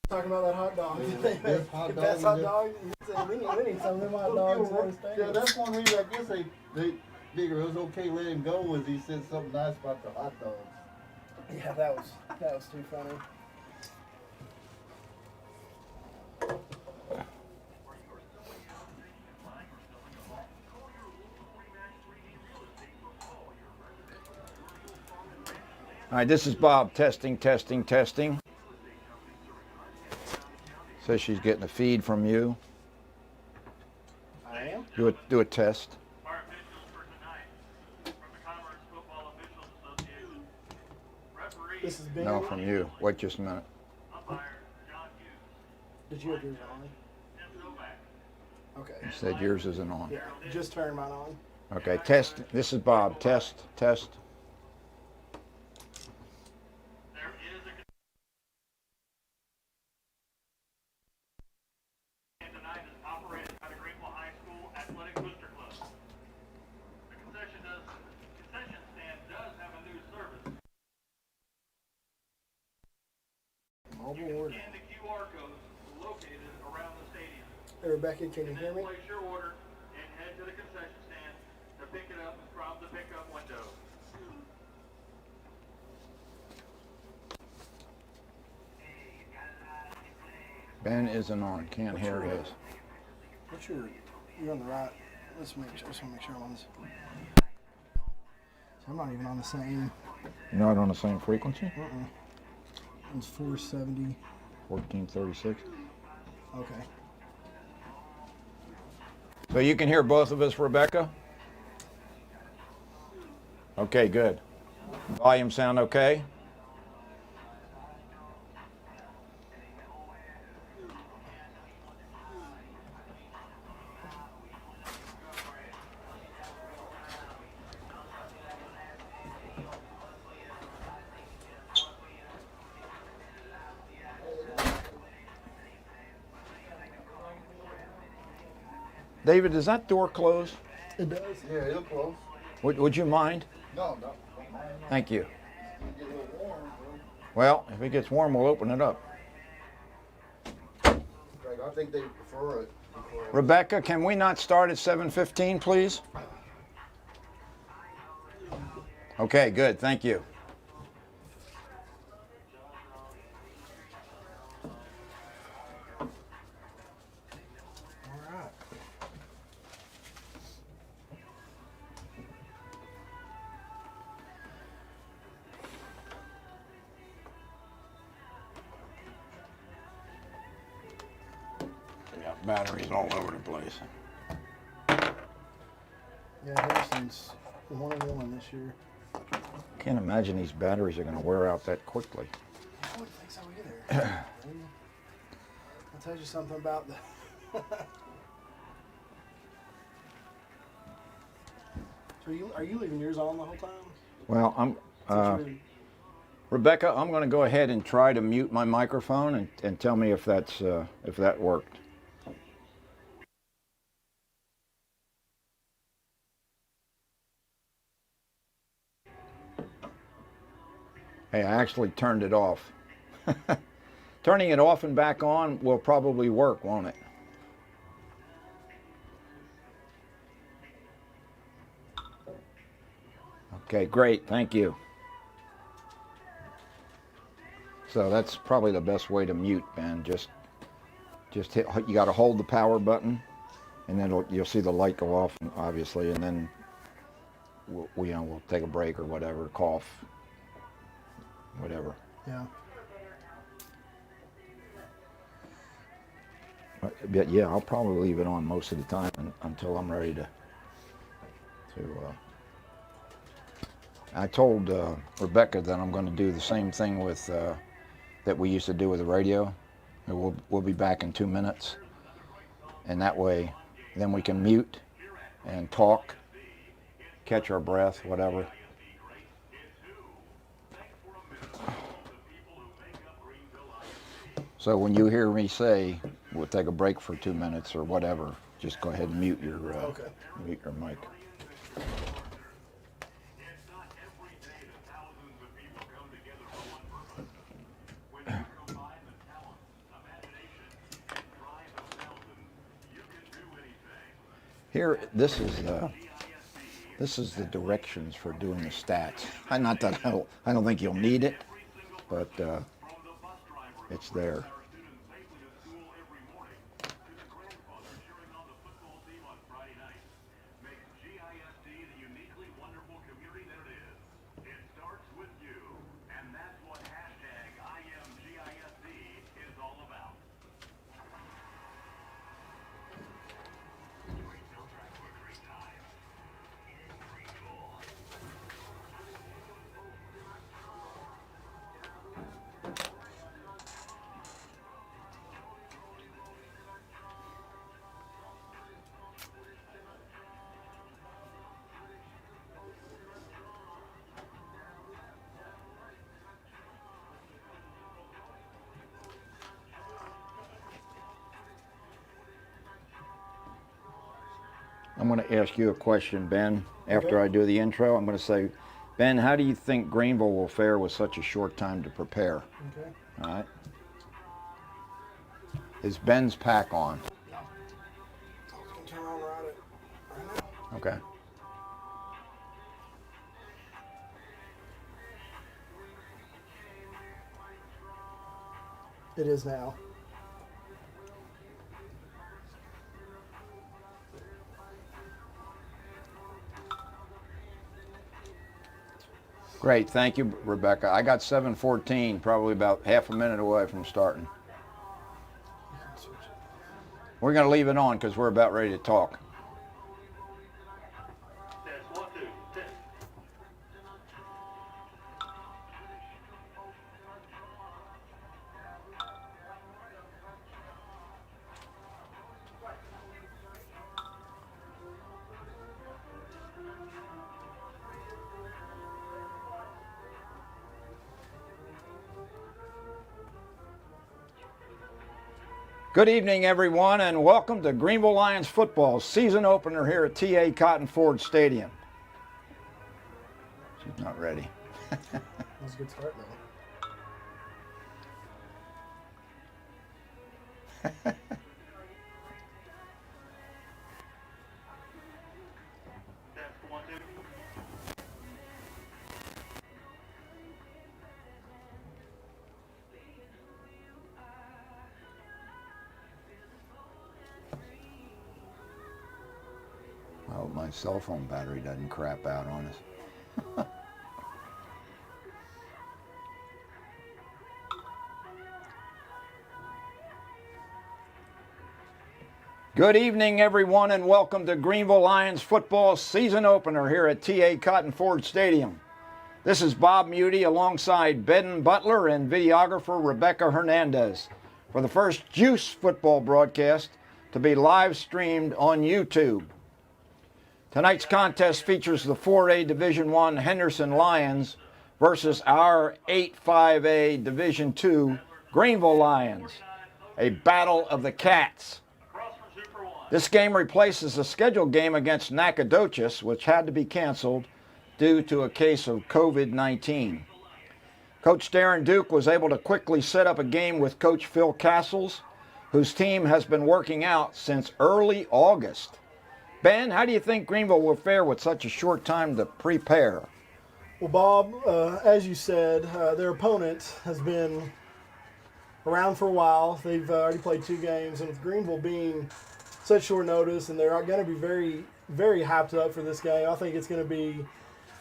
Talking about that hot dog. Hot Best hot dog. We need some of them hot dogs. Yeah, that's one reason I guess they figure it was okay let him go was he said something nice about the hot dogs. Yeah, that was too funny. All right, this is Bob. Testing. Says she's getting a feed from you. I am? Do a test. Our officials for tonight, from the Commerce Football Officials Association. Referee. This is Ben. No, from you. Wait just a minute. Umpire John Hughes. Did you have yours on? Tim Novak. Okay. You said yours isn't on. Yeah, just turned mine on. Okay, test. This is Bob. Test. There is a tonight is operated by the Greenville High School Athletic Booster Club. The concession stand does have a new service. Mobile order. Scan the QR codes located around the stadium. Hey, Rebecca, can you hear me? Place your order and head to the concession stand to pick it up from the pickup window. Ben isn't on. Can't hear his. What's your? You're on the right. Let's make sure. Just want to make sure I'm on this. So I'm not even on the same. You're not on the same frequency? It's 470. 1436. Okay. So you can hear both of us, Rebecca? Okay, good. Volume sound okay? David, does that door close? It does. Yeah, it'll close. Would you mind? No. Thank you. Get a little warm. Well, if it gets warm, we'll open it up. I think they prefer it. Rebecca, can we not start at 7:15, please? Okay, good. Thank you. All right. We got batteries all over the place. Yeah, Henderson's 1-1 this year. Can't imagine these batteries are going to wear out that quickly. I wouldn't think so either. I'll tell you something about the. So are you leaving yours on the whole time? Well, Since Rebecca, I'm going to go ahead and try to mute my microphone and tell me if that's if that worked. Hey, I actually turned it off. Turning it off and back on will probably work, won't it? Okay, great. Thank you. So that's probably the best way to mute, Ben. Just hit. You got to hold the power button, and then you'll see the light go off, obviously, and then we'll take a break or whatever, cough, whatever. Yeah. But yeah, I'll probably leave it on most of the time until I'm ready to. I told Rebecca that I'm going to do the same thing with that we used to do with the radio. We'll be back in 2 minutes, and that way, then we can mute and talk, catch our breath, whatever. So when you hear me say we'll take a break for 2 minutes or whatever, just go ahead and mute your mic. Here, this is the directions for doing the stats. Not that I don't think you'll need it, but it's there. I'm going to ask you a question, Ben. After I do the intro, I'm going to say, Ben, how do you think Greenville will fare with such a short time to prepare? Okay. All right. Is Ben's pack on? No. I was going to turn on right now. Okay. It is now. Great, thank you, Rebecca. I got 7:14, probably about half a minute away from starting. We're going to leave it on because we're about ready to talk. Good evening, everyone, and welcome to Greenville Lions football season opener here at TA Cotton Ford Stadium. She's not ready. That was a good start, though. I hope my cell phone battery doesn't crap out on us. Good evening, everyone, and welcome to Greenville Lions football season opener here at TA Cotton Ford Stadium. This is Bob Muty alongside Ben Butler and videographer Rebecca Hernandez for the first Juice football broadcast to be live streamed on YouTube. Tonight's contest features the 4A Division I Henderson Lions versus our 8-5A Division II Greenville Lions, a battle of the cats. This game replaces a scheduled game against Nacogdoches, which had to be canceled due to a case of COVID-19. Coach Darren Duke was able to quickly set up a game with Coach Phil Castles, whose team has been working out since early August. Ben, how do you think Greenville will fare with such a short time to prepare? Well, Bob, as you said, their opponent has been around for a while. They've already played 2 games, and with Greenville being such short notice, and they're going to be very, very hyped up for this game, I think it's going to be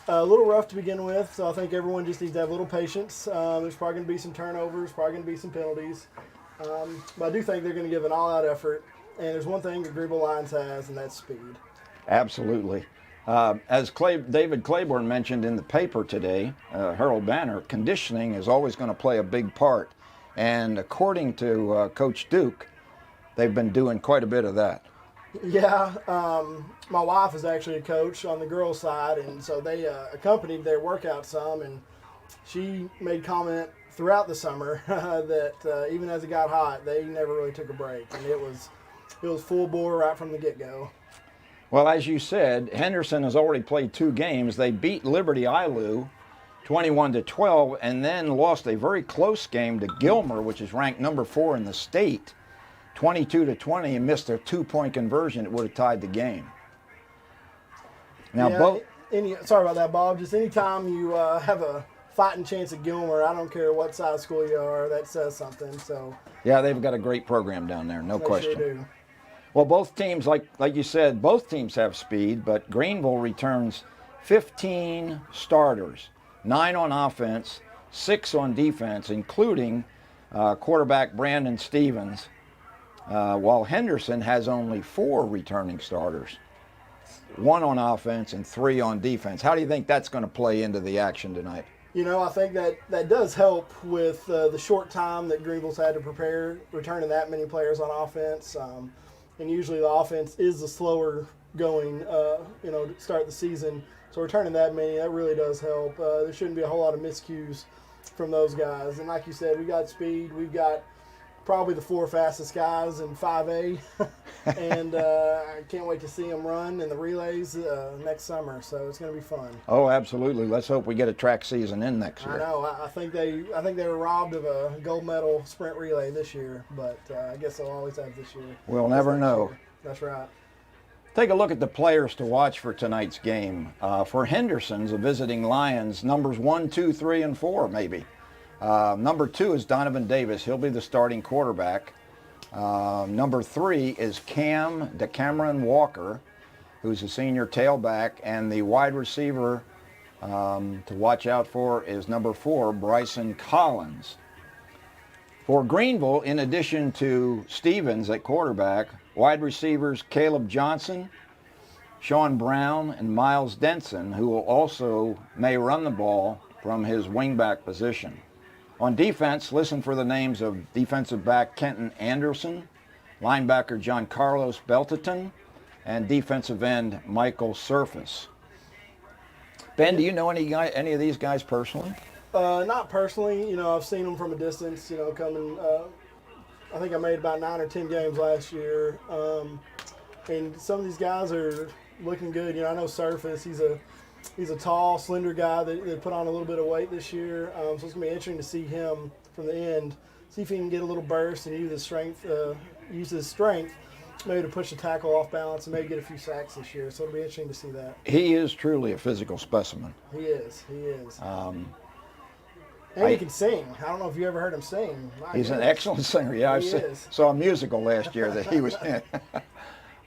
a little rough to begin with, so I think everyone just needs to have a little patience. There's probably going to be some turnovers, probably going to be some penalties, but I do think they're going to give an all-out effort. And there's one thing the Greenville Lions has, and that's speed. Absolutely. As David Claiborne mentioned in the paper today, Herald Banner, conditioning is always going to play a big part. And according to Coach Duke, they've been doing quite a bit of that. Yeah, my wife is actually a coach on the girls' side, and so they accompanied their workout some, and she made comment throughout the summer that even as it got hot, they never really took a break, and it was full bore right from the get-go. Well, as you said, Henderson has already played 2 games. They beat Liberty Ilu 21-12 and then lost a very close game to Gilmer, which is ranked number 4 in the state, 22-20, and missed their 2-point conversion. It would have tied the game. Now, Yeah, sorry about that, Bob. Just anytime you have a fighting chance at Gilmer, I don't care what size school you are, that says something. So yeah, they've got a great program down there, no they question. sure do. Well, both teams, like you said, both teams have speed, but Greenville returns 15 starters, 9 on offense, 6 on defense, including quarterback Brandon Stevens, while Henderson has only 4 returning starters, 1 on offense and 3 on defense. How do you think that's going to play into the action tonight? You know, I think that does help with the short time that Greenville's had to prepare, returning that many players on offense. And usually the offense is the slower going, to start the season. So returning that many, that really does help. There shouldn't be a whole lot of miscues from those guys. And like you said, we got speed. We've got probably the 4 fastest guys in 5A. And I can't wait to see them run in the relays next summer. So it's going to be fun. Oh, absolutely. Let's hope we get a track season in next year. I know. I think they were robbed of a gold medal sprint relay this year, but I guess they'll always have this year. We'll never know. Year. That's right. Take a look at the players to watch for tonight's game. For Henderson's, the visiting Lions, numbers 1, 2, 3, and 4 maybe. Number 2 is Donovan Davis. He'll be the starting quarterback. Number 3 is Cameron Walker, who's a senior tailback, and the wide receiver to watch out for is number 4, Bryson Collins. For Greenville, in addition to Stevens at quarterback, wide receivers Caleb Johnson, Sean Brown, and Miles Denson, who will also may run the ball from his wingback position. On defense, listen for the names of defensive back Kenton Anderson, linebacker John Carlos Belteton, and defensive end Michael Surface. Ben, do you know any of these guys personally? Not personally. You know, I've seen them from a distance, coming. I think I made about 9 or 10 games last year. And some of these guys are looking good. You know, I know Surface, he's a tall, slender guy that put on a little bit of weight this year. So it's going to be interesting to see him from the end, see if he can get a little burst and use his strength maybe to push the tackle off balance and maybe get a few sacks this year. So it'll be interesting to see that. He is truly a physical specimen. He is. And he can sing. I don't know if you ever heard him sing. He's an excellent singer. Yeah, I saw a musical last year that he was in.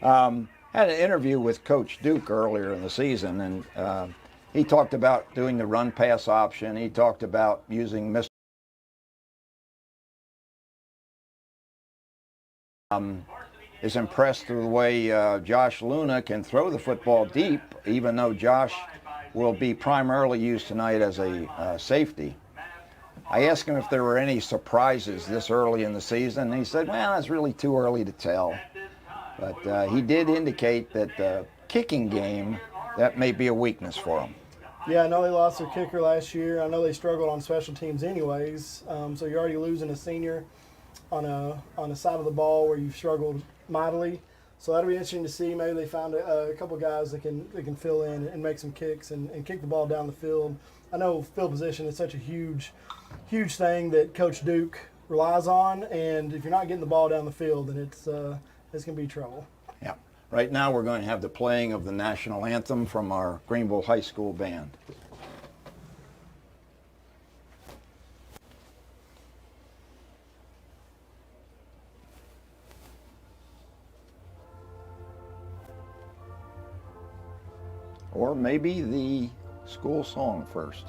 Had an interview with Coach Duke earlier in the season, and he talked about doing the run-pass option. He talked about using Mr. Is impressed with the way Josh Luna can throw the football deep, even though Josh will be primarily used tonight as a safety. I asked him if there were any surprises this early in the season, and he said, well, it's really too early to tell. But he did indicate that the kicking game, that may be a weakness for him. Yeah, I know they lost their kicker last year. I know they struggled on special teams anyways. So you're already losing a senior on a side of the ball where you've struggled mightily. So that'll be interesting to see. Maybe they found a couple guys that can fill in and make some kicks and kick the ball down the field. I know field position is such a huge thing that Coach Duke relies on, and if you're not getting the ball down the field, then it's going to be trouble. Yeah. Right now we're going to have the playing of the national anthem from our Greenville High School band. Or maybe the school song first.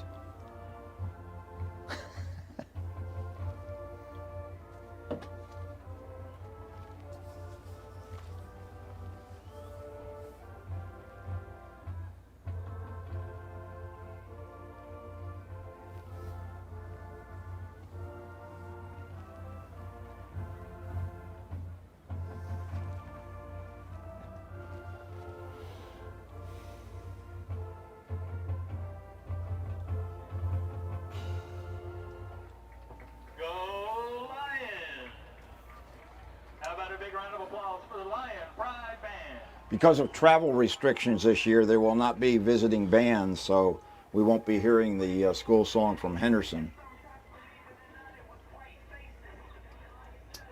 Because of travel restrictions this year, there will not be visiting bands, so we won't be hearing the school song from Henderson.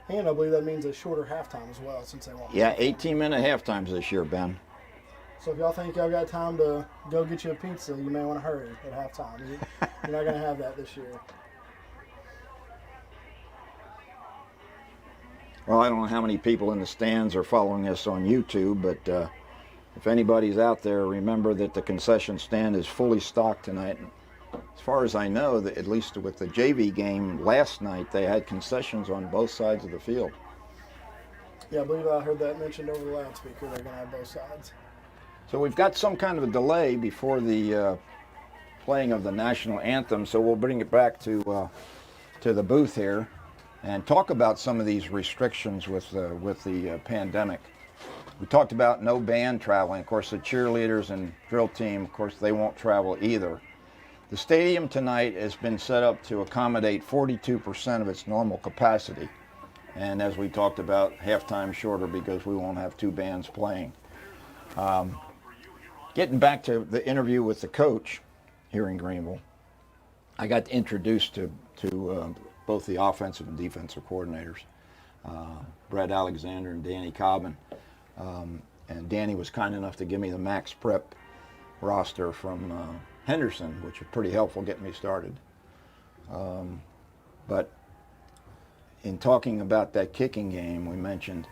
And I believe that means a shorter halftime as well, since they won't. Yeah, 18-minute halftimes this year, Ben. So if y'all think y'all got time to go get you a pizza, you may want to hurry at halftime. You're not going to have that this year. Well, I don't know how many people in the stands are following us on YouTube, but if anybody's out there, remember that the concession stand is fully stocked tonight. As far as I know, at least with the JV game last night, they had concessions on both sides of the field. Yeah, I believe I heard that mentioned over the loudspeaker. They're going to have both sides. So we've got some kind of a delay before the playing of the national anthem, so we'll bring it back to the booth here and talk about some of these restrictions with the pandemic. We talked about no band traveling. Of course, the cheerleaders and drill team, of course, they won't travel either. The stadium tonight has been set up to accommodate 42% of its normal capacity. And as we talked about, halftime shorter because we won't have two bands playing. Getting back to the interview with the coach here in Greenville, I got introduced to both the offensive and defensive coordinators, Brett Alexander and Danny Cobbin. And Danny was kind enough to give me the max prep roster from Henderson, which was pretty helpful getting me started. But in talking about that kicking game, we mentioned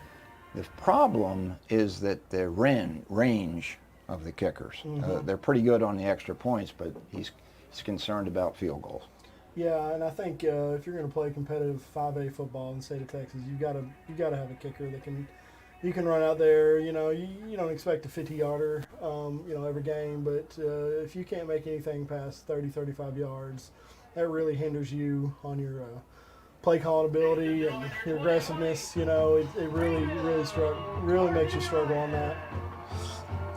the problem is that the range of the kickers. They're pretty good on the extra points, but he's concerned about field goals. Yeah, and I think if you're going to play competitive 5A football in the state of Texas, you got to have a kicker that you can run out there. You know, you don't expect a 50-yarder, every game, but if you can't make anything past 30, 35 yards, that really hinders you on your play calling ability and your aggressiveness. You know, it really makes you struggle on that.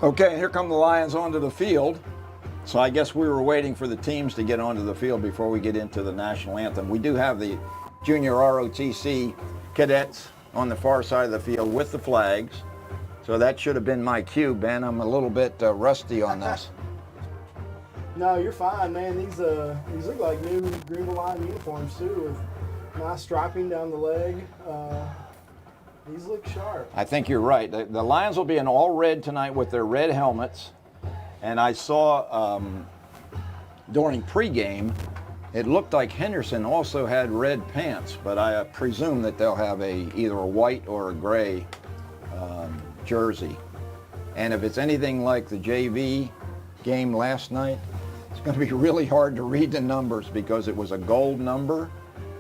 Okay, here come the Lions onto the field. So I guess we were waiting for the teams to get onto the field before we get into the national anthem. We do have the junior ROTC cadets on the far side of the field with the flags. So that should have been my cue, Ben. I'm a little bit rusty on this. No, you're fine, man. These look like new Greenville Lion uniforms too, with nice striping down the leg. These look sharp. I think you're right. The Lions will be in all red tonight with their red helmets. And I saw during pregame, it looked like Henderson also had red pants, but I presume that they'll have either a white or a gray jersey. And if it's anything like the JV game last night, it's going to be really hard to read the numbers because it was a gold number,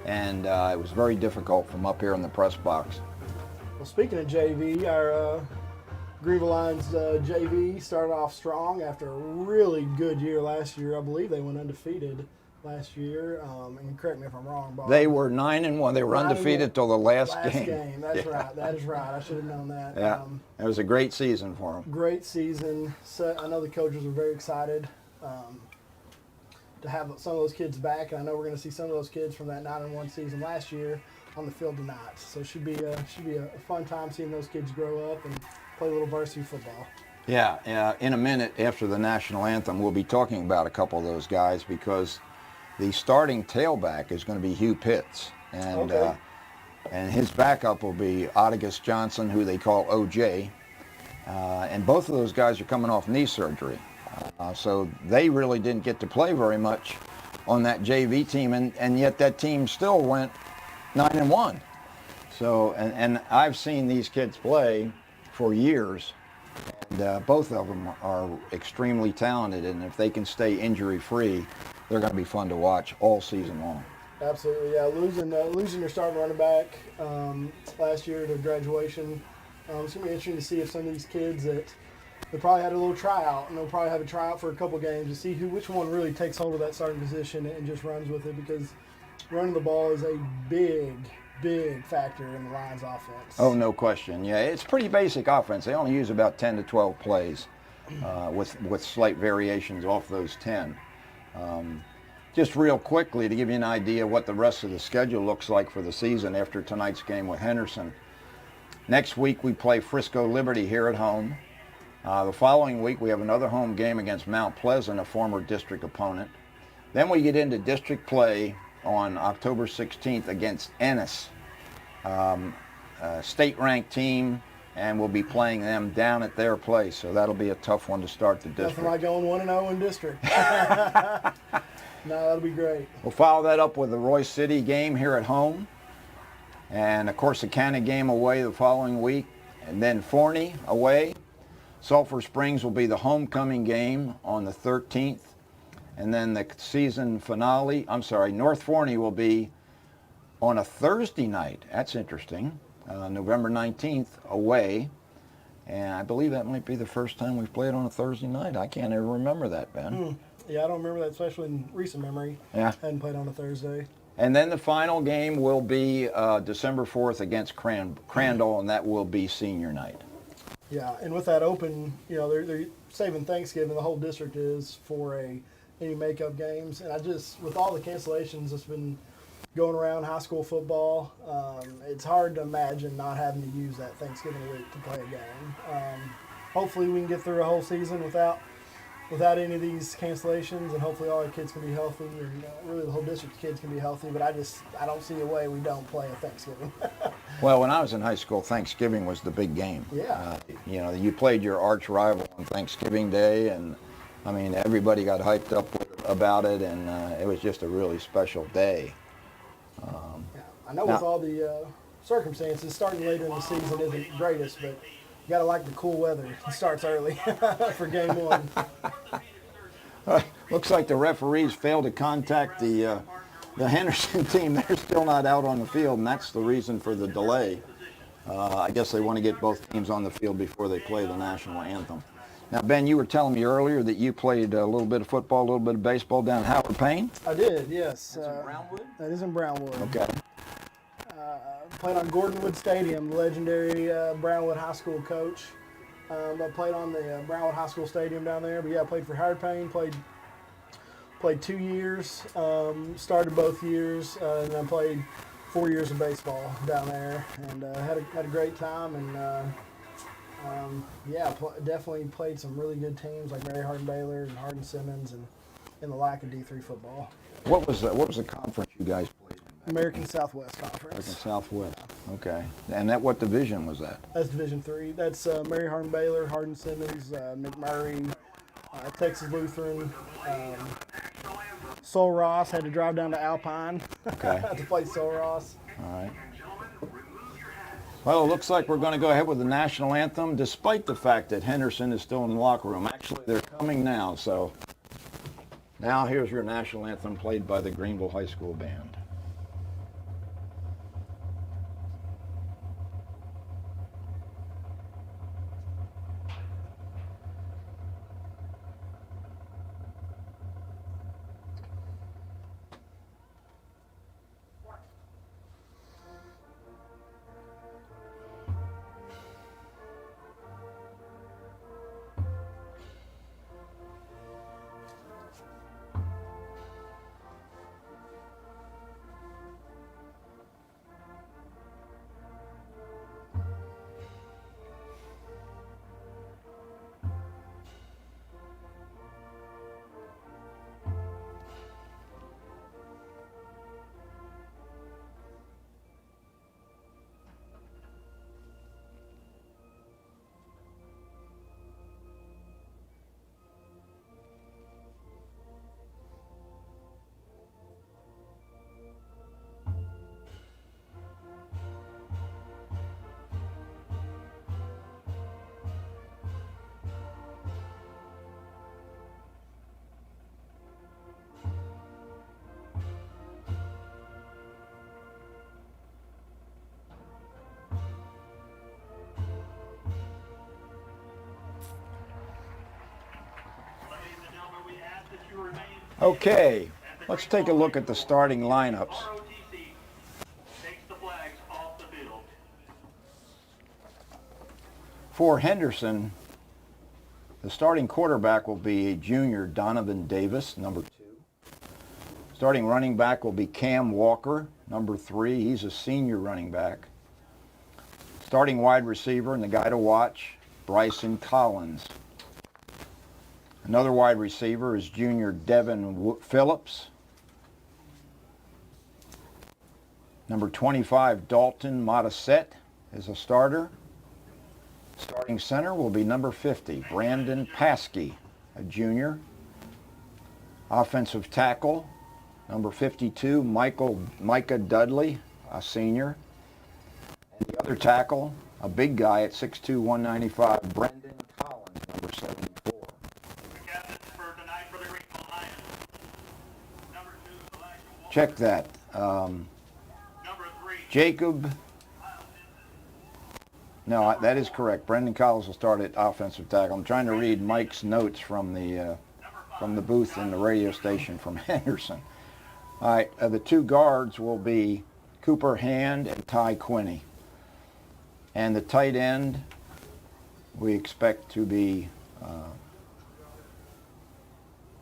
and it was very difficult from up here in the press box. Well, speaking of JV, our Greenville Lions JV started off strong after a really good year last year. I believe they went undefeated last year. And correct me if I'm wrong, Bob. They were 9-1. They were undefeated till the last game. That's right. That is right. I should have known that. Yeah, it was a great season for them. Great season. So I know the coaches are very excited to have some of those kids back, and I know we're going to see some of those kids from that 9-1 season last year on the field tonight. So it should be a fun time seeing those kids grow up and play a little varsity football. Yeah, in a minute after the national anthem, we'll be talking about a couple of those guys because the starting tailback is going to be Hugh Pitts, and Okay. And his backup will be Otagus Johnson, who they call OJ, and both of those guys are coming off knee surgery, so they really didn't get to play very much on that JV team, and yet that team still went 9-1. So, and I've seen these kids play for years, and both of them are extremely talented, and if they can stay injury-free, they're going to be fun to watch all season long. Absolutely, yeah. Losing your starting running back last year to graduation, it's going to be interesting to see if some of these kids that they probably had a little tryout, and they'll probably have a tryout for a couple games to see which one really takes hold of that starting position and just runs with it, because running the ball is a big factor in the Lions offense. Oh, no question. Yeah, it's pretty basic offense. They only use about 10 to 12 plays with slight variations off those 10. Just real quickly to give you an idea what the rest of the schedule looks like for the season after tonight's game with Henderson. Next week we play Frisco Liberty here at home. The following week we have another home game against Mount Pleasant, a former district opponent. Then we get into district play on October 16th against Ennis, a state-ranked team and we'll be playing them down at their place. So that'll be a tough one to start the district. Nothing like going 1-0 in district. No, that'll be great. We'll follow that up with the Roy City game here at home. And, of course, the Cannon game away the following week. And then Forney away. Sulphur Springs will be the homecoming game on the 13th. And then the season finale, North Forney will be on a Thursday night. That's interesting. November 19th away. And I believe that might be the first time we've played on a Thursday night. I can't ever remember that, Ben. Yeah, I don't remember that, especially in recent memory. Yeah. Hadn't played on a Thursday. And then the final game will be December 4th against Crandall, and that will be senior night. Yeah, and with that open, they're saving Thanksgiving. The whole district is for any makeup games. And with all the cancellations that's been going around high school football, it's hard to imagine not having to use that Thanksgiving week to play a game. Hopefully we can get through a whole season without any of these cancellations, and hopefully all our kids can be healthy, and really the whole district's kids can be healthy. But I don't see a way we don't play a Thanksgiving. Well, when I was in high school, Thanksgiving was the big game. Yeah. You played your arch rival on Thanksgiving Day, and I mean everybody got hyped up about it, and it was just a really special day. Yeah. I know with all the circumstances, starting later in the season isn't the greatest, but you got to like the cool weather. It starts early for game one. Looks like the referees failed to contact the Henderson team. They're still not out on the field, and that's the reason for the delay. I guess they want to get both teams on the field before they play the national anthem. Now, Ben, you were telling me earlier that you played a little bit of football, a little bit of baseball down at Howard Payne? I did, yes. That's in Brownwood? That is in Brownwood. Okay. Played on Gordonwood Stadium, the legendary Brownwood High School coach. I played on the Brownwood High School Stadium down there. But yeah, I played for Howard Payne, played 2 years, started both years, and then played 4 years of baseball down there, and had a great time. And definitely played some really good teams like Mary Hardin Baylor and Hardin Simmons, and in the lack of D3 football. What was the conference you guys played in? American Southwest Conference. American Southwest. Okay. And what division was that? That's Division III. That's Mary Hardin Baylor, Hardin Simmons, McMurray, Texas Lutheran. Sol Ross had to drive down to Alpine to play Sol Ross. All right. Well, it looks like we're going to go ahead with the national anthem, despite the fact that Henderson is still in the locker room. Actually, they're coming now. So now here's your national anthem played by the Greenville High School Band. Okay, let's take a look at the starting lineups. For Henderson, the starting quarterback will be junior Donovan Davis, number 2. Starting running back will be Cam Walker, number 3. He's a senior running back. Starting wide receiver and the guy to watch, Bryson Collins. Another wide receiver is junior Devin Phillips. Number 25, Dalton Modisette, is a starter. Starting center will be number 50, Brandon Paskey, a junior. Offensive tackle, number 52, Micah Dudley, a senior. And the other tackle, a big guy at 6'2", 195, Bryson Collins, number 74. The captain for tonight for the Greenville Lions. Number 2, Elijah Walker. Check that. Number 3. Jacob. No, that is correct. Bryson Collins will start at offensive tackle. I'm trying to read Mike's notes from the booth in the radio station from Henderson. All right, the two guards will be Cooper Hand and Ty Quinney. And the tight end, we expect to be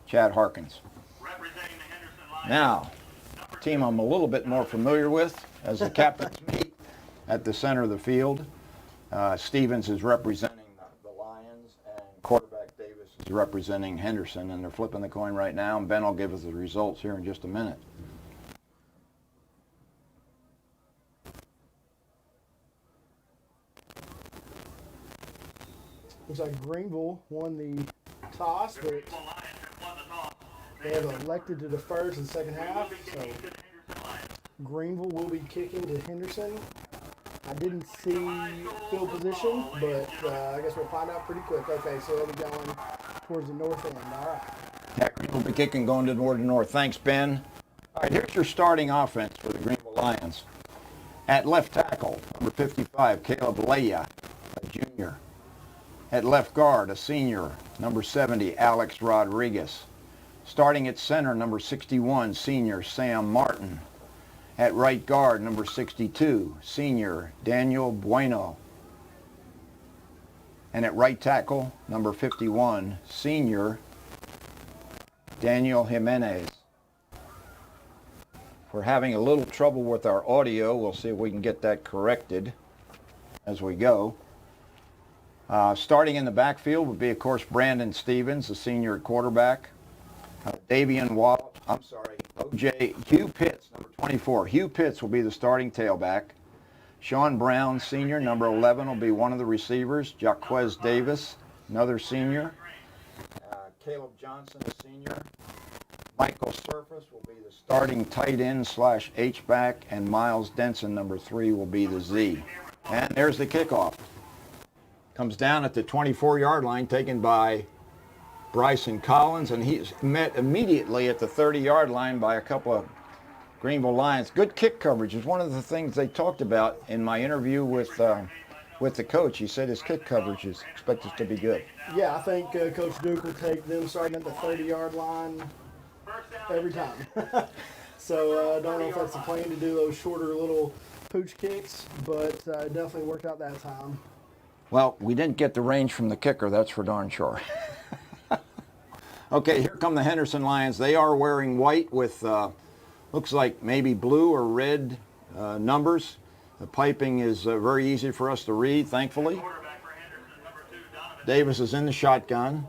Chad Harkins. Representing the Henderson Lions. Now, a team I'm a little bit more familiar with as the captains meet at the center of the field. Stevens is representing the Lions, and quarterback Davis is representing Henderson, and they're flipping the coin right now, and Ben will give us the results here in just a minute. Looks like Greenville won the toss, but Greenville Lions have won the toss. they have elected to defer to the second half, so Greenville will be kicking to Henderson. I didn't see field position, but I guess we'll find out pretty quick. Okay, so they'll be going towards the north end. All right. Yeah, Greenville will be kicking going to the north. Thanks, Ben. All right, here's your starting offense for the Greenville Lions. At left tackle, number 55, Caleb Leia, a junior. At left guard, a senior, number 70, Alex Rodriguez. Starting at center, number 61, senior, Sam Martin. At right guard, number 62, senior, Daniel Bueno. And at right tackle, number 51, senior, Daniel Jimenez. We're having a little trouble with our audio. We'll see if we can get that corrected as we go. Starting in the backfield would be, of course, Brandon Stevens, the senior at quarterback. Hugh Pitts, number 24. Hugh Pitts will be the starting tailback. Sean Brown, senior, number 11, will be one of the receivers. Jaquez Davis, another senior. Caleb Johnson, a senior. Michael Surface will be the starting tight end / H-back, and Miles Denson, number 3, will be the Z. And there's the kickoff. Comes down at the 24-yard line, taken by Bryson Collins, and he's met immediately at the 30-yard line by a couple of Greenville Lions. Good kick coverage is one of the things they talked about in my interview with the coach. He said his kick coverage is expected to be good. Yeah, I think Coach Duke will take them starting at the 30-yard line every time. So I don't know if that's the plan to do those shorter little pooch kicks, but it definitely worked out that time. Well, we didn't get the range from the kicker, that's for darn sure. Okay, here come the Henderson Lions. They are wearing white with, looks like maybe blue or red numbers. The piping is very easy for us to read, thankfully. Davis is in the shotgun.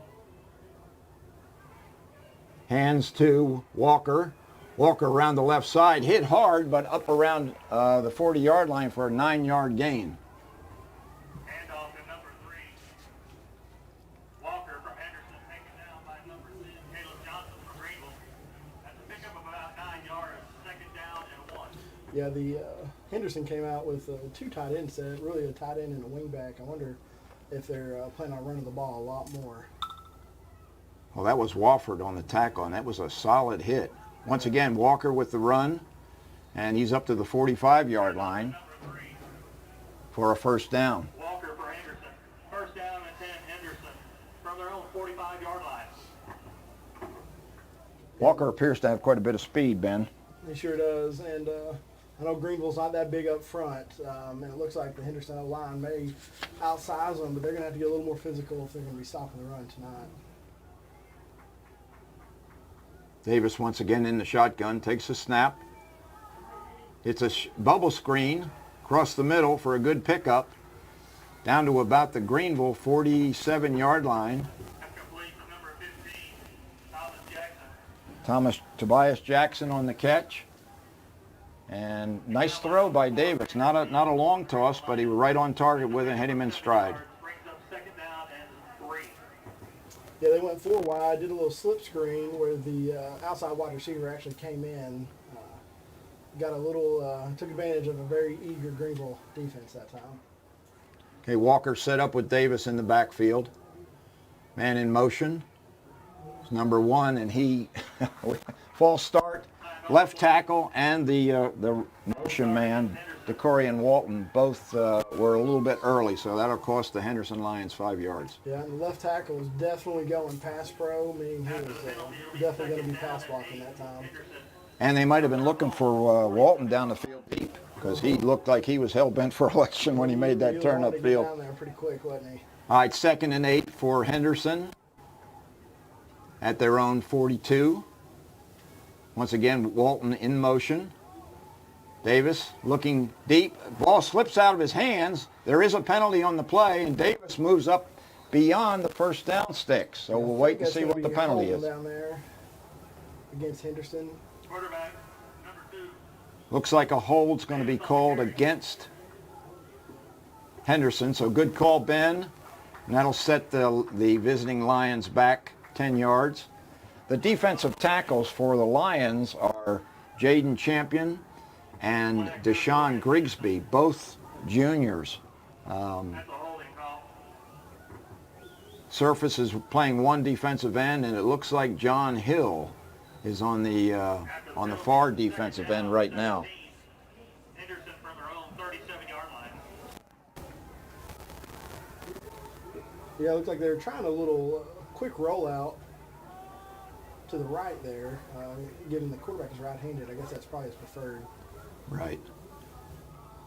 Hands to Walker. Walker around the left side, hit hard, but up around the 40-yard line for a 9-yard gain. Handoff to number 3. Walker from Henderson taken down by number 10, Caleb Johnson from Greenville. That's a pickup of about 9 yards, second down and 1. Yeah, the Henderson came out with 2 tight end set, really a tight end and a wingback. I wonder if they're planning on running the ball a lot more. Well, that was Wofford on the tackle, and that was a solid hit. Once again, Walker with the run, and he's up to the 45-yard line for a first down. Walker for Henderson. First down and 10, Henderson from their own 45-yard line. Walker appears to have quite a bit of speed, Ben. He sure does, and I know Greenville's not that big up front, and it looks like the Henderson line may outsize them, but they're going to have to get a little more physical if they're going to be stopping the run tonight. Davis once again in the shotgun, takes a snap. It's a bubble screen across the middle for a good pickup. Down to about the Greenville 47-yard line. That's complete for number 15, Thomas Jackson. Tobias Jackson on the catch. And nice throw by Davis. Not a long toss, but he was right on target with it and hit him in stride. Brings Yeah, they went 4 wide, did a little slip screen where the outside wide receiver actually came in. Got a little, took advantage of a very eager Greenville defense that time. Okay, Walker set up with Davis in the backfield. Man in motion. It's number 1, and he false start. Left tackle and the motion man, DeCorian Walton, both were a little bit early, so that'll cost the Henderson Lions 5 yards. Yeah, and the left tackle was definitely going pass pro, meaning he was definitely going to be pass blocking that time. And they might have been looking for Walton down the field deep, because he looked like he was hell-bent for election when he made that turn He upfield. down there pretty quick, wasn't he? All right, 2nd and 8 for Henderson at their own 42. Once again, Walton in motion. Davis looking deep. Ball slips out of his hands. There is a penalty on the play, and Davis moves up beyond the first down sticks. So we'll wait and see what the penalty is. Down there against Henderson. Quarterback, number 2. Looks like a hold's going to be called against Henderson. So good call, Ben. And that'll set the visiting Lions back 10 yards. The defensive tackles for the Lions are Jaden Champion and Deshaun Grigsby, both juniors. That's a holding call. Surface is playing one defensive end, and it looks like John Hill is on the far defensive end right now. Henderson from their own 37-yard line. Yeah, it looked like they were trying a little quick rollout to the right there, given the quarterback is right-handed. I guess that's probably his preferred. Right.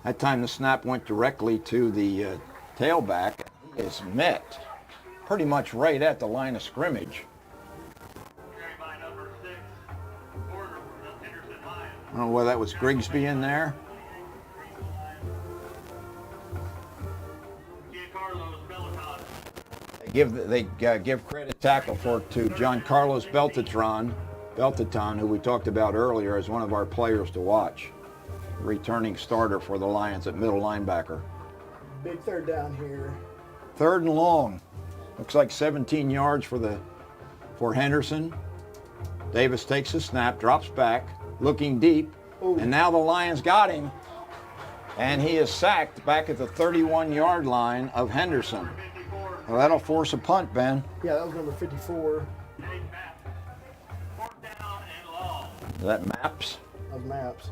That time the snap went directly to the tailback. He is met pretty much right at the line of scrimmage. Carried by number 6, Porter from the Henderson Lions. I don't know whether that was Grigsby in there. Giancarlo's Bellicon. They give credit tackle to John Carlos Beltatron, who we talked about earlier as one of our players to watch. Returning starter for the Lions at middle linebacker. Big third down here. 3rd and long. Looks like 17 yards for Henderson. Davis takes the snap, drops back, looking deep, Ooh. and now the Lions got him. And he is sacked back at the 31-yard line of Henderson. Well, that'll force a punt, Ben. Yeah, that was number 54. Fourth down and long. Is that Maps? Of Maps.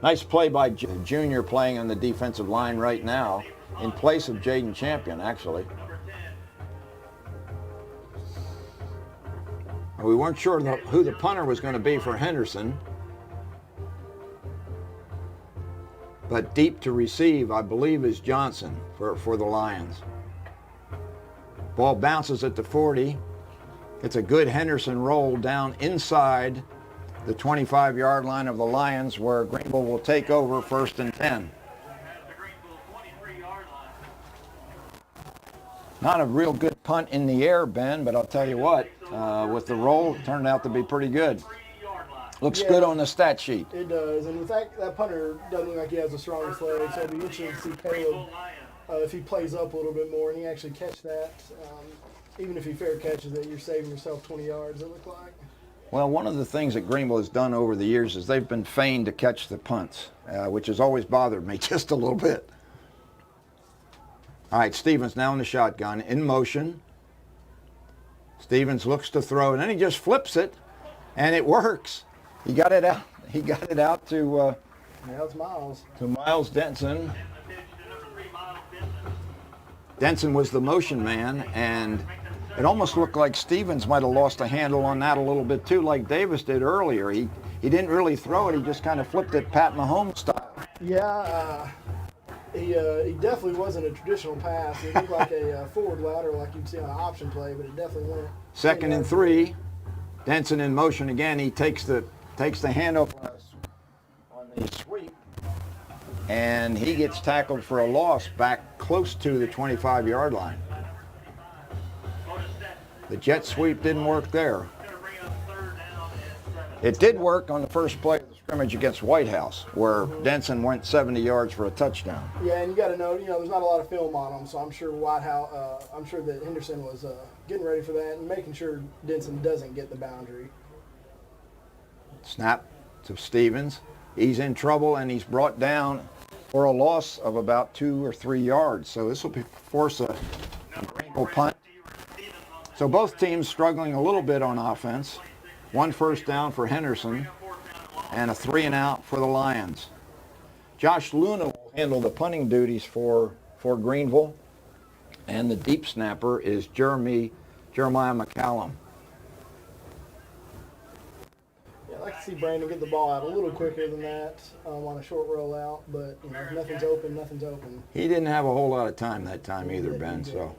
Nice play by Junior playing on the defensive line right now in place of Jaden Champion, actually. Number 10. We weren't sure who the punter was going to be for Henderson. But deep to receive, I believe, is Johnson for the Lions. Ball bounces at the 40. It's a good Henderson roll down inside the 25-yard line of the Lions, where Greenville will take over 1st and 10. At the Greenville 23-yard line. Not a real good punt in the air, Ben, but I'll tell you what, with the roll, it turned out to be pretty good. 3-yard line. Looks Yeah. good on the stat sheet. It does, and with that punter doesn't look like he has the strongest legs, so it'll be interesting to see Caleb Greenville Lions. if he plays up a little bit more and he actually catch that. Even if he fair catches it, you're saving yourself 20 yards, it looked like. Well, one of the things that Greenville has done over the years is they've been feigned to catch the punts, which has always bothered me just a little bit. All right, Stevens now in the shotgun, in motion. Stevens looks to throw, and then he just flips it, and it works. He got it out. He got it out to Now it's Miles. Miles Denson. And the pitch to number 3, Miles Denson. Denson was the motion man, and it almost looked like Stevens might have lost a handle on that a little bit too, like Davis did earlier. He didn't really throw it. He just kind of flipped it Pat Mahomes style. Yeah, he definitely wasn't a traditional pass. It looked like a forward ladder like you'd see on an option play, but it definitely went. 2nd and 3. Denson in motion again. He takes the handoff on the sweep, and he gets tackled for a loss back close to the 25-yard line. The jet sweep didn't work there. Going to bring up 3rd down and 7. It did work on the first play of the scrimmage against White House, where Denson went 70 yards for a touchdown. Yeah, and you got to know, there's not a lot of film on them, so I'm sure I'm sure that Henderson was getting ready for that and making sure Denson doesn't get the boundary. Snap to Stevens. He's in trouble, and he's brought down for a loss of about 2 or 3 yards. So this will force a Greenville punt. So both teams struggling a little bit on offense. 1 first down for Henderson and a 3 and out for the Lions. Josh Luna will handle the punting duties for Greenville, and the deep snapper is Jeremiah McCallum. Yeah, I'd like to see Brandon get the ball out a little quicker than that on a short rollout, but if nothing's open, nothing's open. He didn't have a whole lot of time that time either, Ben. So,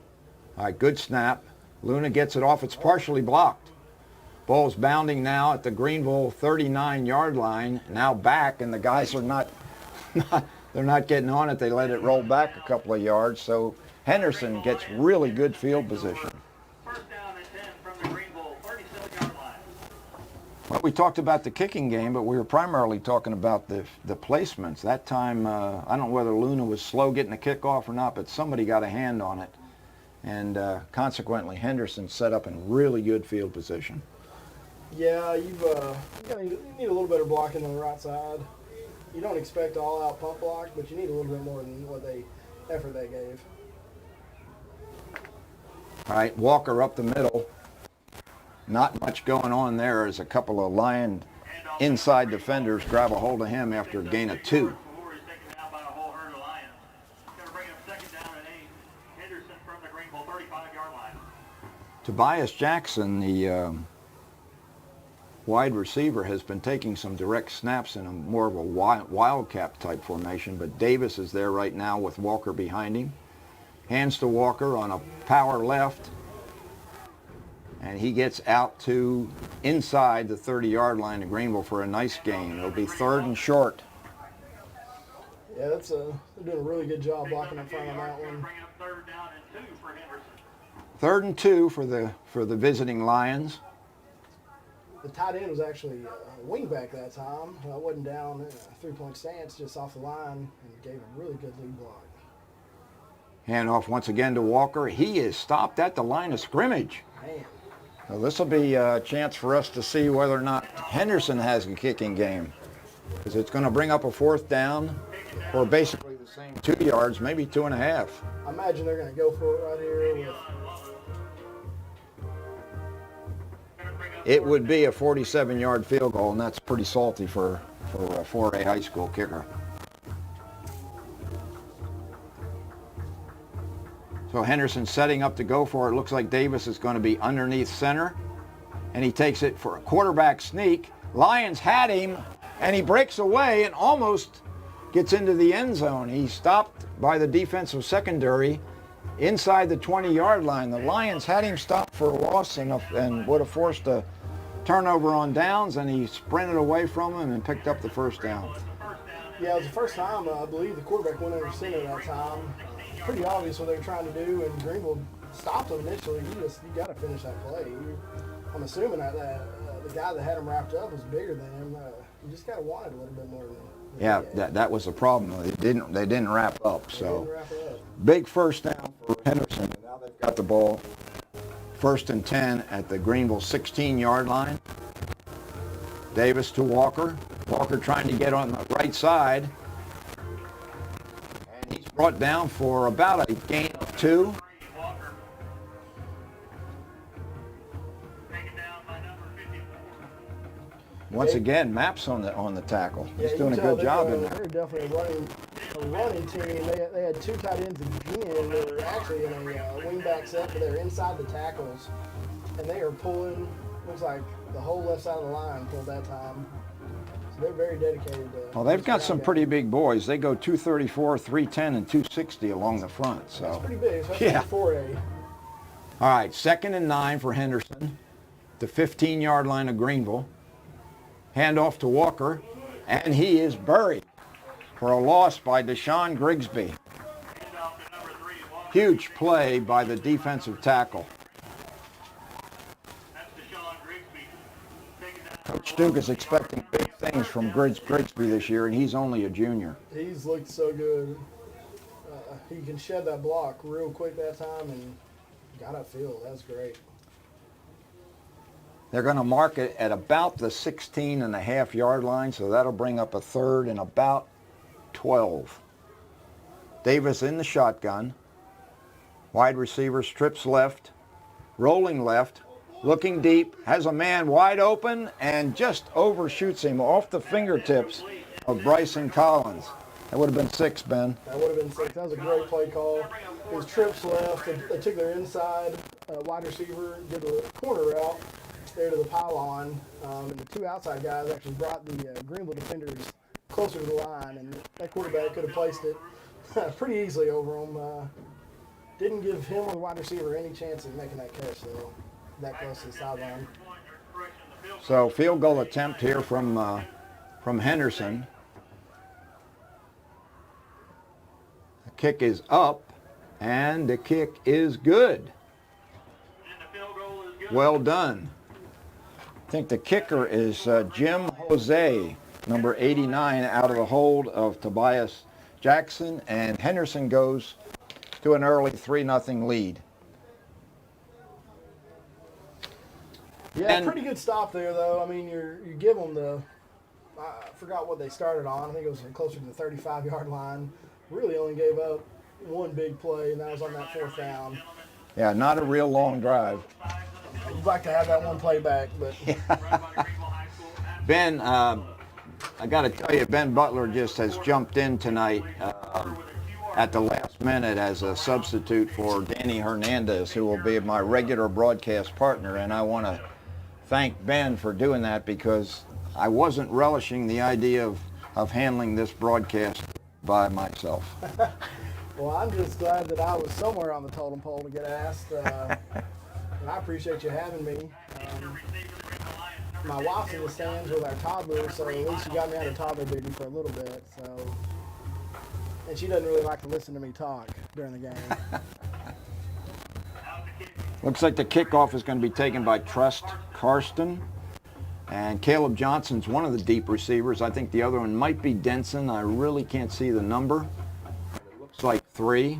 all right, good snap. Luna gets it off. It's partially blocked. Ball's bounding now at the Greenville 39-yard line. Now back, and the guys are they're not getting on it. They let it roll back a couple of yards. So Henderson gets really good field position. First down and 10 from the Greenville 37-yard line. Well, we talked about the kicking game, but we were primarily talking about the placements. That time, I don't know whether Luna was slow getting the kickoff or not, but somebody got a hand on it. And consequently, Henderson set up in really good field position. Yeah, you need a little better blocking on the right side. You don't expect all-out pump block, but you need a little bit more than effort they gave. All right, Walker up the middle. Not much going on there as a couple of Lion inside defenders grab a hold of him after a gain of 2. Tobias Jackson, the wide receiver, has been taking some direct snaps in more of a wildcat type formation, but Davis is there right now with Walker behind him. Hands to Walker on a power left, and he gets out to inside the 30-yard line of Greenville for a nice gain. It'll be 3rd and short. Yeah, they're doing a really good job blocking up front on that one. 3rd and 2 for the visiting Lions. The tight end was actually a wingback that time. Wasn't down in a 3-point stance, just off the line, and gave a really good lead block. Handoff once again to Walker. He is stopped at the line of scrimmage. Man. So this will be a chance for us to see whether or not Henderson has a kicking game, because it's going to bring up a 4th down for basically the same 2 yards, maybe 2.5. I imagine they're going to go for it right here. It would be a 47-yard field goal, and that's pretty salty for a 4A high school kicker. So Henderson setting up to go for it. Looks like Davis is going to be underneath center, and he takes it for a quarterback sneak. Lions had him, and he breaks away and almost gets into the end zone. He's stopped by the defensive secondary inside the 20-yard line. The Lions had him stopped for a loss and would have forced a turnover on downs, and he sprinted away from him and picked up the 1st down. Yeah, it was the first time, I believe, the quarterback went under center that time. Pretty obvious what they were trying to do, and Greenville stopped him initially. You got to finish that play. I'm assuming that the guy that had him wrapped up was bigger than him. You just got to want it a little bit more than Yeah, that was the problem. They didn't wrap up. So didn't wrap it up. Big 1st down for Henderson. And now they've got the ball 1st and 10 at the Greenville 16-yard line. Davis to Walker. Walker trying to get on the right side. And he's brought down for about a gain of 2. Once again, Maps on the tackle. He's doing a good job in there. They're definitely a running team. They had 2 tight ends again. They were actually in a wingback set, but they're inside the tackles. And they are pulling, looks like the whole left side of the line pulled that time. So they're very dedicated to. Well, they've got some pretty big boys. They go 234, 310, and 260 along the front. So that's pretty big, especially for 4A. All right, 2nd and 9 for Henderson. The 15-yard line of Greenville. Handoff to Walker, and he is buried for a loss by Deshaun Grigsby. Huge play by the defensive tackle. That's Deshaun Grigsby. Coach Duke is expecting big things from Grigsby this year, and he's only a junior. He's looked so good. He can shed that block real quick that time and got upfield. That's great. They're going to mark it at about the 16.5-yard line, so that'll bring up a third and about 12. Davis in the shotgun. Wide receiver strips left, rolling left, looking deep, has a man wide open and just overshoots him off the fingertips of Bryson Collins. That would have been 6, Ben. That would have been 6. That was a great play call. His trips left. They took their inside wide receiver, did the corner route there to the pylon, and the two outside guys actually brought the Greenville defenders closer to the line, and that quarterback could have placed it pretty easily over him. Didn't give him or the wide receiver any chance of making that catch, though, that close to the sideline. So field goal attempt here from Henderson. The kick is up, and the kick is good. Well done. I think the kicker is Jim Jose, number 89, out of the hold of Tobias Jackson, and Henderson goes to an early 3-0 lead. Yeah, And pretty good stop there, though. I mean, you give them the, I forgot what they started on. I think it was closer to the 35-yard line. Really only gave up one big play, and that was on that 4th down. yeah, not a real long drive. You'd like to have that one play back, but Ben, I got to tell you, Ben Butler just has jumped in tonight at the last minute as a substitute for Danny Hernandez, who will be my regular broadcast partner. And I want to thank Ben for doing that, because I wasn't relishing the idea of handling this broadcast by myself. well, I'm just glad that I was somewhere on the totem pole to get asked. And I appreciate you having me. My wife's in the stands with our toddler, so at least she got me out of toddler duty for a little bit. So, and she doesn't really like to listen to me talk during the game. Looks like the kickoff is going to be taken by Trust Karsten. And Caleb Johnson's one of the deep receivers. I think the other one might be Denson. I really can't see the number. It looks like 3.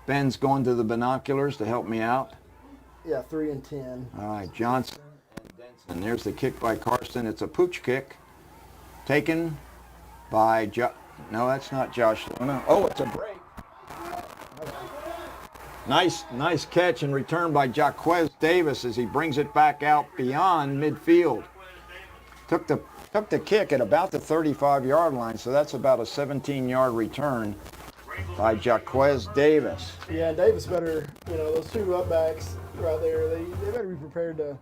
Ben's going to the binoculars to help me out. Yeah, 3 and 10. All right, Johnson and Denson. There's the kick by Karsten. It's a pooch kick taken by no, that's not Josh Luna. Oh, it's a break. Nice catch and return by Jaquez Davis as he brings it back out beyond midfield. Took the kick at about the 35-yard line, so that's about a 17-yard return by Jaquez Davis. Yeah, Davis better, those two up backs right there, they better be prepared to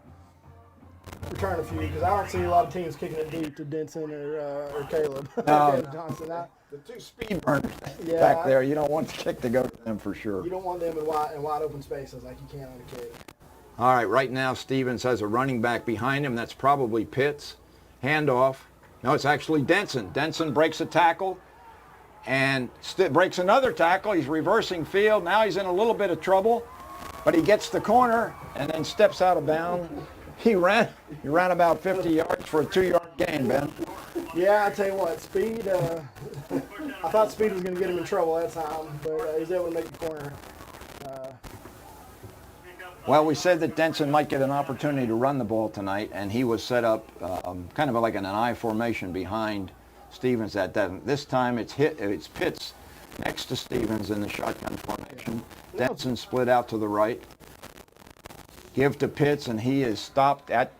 return a few, because I don't see a lot of teams kicking it deep to Denson or Caleb. No, Johnson. the two speed burners back there, you don't want the kick to go to them for sure. You don't want them in wide open spaces like you can on a kick. All right, right now Stevens has a running back behind him. That's probably Pitts. Handoff. No, it's actually Denson. Denson breaks a tackle and breaks another tackle. He's reversing field. Now he's in a little bit of trouble, but he gets the corner and then steps out of bounds. He ran about 50 yards for a 2-yard gain, Ben. Yeah, I tell you what, speed. I thought speed was going to get him in trouble that time, but he's able to make the corner. Well, we said that Denson might get an opportunity to run the ball tonight, and he was set up kind of like an I formation behind Stevens at that. This time it's Pitts next to Stevens in the shotgun formation. Denson split out to the right. Give to Pitts, and he is stopped at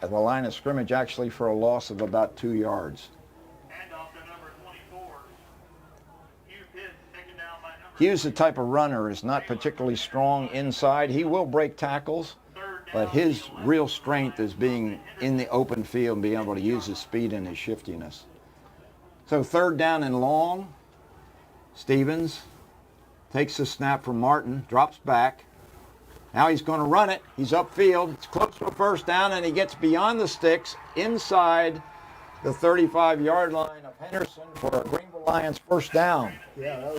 the line of scrimmage actually for a loss of about 2 yards. Hughes, the type of runner, is not particularly strong inside. He will break tackles, but his real strength is being in the open field and being able to use his speed and his shiftiness. So 3rd down and long. Stevens takes the snap from Martin, drops back. Now he's going to run it. He's upfield. It's close to a 1st down, and he gets beyond the sticks inside the 35-yard line of Henderson for a Greenville Lions 1st down. Yeah, that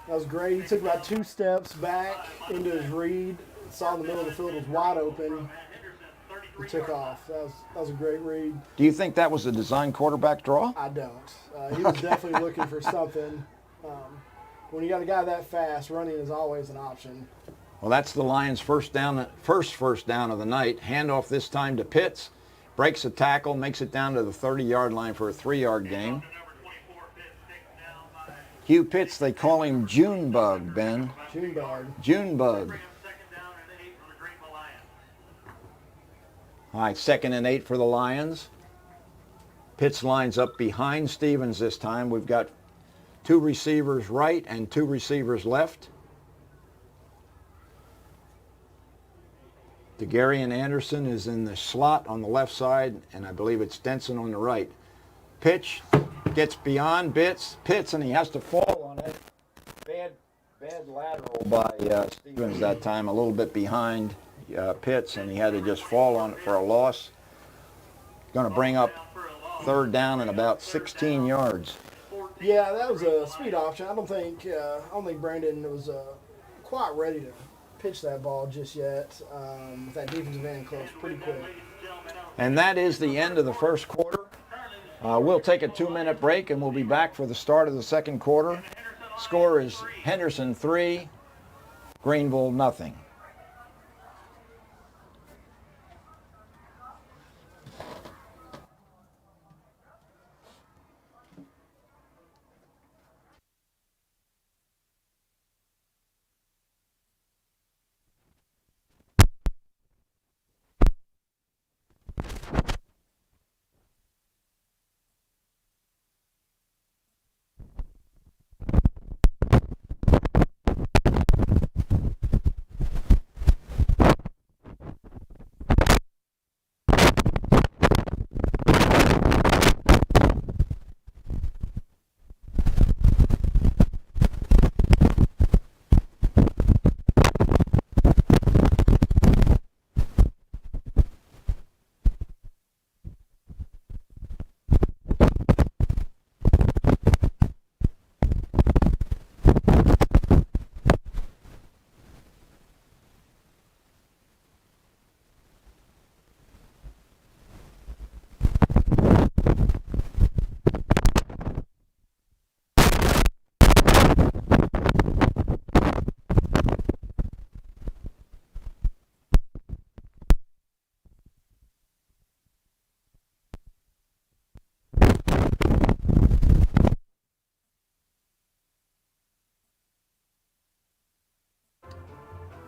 was great. He took about 2 steps back into his read. Saw the middle of the field was wide open. he took off. That was a great read. Do you think that was a design quarterback draw? I don't. He was definitely looking for something. When you got a guy that fast, running is always an option. Well, that's the Lions' first down of the night. Handoff this time to Pitts. Breaks a tackle, makes it down to the 30-yard line for a 3-yard gain. Hugh Pitts, they call him Junebug, Ben. Junebug. All right, 2nd and 8 for the Lions. Pitts lines up behind Stevens this time. We've got 2 receivers right and 2 receivers left. DeGarry and Anderson is in the slot on the left side, and I believe it's Denson on the right. Pitch gets beyond Pitts, and he has to fall on it. Bad lateral by Stevens that time, a little bit behind Pitts, and he had to just fall on it for a loss. Going to bring up 3rd down and about 16 yards. Yeah, that was a speed option. I don't think Brandon was quite ready to pitch that ball just yet. With that defensive end close pretty quick. And that is the end of the first quarter. We'll take a 2-minute break, and we'll be back for the start of the second quarter. Score is Henderson 3, Greenville nothing.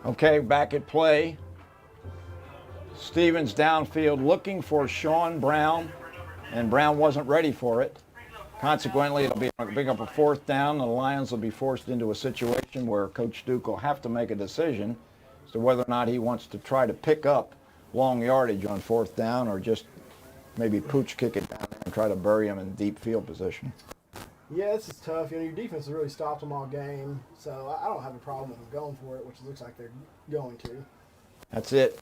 Okay, back at play. Stevens downfield looking for Sean Brown, and Brown wasn't ready for it. Consequently, it'll bring up a 4th down. The Lions will be forced into a situation where Coach Duke will have to make a decision as to whether or not he wants to try to pick up long yardage on 4th down or just maybe pooch kick it down there and try to bury him in deep field position. Yeah, this is tough. Your defense has really stopped them all game, so I don't have a problem with them going for it, which it looks like they're going to. That's it.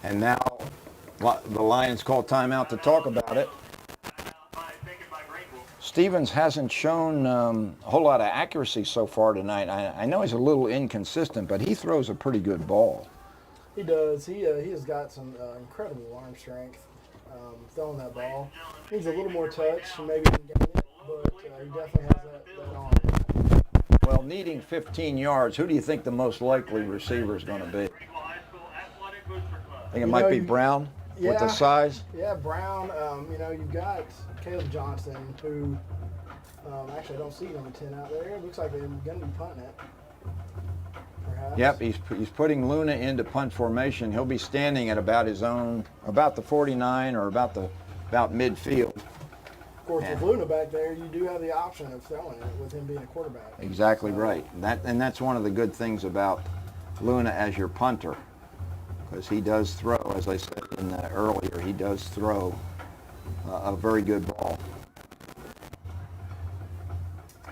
And now the Lions call timeout to talk about it. Stevens hasn't shown a whole lot of accuracy so far tonight. I know he's a little inconsistent, but he throws a pretty good ball. He does. He has got some incredible arm strength throwing that ball. Needs a little more touch and maybe he can gain it, but he definitely has that arm. Well, needing 15 yards, who do you think the most likely receiver is going to be? I think it might be Brown with the size. Yeah, Brown. You've got Caleb Johnson, who actually I don't see number 10 out there. It looks like they're going to be punting it. Perhaps. Yep, he's putting Luna into punt formation. He'll be standing at about the 49 or about midfield. Of course, with Luna back there, you do have the option of throwing it with him being a quarterback. Exactly right. And that's one of the good things about Luna as your punter, because he does throw, as I said earlier, he does throw a very good ball.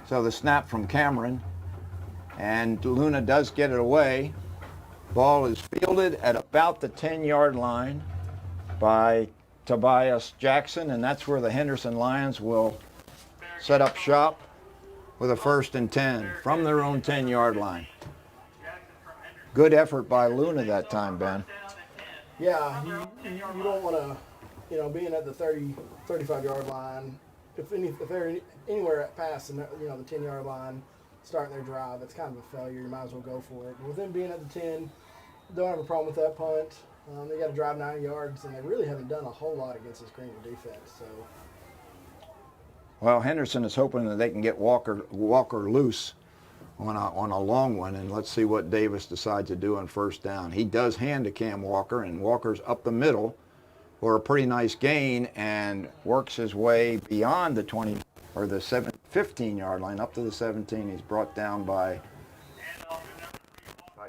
So the snap from Cameron, and Luna does get it away. Ball is fielded at about the 10-yard line by Tobias Jackson, and that's where the Henderson Lions will set up shop with a 1st and 10 from their own 10-yard line. Good effort by Luna that time, Ben. Yeah, you don't want to, being at the 30, 35-yard line, if they're anywhere past the 10-yard line, starting their drive, it's kind of a failure. You might as well go for it. But with them being at the 10, don't have a problem with that punt. They got to drive 90 yards, and they really haven't done a whole lot against this Greenville defense. So, Well, Henderson is hoping that they can get Walker loose on a long one, and let's see what Davis decides to do on first down. He does hand to Cam Walker, and Walker's up the middle for a pretty nice gain and works his way beyond the 20 or the 15-yard line up to the 17. He's brought down by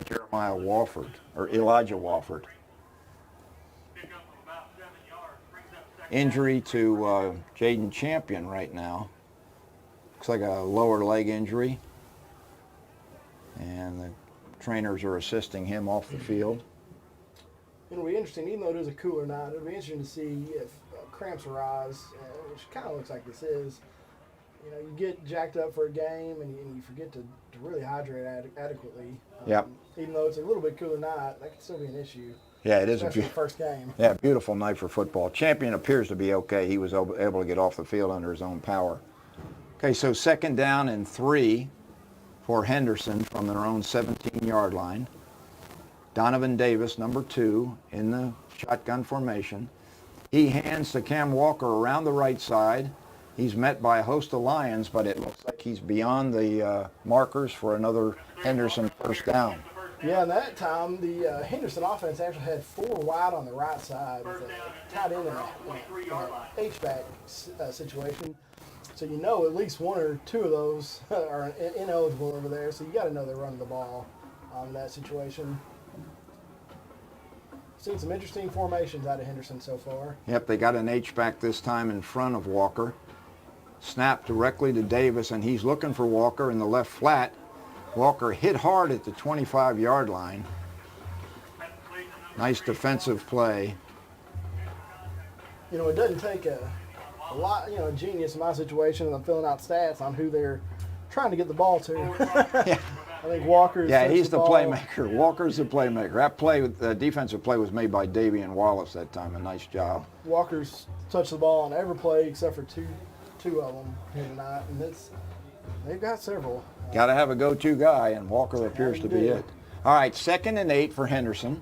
Jeremiah Walford or Elijah Walford. Injury to Jaden Champion right now. Looks like a lower leg injury. And the trainers are assisting him off the field. It'll be interesting, even though it is a cooler night, it'll be interesting to see if cramps arise, which kind of looks like this is. You get jacked up for a game and you forget to really hydrate adequately. Yep. Even though it's a little bit cooler night, that could still be an issue. Yeah, it is especially the first game. Yeah, beautiful night for football. Champion appears to be okay. He was able to get off the field under his own power. Okay, so 2nd down and 3 for Henderson from their own 17-yard line. Donovan Davis, number 2, in the shotgun formation. He hands to Cam Walker around the right side. He's met by a host of Lions, but it looks like he's beyond the markers for another Henderson first down. Yeah, and that time, the Henderson offense actually had 4 wide on the right side with a tight end in an H-back situation. So at least 1 or 2 of those are ineligible over there, so you got to know they're running the ball in that situation. Seen some interesting formations out of Henderson so far. Yep, they got an H-back this time in front of Walker. Snap directly to Davis, and he's looking for Walker in the left flat. Walker hit hard at the 25-yard line. Nice defensive play. It doesn't take a lot, genius in my situation, and I'm filling out stats on who they're trying to get the ball to. Yeah. I think Walker's he's the playmaker. Walker's the playmaker. That play, the defensive play was made by Davian Wallace that time. A nice job. Walker's touched the ball on every play except for two of them here tonight, and they've got several. Got to have a go-to guy, and Walker appears to be it. All right, 2nd and 8 for Henderson.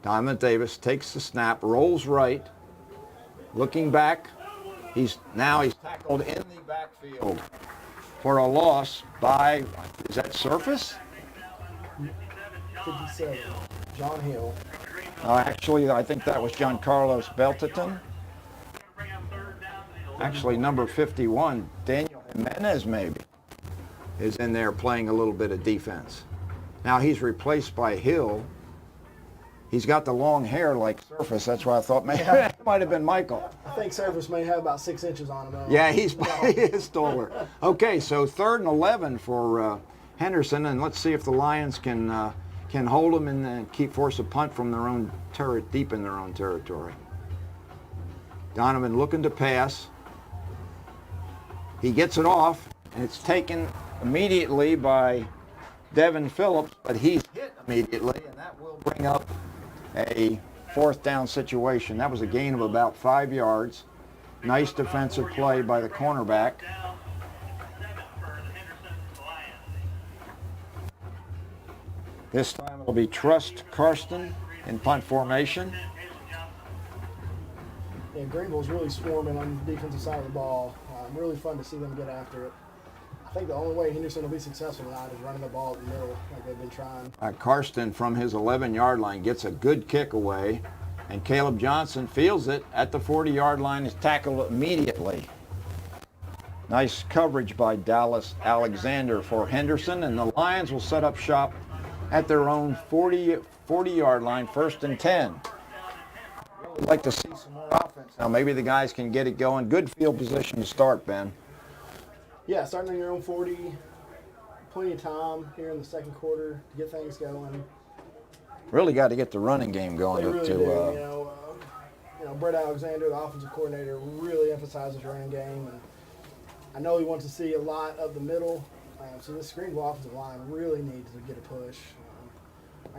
Donovan Davis takes the snap, rolls right, looking back. He's tackled in the backfield for a loss by, is that Surface? 57, John Hill. Actually, I think that was John Carlos Belteton. Actually, number 51, Daniel Jimenez maybe, is in there playing a little bit of defense. Now he's replaced by Hill. He's got the long hair like Surface. That's why I thought maybe it might have been Michael. I think Surface may have about 6 inches on him. Yeah, he is taller. Okay, so 3rd and 11 for Henderson, and let's see if the Lions can hold them and force a punt from their own deep in their own territory. Donovan looking to pass. He gets it off, and it's taken immediately by Devin Phillips, but he's hit immediately, and that will bring up a 4th down situation. That was a gain of about 5 yards. Nice defensive play by the cornerback. This time it'll be Trust Karsten in punt formation. Yeah, Greenville's really swarming on the defensive side of the ball. Really fun to see them get after it. I think the only way Henderson will be successful tonight is running the ball at the middle like they've been trying. Karsten from his 11-yard line gets a good kick away, and Caleb Johnson fields it at the 40-yard line, is tackled immediately. Nice coverage by Dallas Alexander for Henderson, and the Lions will set up shop at their own 40-yard line, 1st and 10. I'd like to see some more offense now. Maybe the guys can get it going. Good field position to start, Ben. Yeah, starting on your own 40. Plenty of time here in the 2nd quarter to get things going. Really got to get the running game going. They really do. Brett Alexander, the offensive coordinator, really emphasizes running game, and I know he wants to see a lot of the middle. So this Greenville offensive line really needs to get a push.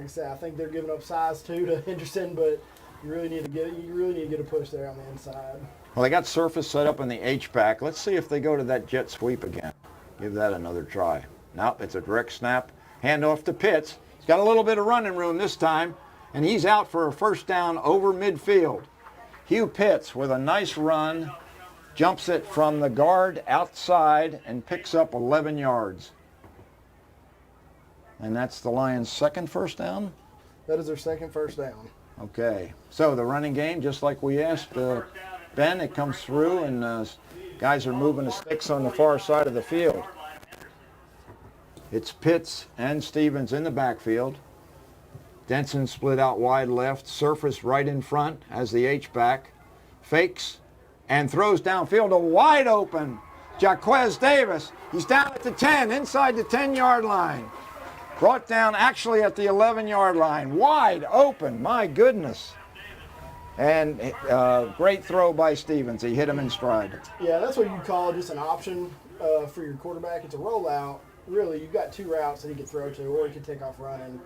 Like I said, I think they're giving up size too to Henderson, but you really need to get a push there on the inside. Well, they got surface set up in the H-back. Let's see if they go to that jet sweep again. Give that another try. Nope, it's a direct snap. Handoff to Pitts. He's got a little bit of running room this time, and he's out for a first down over midfield. Hugh Pitts with a nice run, jumps it from the guard outside and picks up 11 yards. And that's the Lions' second first down? That is their second first down. Okay, so the running game, just like we asked Ben, it comes through, and guys are moving the sticks on the far side of the field. It's Pitts and Stevens in the backfield. Denson split out wide left, surface right in front as the H-back. Fakes and throws downfield, a wide open Jaquez Davis. He's down at the 10, inside the 10-yard line. Brought down actually at the 11-yard line. Wide open, my goodness. And great throw by Stevens. He hit him in stride. Yeah, that's what you'd call just an option for your quarterback. It's a rollout. Really, you've got two routes that he could throw to, or he could take off running.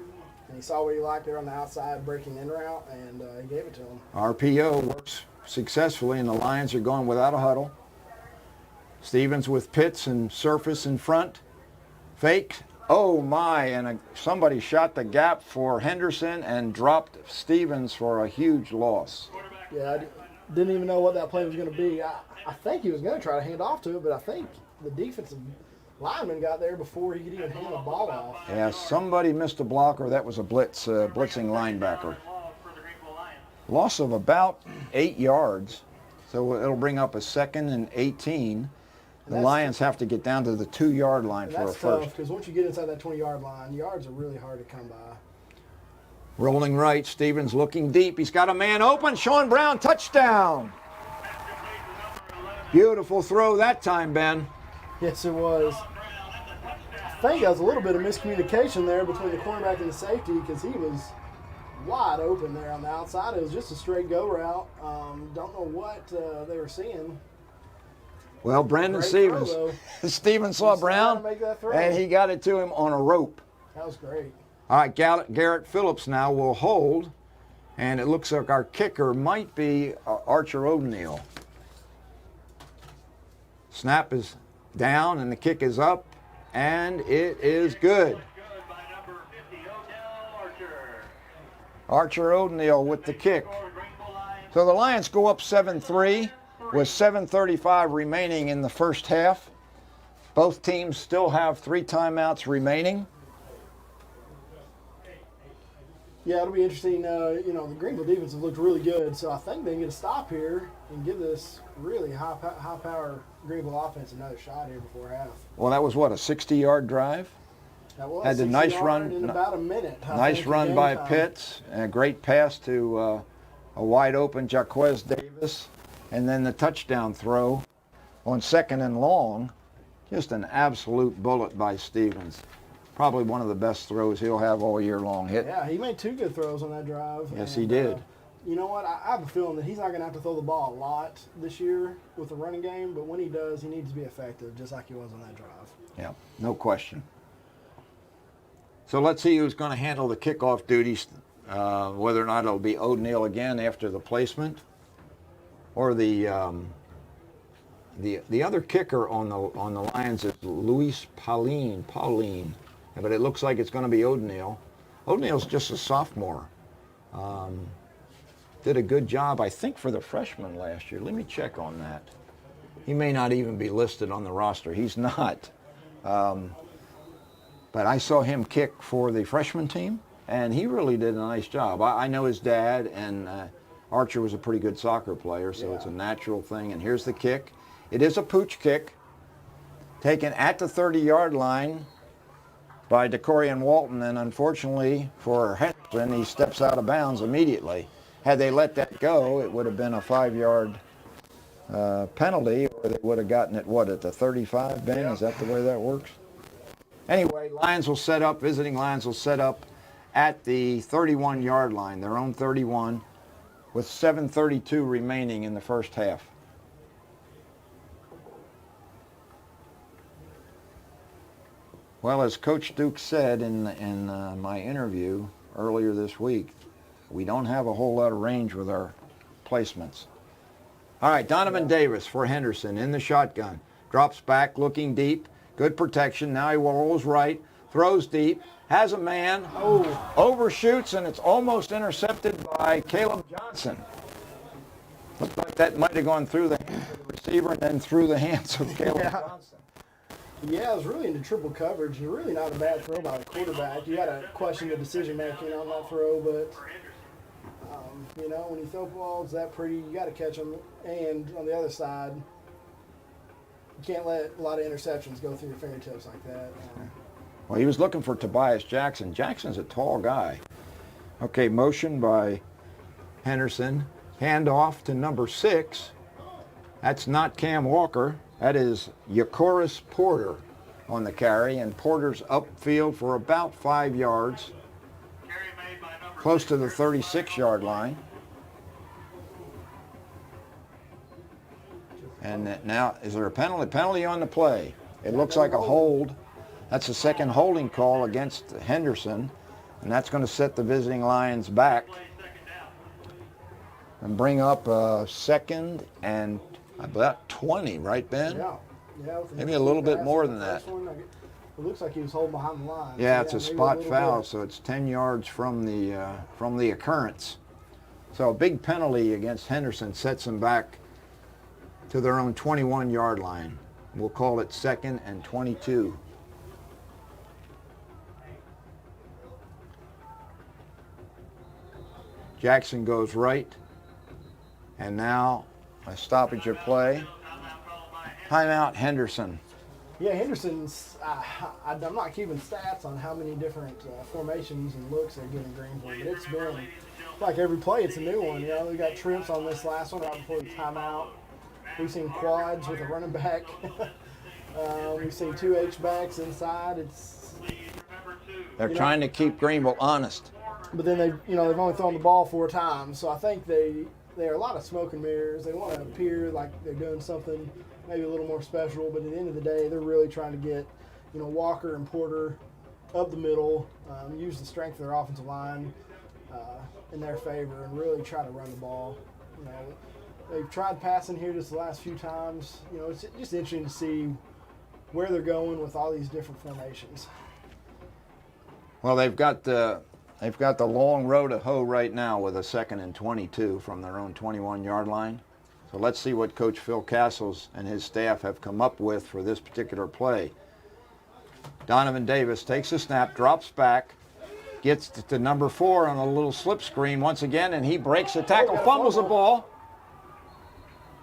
And he saw what he liked there on the outside, breaking in route, and he gave it to him. RPO works successfully, and the Lions are going without a huddle. Stevens with Pitts and surface in front. Fake. Oh my, and somebody shot the gap for Henderson and dropped Stevens for a huge loss. Yeah, I didn't even know what that play was going to be. I think he was going to try to hand off to it, but I think the defensive lineman got there before he could even hand the ball off. Yeah, somebody missed a blocker. That was a blitzing linebacker. Loss of about 8 yards, so it'll bring up a 2nd and 18. The Lions have to get down to the 2-yard line for a first. That's tough, because once you get inside that 20-yard line, yards are really hard to come by. Rolling right, Stevens looking deep. He's got a man open. Sean Brown, touchdown. Beautiful throw that time, Ben. Yes, it was. I think there was a little bit of miscommunication there between the cornerback and the safety, because he was wide open there on the outside. It was just a straight go route. Don't know what they were seeing. Well, Brandon Stevens saw Brown, and he got it to him on a rope. That was great. All right, Garrett Phillips now will hold, and it looks like our kicker might be Archer O'Neill. Snap is down, and the kick is up, and it is good. Archer O'Neill with the kick. So the Lions go up 7-3. With 7:35 remaining in the first half. Both teams still have 3 timeouts remaining. Yeah, it'll be interesting. The Greenville defense has looked really good, so I think they can get a stop here and give this really high-power Greenville offense another shot here before half. Well, that was, what, a 60-yard drive? That was had a nice run in about a minute. Nice run by Pitts, and a great pass to a wide-open Jaquez Davis. And then the touchdown throw on 2nd and long, just an absolute bullet by Stevens. Probably one of the best throws he'll have all year long. Yeah, he made 2 good throws on that drive. Yes, he did. You know what? I have a feeling that he's not going to have to throw the ball a lot this year with the running game, but when he does, he needs to be effective, just like he was on that drive. Yeah, no question. So let's see who's going to handle the kickoff duties, whether or not it'll be O'Neill again after the placement. Or the other kicker on the Lions is Luis Pauline, but it looks like it's going to be O'Neill. O'Neill's just a sophomore. Did a good job, I think, for the freshman last year. Let me check on that. He may not even be listed on the roster. He's not. But I saw him kick for the freshman team, and he really did a nice job. I know his dad, and Archer was a pretty good soccer player, so It's a natural thing. And here's the kick. It is a pooch kick, taken at the 30-yard line by Decorian Walton, and unfortunately for Henderson, he steps out of bounds immediately. Had they let that go, it would have been a 5-yard penalty, or they would have gotten it, at the 35, Ben? Yeah. Is that the way that works? Anyway, visiting Lions will set up at the 31-yard line, their own 31, with 7:32 remaining in the first half. Well, as Coach Duke said in my interview earlier this week, we don't have a whole lot of range with our placements. All right, Donovan Davis for Henderson in the shotgun. Drops back, looking deep. Good protection. Now he rolls right, throws deep, has a man, overshoots, and it's almost intercepted by Caleb Johnson. Looked like that might have gone through the hands of the receiver and then through the hands of Caleb Johnson. Yeah, it was really into triple coverage. It's really not a bad throw by the quarterback. You got to question the decision making on that throw, but you know, when you throw balls that pretty, you got to catch them. And on the other side, you can't let a lot of interceptions go through your fingertips like that. Well, he was looking for Tobias Jackson. Jackson's a tall guy. Okay, motion by Henderson. Handoff to number 6. That's not Cam Walker. That is Yacoris Porter on the carry, and Porter's upfield for about 5 yards, close to the 36-yard line. And now, is there a penalty? Penalty on the play. It looks like a hold. That's the second holding call against Henderson, and that's going to set the visiting Lions back and bring up second and about 20, right, Ben? Yeah. Maybe a little bit more than that. It looks like he was holding behind the line. Yeah, so it's a spot foul, so it's 10 yards from the occurrence. So a big penalty against Henderson sets them back to their own 21-yard line. We'll call it second and 22. Jackson goes right, and now a stoppage of play. Timeout, Henderson. Yeah, Henderson's, I'm not keeping stats on how many different formations and looks they're giving Greenville, but it's been like every play, it's a new one. You know, we got trips on this last one right before the timeout. We've seen quads with a running back. We've seen 2 H-backs inside. They're trying to keep Greenville honest. But then they've only thrown the ball 4 times, so I think they're a lot of smoke and mirrors. They want to appear like they're doing something maybe a little more special, but at the end of the day, they're really trying to get, Walker and Porter up the middle, use the strength of their offensive line in their favor, and really try to run the ball. They've tried passing here just the last few times. It's just interesting to see where they're going with all these different formations. Well, they've got the long row to hoe right now with a 2nd and 22 from their own 21-yard line. So let's see what Coach Phil Castles and his staff have come up with for this particular play. Donovan Davis takes a snap, drops back, gets to number 4 on a little slip screen once again, and he breaks the tackle, fumbles the ball.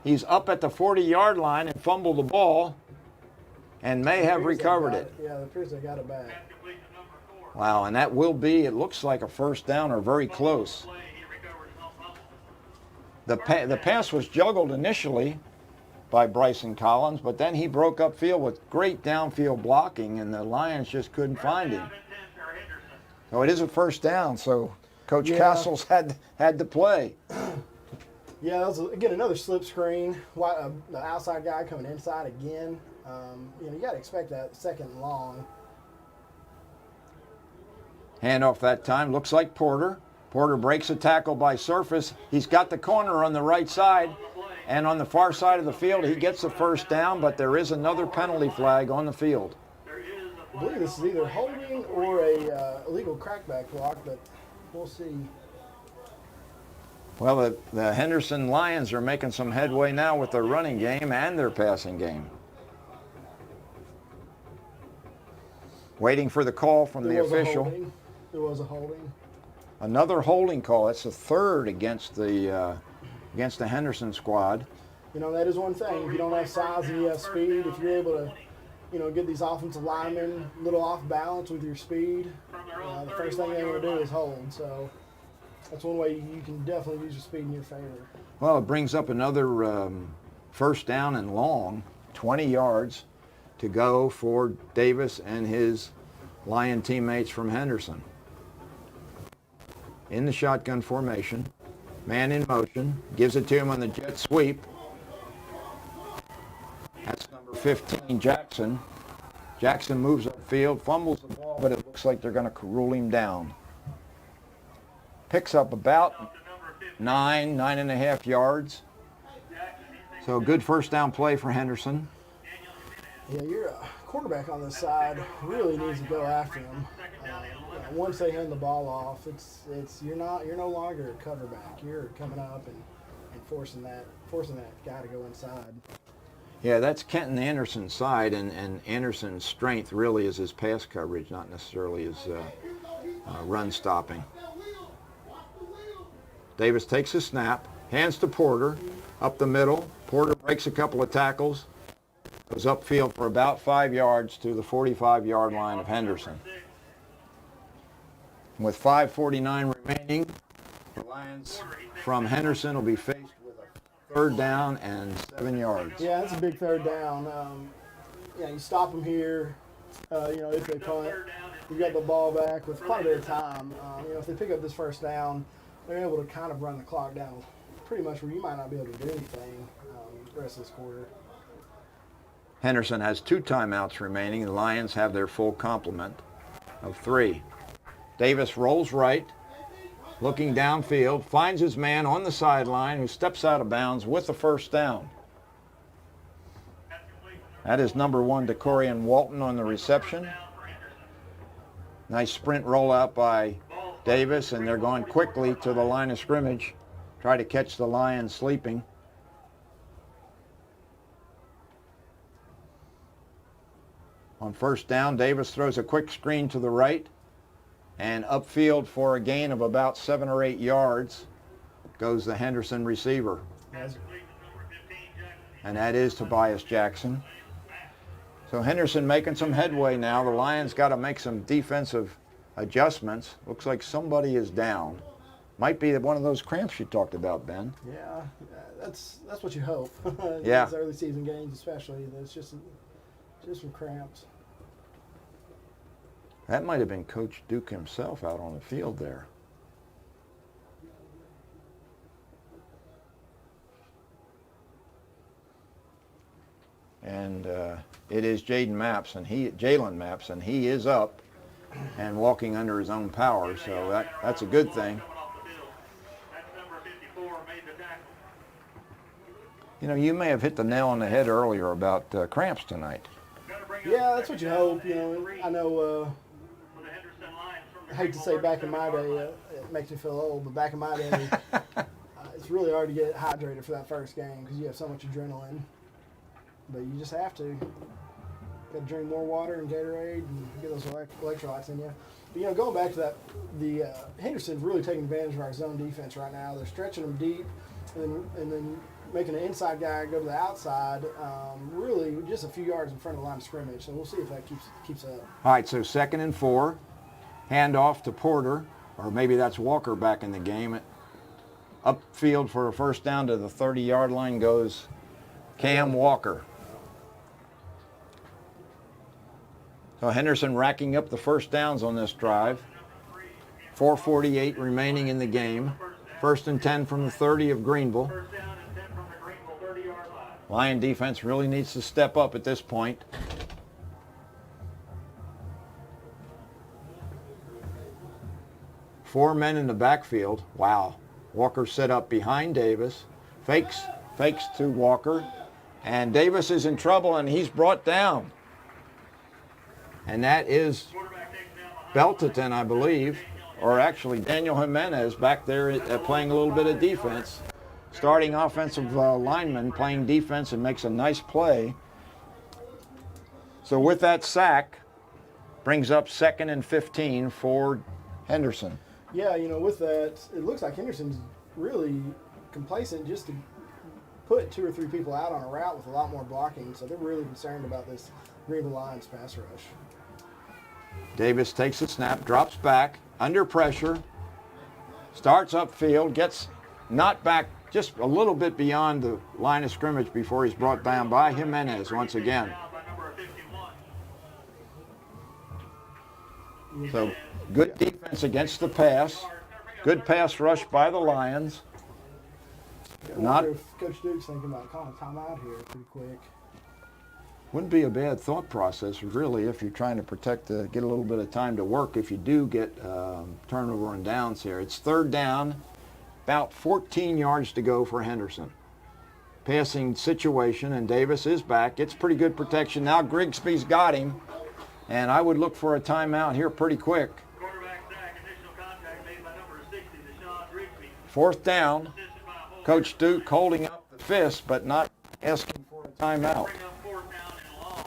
He's up at the 40-yard line and fumbled the ball and may have recovered it. Yeah, it appears they got it back. Wow, and that will be, it looks like a first down or very close. The pass was juggled initially by Bryson Collins, but then he broke upfield with great downfield blocking, and the Lions just couldn't find him. So it is a first down, so Coach Castles had to play. Yeah, that was, again, another slip screen. The outside guy coming inside again. You got to expect that second and long. Handoff that time, looks like Porter. Porter breaks a tackle by Surface. He's got the corner on the right side, and on the far side of the field, he gets the first down, but there is another penalty flag on the field. I believe this is either holding or a illegal crackback block, but we'll see. Well, the Henderson Lions are making some headway now with their running game and their passing game. Waiting for the call from the official. There was a holding. Another holding call. That's the third against the Henderson squad. That is one thing. If you don't have size and you have speed, if you're able to, get these offensive linemen a little off balance with your speed, the first thing they're going to do is hold. So that's one way you can definitely use your speed in your favor. Well, it brings up another first down and long, 20 yards to go for Davis and his Lion teammates from Henderson. In the shotgun formation, man in motion, gives it to him on the jet sweep. That's number 15, Jackson. Jackson moves up upfield, fumbles the ball, but it looks like they're going to rule him down. Picks up about 9.5 yards. So good first down play for Henderson. Yeah, your quarterback on this side really needs to go after him. Once they hand the ball off, you're no longer a cover back. You're coming up and forcing that guy to go inside. Yeah, that's Kenton Anderson's side, and Anderson's strength really is his pass coverage, not necessarily his run stopping. Davis takes a snap, hands to Porter, up the middle. Porter breaks a couple of tackles, goes upfield for about 5 yards to the 45-yard line of Henderson. With 5:49 remaining, the Lions from Henderson will be faced with a third down and 7 yards. Yeah, that's a big third down. You stop them here. If they punt, you got the ball back with quite a bit of time. If they pick up this first down, they're able to kind of run the clock down pretty much where you might not be able to do anything the rest of this quarter. Henderson has 2 timeouts remaining. The Lions have their full complement of 3. Davis rolls right, looking downfield, finds his man on the sideline who steps out of bounds with the first down. That is number 1, Decorian Walton on the reception. Nice sprint rollout by Davis, and they're going quickly to the line of scrimmage, try to catch the Lions sleeping. On first down, Davis throws a quick screen to the right, and upfield for a gain of about 7 or 8 yards goes the Henderson receiver. And that is Tobias Jackson. So Henderson making some headway now. The Lions got to make some defensive adjustments. Looks like somebody is down. Might be one of those cramps you talked about, Ben. Yeah, that's what you hope. Yeah. These early season games especially. It's just some cramps. That might have been Coach Duke himself out on the field there. And it is Jalen Maps, and he is up and walking under his own power, so that's a good thing. You may have hit the nail on the head earlier about cramps tonight. Yeah, that's what you hope. I know. I hate to say back in my day, it makes me feel old, but back in my day, it's really hard to get hydrated for that first game because you have so much adrenaline. But you just have to. Got to drink more water and Gatorade and get those electrolytes in you. But, going back to that, the Henderson's really taking advantage of our zone defense right now. They're stretching them deep and then making an inside guy go to the outside, really just a few yards in front of the line of scrimmage. So we'll see if that keeps up. All right, so 2nd and 4. Hand off to Porter, or maybe that's Walker back in the game. Upfield for a first down to the 30-yard line goes Cam Walker. So Henderson racking up the first downs on this drive. 4:48 remaining in the game. 1st and 10 from the 30 of Greenville. Lion defense really needs to step up at this point. Four men in the backfield. Wow. Walker set up behind Davis. Fakes to Walker. And Davis is in trouble, and he's brought down. And that is Belton, I believe, or actually Daniel Jimenez back there playing a little bit of defense. Starting offensive lineman playing defense and makes a nice play. So with that sack, brings up 2nd and 15 for Henderson. Yeah, with that, it looks like Henderson's really complacent just to put 2 or 3 people out on a route with a lot more blocking. So they're really concerned about this Greenville Lions pass rush. Davis takes the snap, drops back, under pressure, starts upfield, gets knocked back just a little bit beyond the line of scrimmage before he's brought down by Jimenez once again. So good defense against the pass. Good pass rush by the Lions. I wonder if Coach Duke's thinking about calling a timeout here pretty quick. Wouldn't be a bad thought process, really, if you're trying to protect, get a little bit of time to work if you do get turnover and downs here. It's third down, about 14 yards to go for Henderson. Passing situation, and Davis is back. It's pretty good protection. Now Grigsby's got him, and I would look for a timeout here pretty quick. Quarterback sack, initial contact made by number 60, Deshaun Grigsby. Fourth down. Assisted by a holder. Coach Duke holding up the fist, but not asking for a timeout. Bring up fourth down and long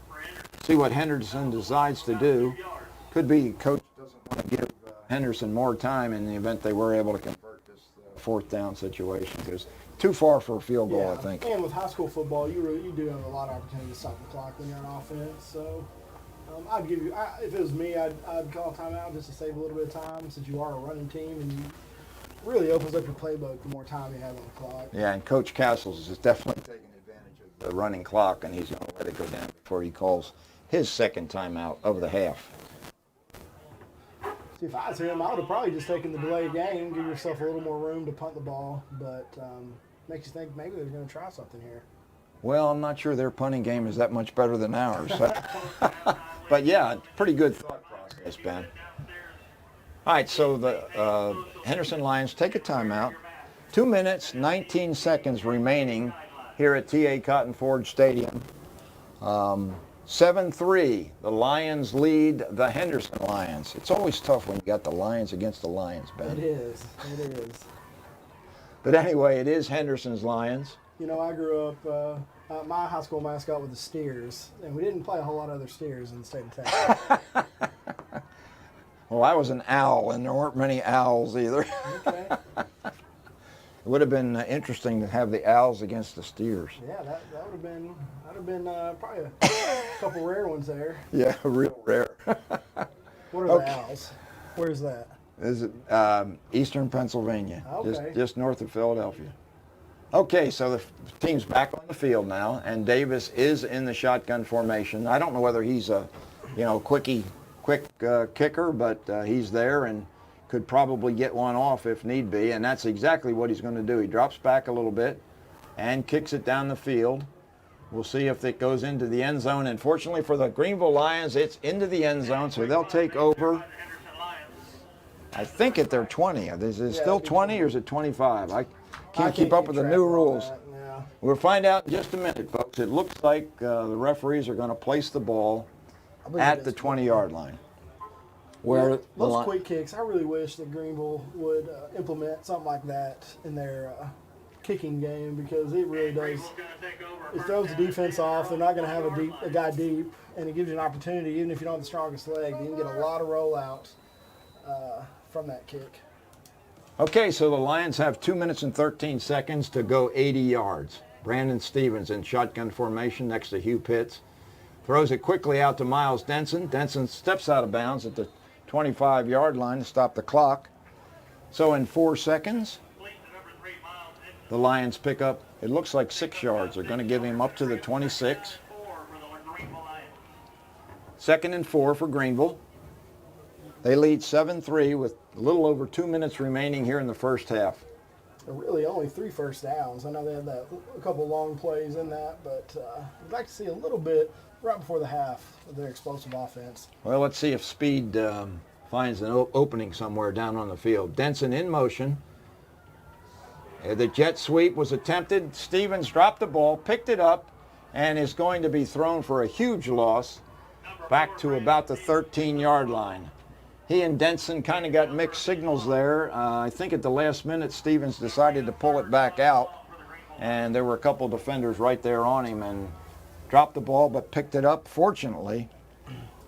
for Henderson. See what Henderson decides to do. 2 yards. Could be coach doesn't want to give Henderson more time in the event they were able to convert this fourth down situation, because too far for a field goal, I think. And with high school football, you do have a lot of opportunity to stop the clock when you're on offense. So I'd give you, if it was me, I'd call a timeout just to save a little bit of time, since you are a running team, and you really opens up your playbook the more time you have on the clock. Yeah, and Coach Castles is definitely taking advantage of the running clock, and he's going to let it go down before he calls his second timeout of the half. See, if I was him, I would have probably just taken the delay game, give yourself a little more room to punt the ball, but makes you think maybe they're going to try something here. Well, I'm not sure their punting game is that much better than ours. But yeah, pretty good thought process, Ben. All right, so the Henderson Lions take a timeout. 2 minutes, 19 seconds remaining here at T.A. Cotton Ford Stadium. 7-3, the Lions lead the Henderson Lions. It's always tough when you got the Lions against the Lions, Ben. It is. But anyway, it is Henderson's Lions. You know, I grew up, my high school mascot was the Steers, and we didn't play a whole lot of other Steers in the state of Texas. Well, I was an owl, and there weren't many owls either. Okay. It would have been interesting to have the Owls against the Steers. Yeah, that would have been probably a couple rare ones there. Yeah, real rare. What are Okay. the Owls? Where's that? Is it Eastern Pennsylvania, Okay. just north of Philadelphia. Okay, so the team's back on the field now, and Davis is in the shotgun formation. I don't know whether he's a, quick kicker, but he's there and could probably get one off if need be, and that's exactly what he's going to do. He drops back a little bit and kicks it down the field. We'll see if it goes into the end zone, and fortunately for the Greenville Lions, it's into the end zone, so they'll take over. I think at their 20. Is it still 20 or is it 25? I can't keep up with the new rules. Yeah. We'll find out in just a minute, folks. It looks like the referees are going to place the ball at the 20-yard line. Where Those quick kicks, I really wish that Greenville would implement something like that in their kicking game, because it really does. It throws the defense off. They're not going to have a guy deep, and it gives you an opportunity, even if you don't have the strongest leg, you can get a lot of rollouts from that kick. Okay, so the Lions have 2 minutes and 13 seconds to go 80 yards. Brandon Stevens in shotgun formation next to Hugh Pitts. Throws it quickly out to Miles Denson. Denson steps out of bounds at the 25-yard line to stop the clock. So in 4 seconds, the Lions pick up, it looks like 6 yards. They're going to give him up to the 26. 2nd and 4 for Greenville. They lead 7-3 with a little over 2 minutes remaining here in the first half. Really only 3 first downs. I know they had a couple long plays in that, but I'd like to see a little bit right before the half of their explosive offense. Well, let's see if speed finds an opening somewhere down on the field. Denson in motion. The jet sweep was attempted. Stevens dropped the ball, picked it up, and is going to be thrown for a huge loss back to about the 13-yard line. He and Denson kind of got mixed signals there. I think at the last minute, Stevens decided to pull it back out, and there were a couple defenders right there on him and dropped the ball but picked it up, fortunately.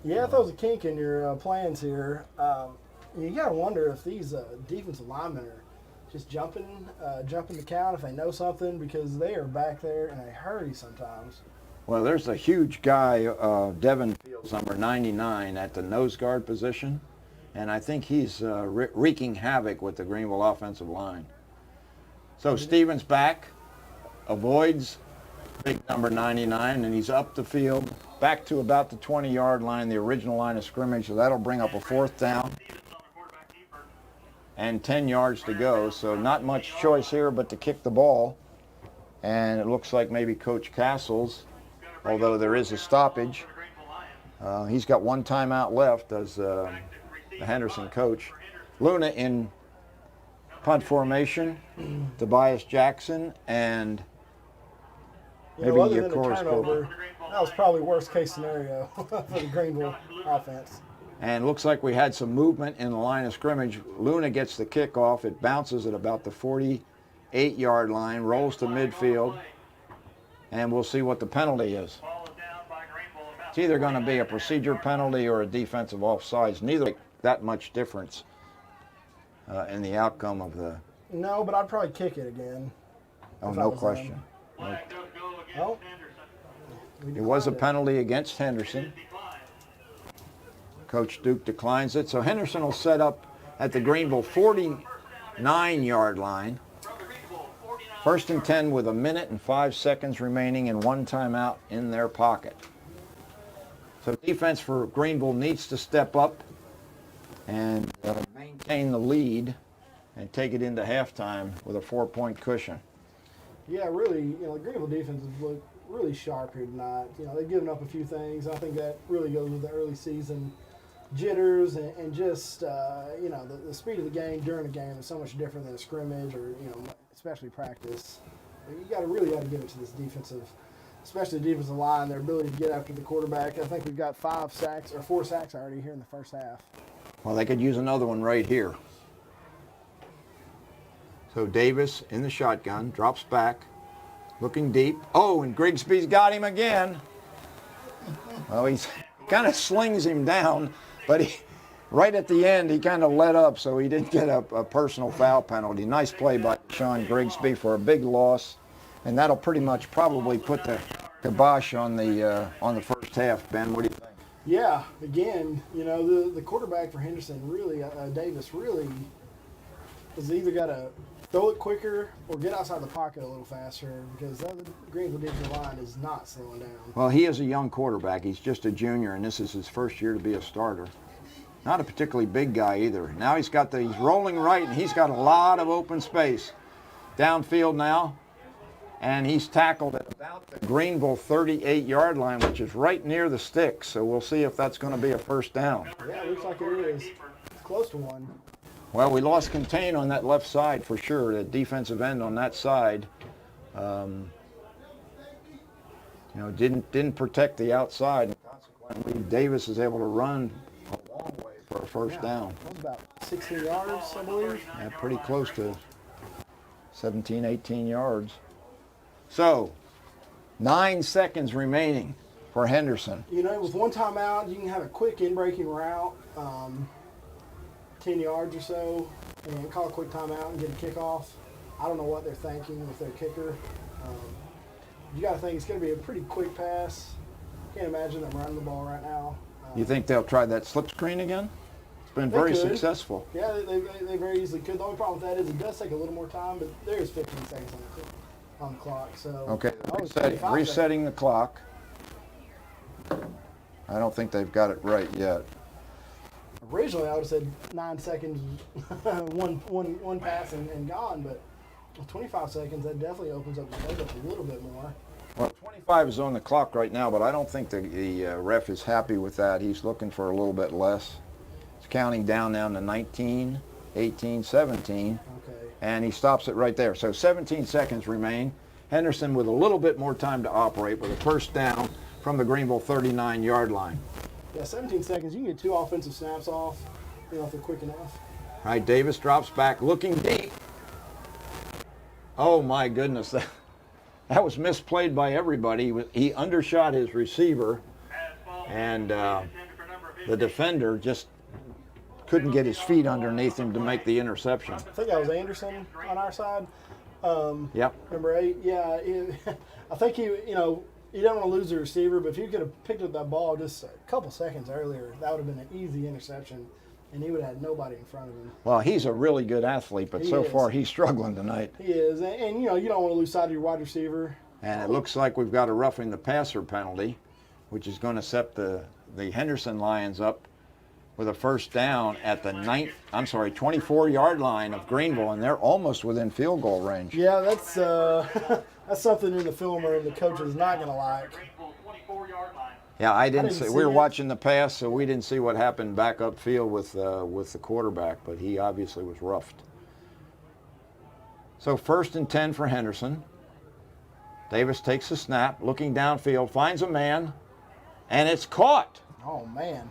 Yeah, if there was a kink in your plans here, you got to wonder if these defensive linemen are just jumping the count if they know something, because they are back there in a hurry sometimes. Well, there's a huge guy, Devin Fields, number 99, at the nose guard position. And I think he's wreaking havoc with the Greenville offensive line. So Stevens back, avoids big number 99, and he's up the field, back to about the 20-yard line, the original line of scrimmage. So that'll bring up a 4th down and 10 yards to go. So not much choice here but to kick the ball. And it looks like maybe Coach Castles, although there is a stoppage, he's got one timeout left as the Henderson coach. Luna in punt formation, Tobias Jackson, and maybe other than a Yakoris turnover, that was probably worst case scenario for the Greenville offense. And looks like we had some movement in the line of scrimmage. Luna gets the kickoff. It bounces at about the 48-yard line, rolls to midfield, and we'll see what the penalty is. It's either going to be a procedure penalty or a defensive offsides. Neither make that much difference in the outcome of the... No, but I'd probably kick it again. Oh, if I no was question. Oh. It was a penalty against Henderson. Coach Duke declines it. So Henderson will set up at the Greenville 49-yard line. 1st and 10 with 1 minute and 5 seconds remaining and one timeout in their pocket. So defense for Greenville needs to step up and maintain the lead and take it into halftime with a 4-point cushion. Yeah, really, the Greenville defense has looked really sharp here tonight. They've given up a few things. I think that really goes with the early season jitters and just, the speed of the game during the game is so much different than a scrimmage or, especially practice. You really got to give it to this defensive, especially the defensive line, their ability to get after the quarterback. I think we've got 4 sacks already here in the first half. Well, they could use another one right here. So Davis in the shotgun, drops back, looking deep. Oh, and Grigsby's got him again. Well, he's kind of slings him down, but right at the end, he kind of let up, so he didn't get a personal foul penalty. Nice play by Sean Grigsby for a big loss, and that'll pretty much probably put the kibosh on the first half. Ben, what do you think? Yeah, again, the quarterback for Henderson really, Davis really has either got to throw it quicker or get outside the pocket a little faster because the Greenville defensive line is not slowing down. Well, he is a young quarterback. He's just a junior, and this is his first year to be a starter. Not a particularly big guy either. Now he's rolling right, and he's got a lot of open space. Downfield now, and he's tackled at about the Greenville 38-yard line, which is right near the sticks. So we'll see if that's going to be a first down. Yeah, it looks like it is. It's close to one. Well, we lost contain on that left side for sure. The defensive end on that side, didn't protect the outside. And consequently, Davis is able to run a long way for a first down. That was about 16 yards, I believe. Yeah, pretty close to 17, 18 yards. So, 9 seconds remaining for Henderson. With one timeout, you can have a quick in-breaking route. 10 yards or so, and call a quick timeout and get a kickoff. I don't know what they're thinking with their kicker. You got to think it's going to be a pretty quick pass. Can't imagine them running the ball right now. You think they'll try that slip screen again? It's been very successful. Yeah, they very easily could. The only problem with that is it does take a little more time, but there is 15 seconds on the clock. So okay, resetting the clock. I don't think they've got it right yet. Originally, I would have said 9 seconds, one pass and gone, but 25 seconds, that definitely opens up the playbook a little bit more. Well, 25 is on the clock right now, but I don't think the ref is happy with that. He's looking for a little bit less. It's counting down to 19, 18, 17, and he stops it right there. So 17 seconds remain. Henderson with a little bit more time to operate with a first down from the Greenville 39-yard line. Yeah, 17 seconds. You can get 2 offensive snaps off, if they're quick enough. All right, Davis drops back, looking deep. Oh, my goodness. That was misplayed by everybody. He undershot his receiver, and the defender just couldn't get his feet underneath him to make the interception. I think that was Anderson on our side. Yep. Number 8. Yeah, I think you don't want to lose the receiver, but if you could have picked up that ball just a couple seconds earlier, that would have been an easy interception, and he would have had nobody in front of him. Well, he's a really good athlete, but so far he's struggling tonight. He is, and you don't want to lose sight of your wide receiver. And it looks like we've got a roughing the passer penalty, which is going to set the Henderson Lions up with a first down at the 24-yard line of Greenville, and they're almost within field goal range. Yeah, that's that's something in the film room the coach is not going to like. Greenville 24-yard line. Yeah, I didn't didn't see. see We were it. watching the pass, so we didn't see what happened back upfield with the quarterback, but he obviously was roughed. So 1st and 10 for Henderson. Davis takes the snap, looking downfield, finds a man, and it's caught. Oh man.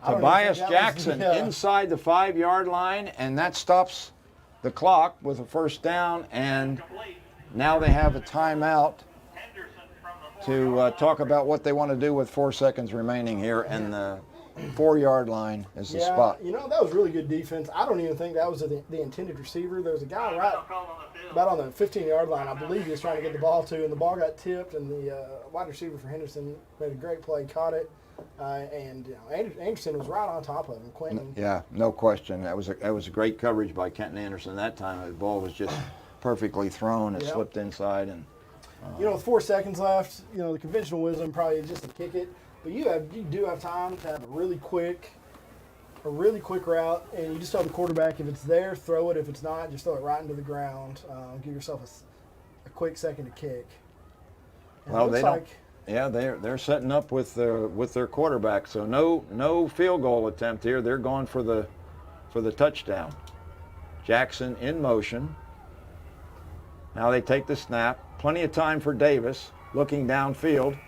I don't even Tobias think that was- Jackson yeah. inside the 5-yard line, and that stops the clock with a first down, and now they have a timeout Henderson from the to talk about what they want to do with 4 seconds remaining here, and the 4-yard line is the Yeah, spot. you know, that was really good defense. I don't even think that was the intended receiver. There was a guy right called on the field. about on the 15-yard line, I believe he was trying to get the ball to, and the ball got tipped, and the wide receiver for Henderson made a great play, caught it, and you know, Anderson was right on top of him. Quentin. Yeah, no question. That was a great coverage by Kenton Anderson that time. The ball was just perfectly thrown. It Yep. slipped inside, and You know, with 4 seconds left, you know, the conventional wisdom probably is just to kick it, but you do have time to have a really quick route, and you just tell the quarterback if it's there, throw it. If it's not, just throw it right into the ground. Give yourself a quick second to kick. And well, it looks they don't. like- Yeah, they're setting up with their quarterback. So no field goal attempt here. They're going for the touchdown. Jackson in motion. Now they take the snap. Plenty of time for Davis looking downfield.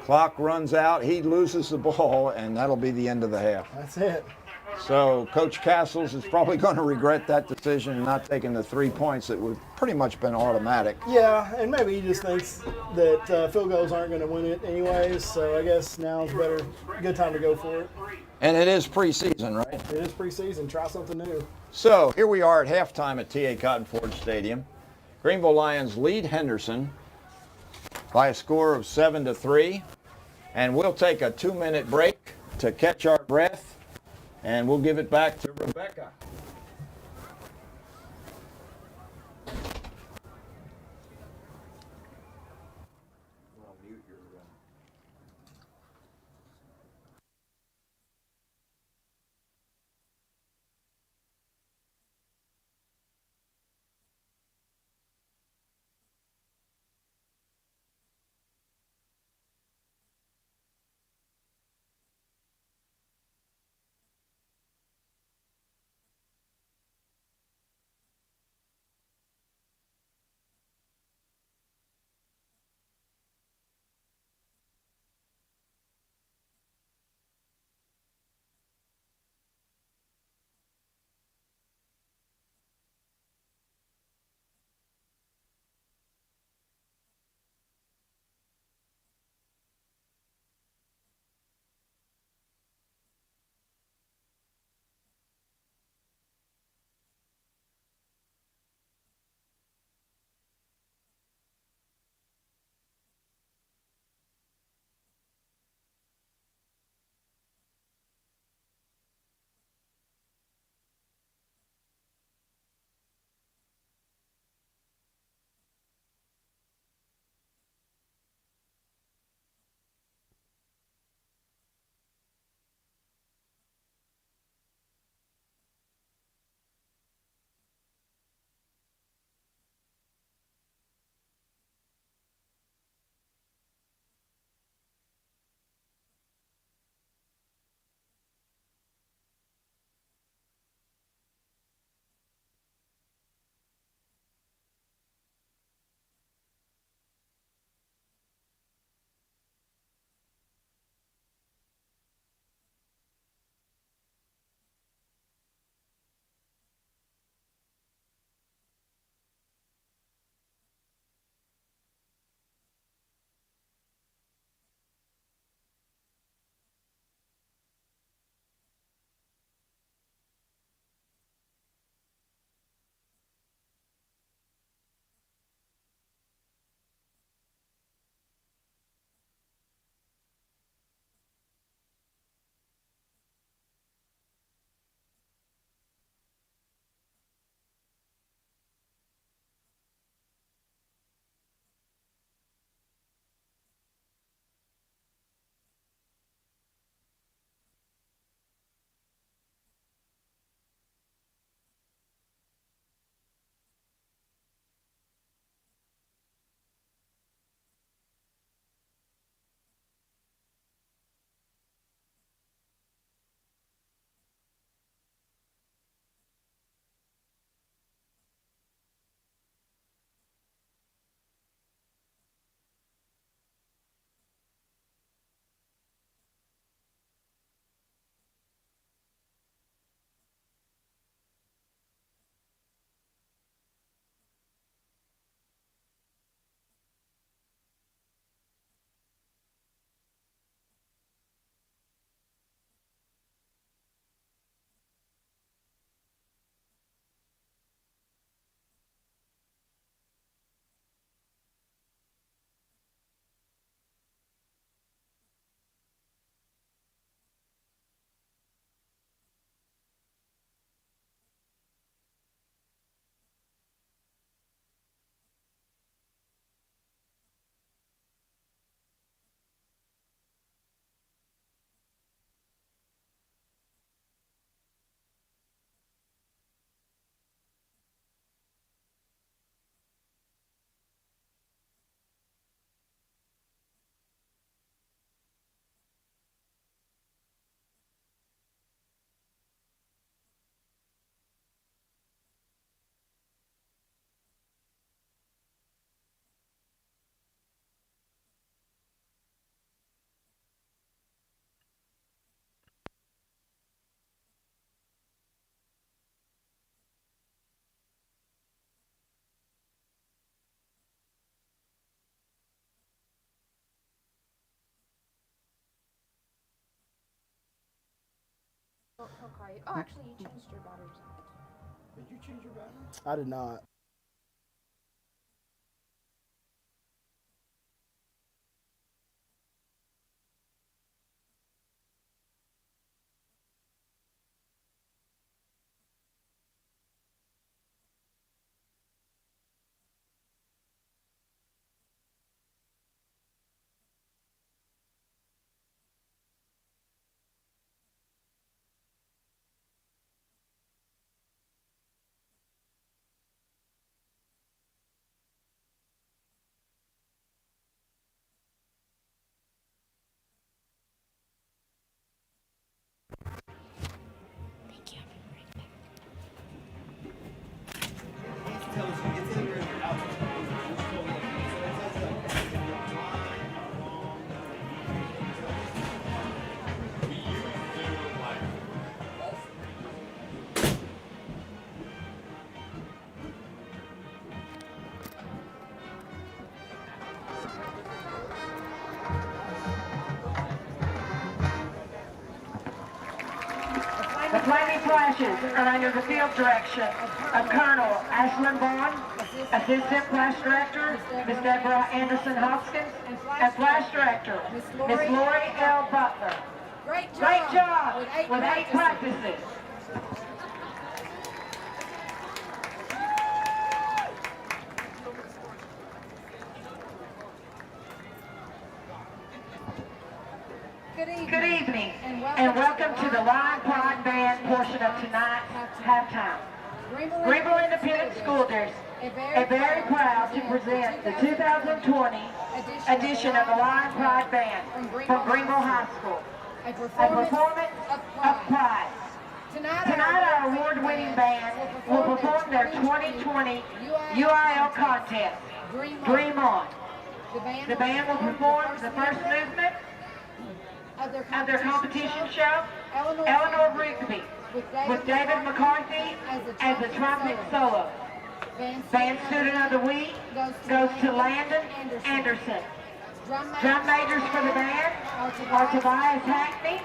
Clock runs out. He loses the ball, and that'll be the end of the half. That's it. So Coach Castles is probably going to regret that decision and not taking the 3 points that would pretty much been automatic. Yeah, and maybe he just thinks that field goals aren't going to win it anyways. So I guess now's good time to go for it. And it is preseason, right? It is preseason. Try something new. So here we are at halftime at TA Cotton Ford Stadium. Greenville Lions lead Henderson by a score of 7-3. And we'll take a 2-minute break to catch our breath, and we'll give it back to Rebecca. sorry. Oh, actually, you changed your batteries out. Did you change your battery? I did not. The flaming flashes are under the field direction of Colonel Ashlyn Vaughn, Assistant Flash Director Ms. Deborah Anderson Hoskins, and Flash Director Ms. Lori L. Butler. Great job with 8 practices. Good evening, and welcome to the Lion Pride Band portion of tonight's halftime. Greenville Independent School District are very proud to present the 2020 edition of the Lion Pride Band from Greenville High School, a performance of pride. Tonight our award-winning band will perform their 2020 UIL contest, Dream On. The band will perform the first movement of their competition show, Eleanor Rigby, with David McCarthy as the trumpet solo. Band student of the week goes to Landon Anderson. Drum majors for the band are Tobias Hackney,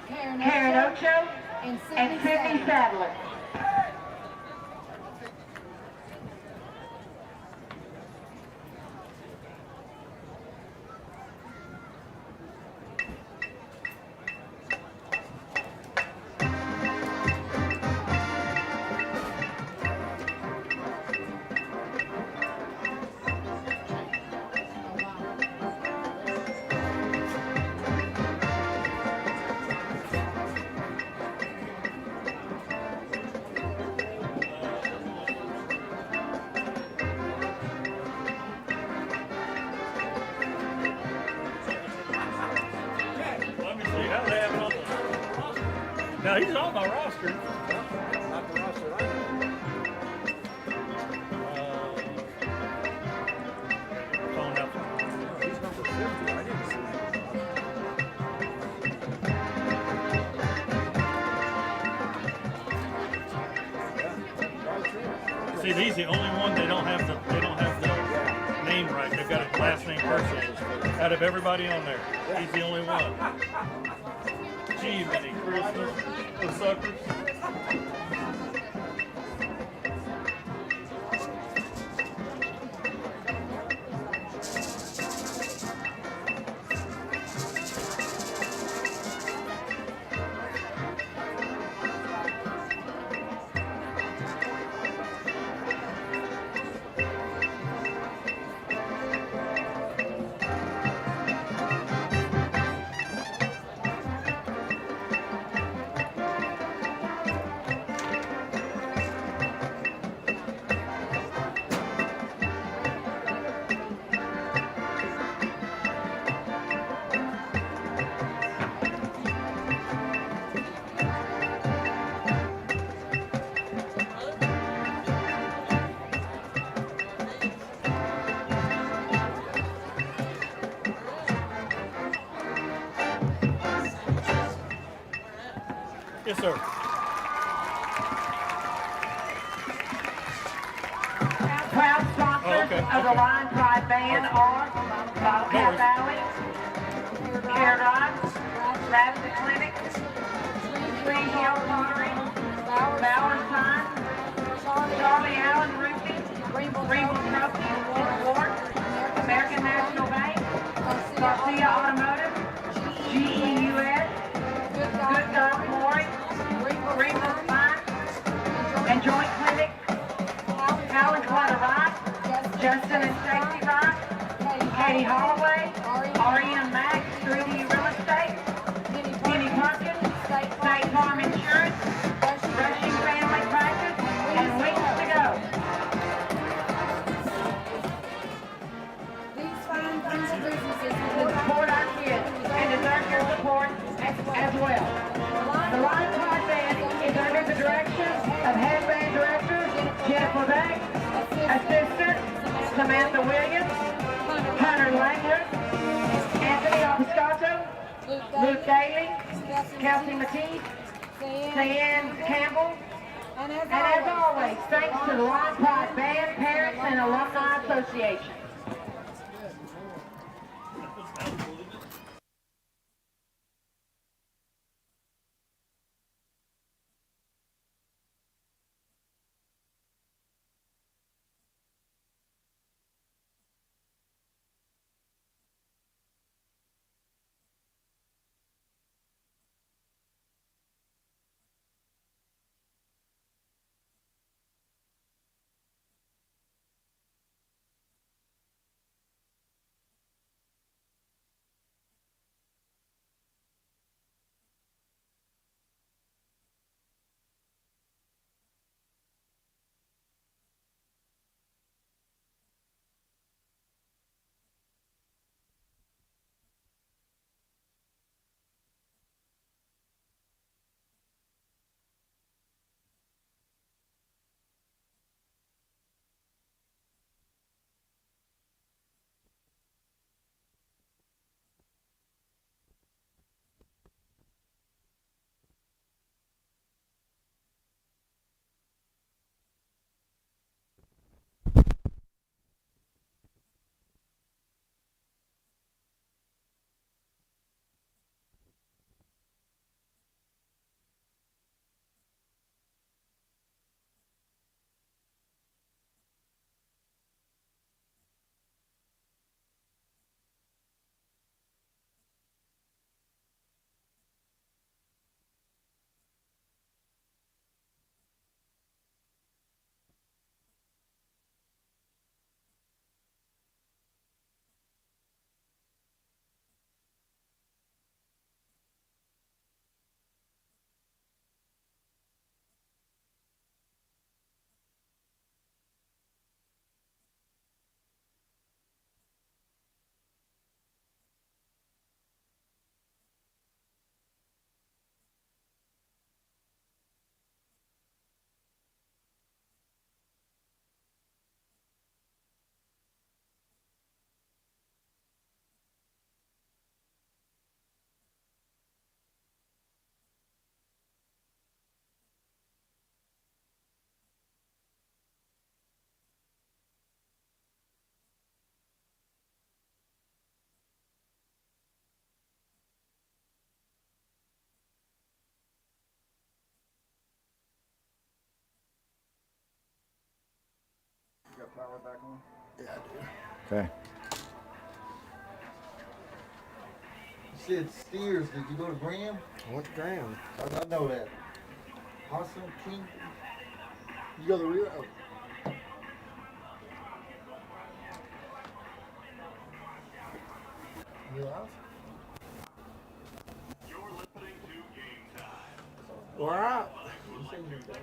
Karen Ocho, and Sydney Sadler. Now he's on my roster. Not the roster I know. Phone up. He's number 50. I didn't see him. See, he's the only one they don't have the name right. They've got his last name first. Out of everybody on there, he's the only one. Gee, many Christmas, the suckers. Yes, sir. Proud sponsors of the Lion Pride Band are Bobcat Valley, Care Ride, Rapid Clinic, Green Hill Pottery, Bowers Sign, Charlie Allen Roofing, Greenville Trophy and Award, American National Bank, Garcia Automotive, GEUS, Good Dog Flooring, Greenville Spine, and Joint Clinic, Howard Water Rock, Justin and Stacy Rock, Katie Holloway, REM Max, 3D Real Estate, Penny Pumpkin, State Farm Insurance, Rushing Family Practice, and Wings to Go. These fine businesses Support our kids and deserve your support as well. The Line Card Band is under the direction of Head Band Director Jeff Lebeck, Assistant Samantha Williams, Hunter Langler, Anthony Obiscato, Luke Daly, Kelsey McKee, Diane Campbell, and as always, thanks to the Line Card Band, Parents, and Alumni Association. You got power back on? Yeah, I do. Okay. You said Steers. Did you go to Graham? I went to Graham. I know that. Awesome King. You go to the real. You live? All right. Okay.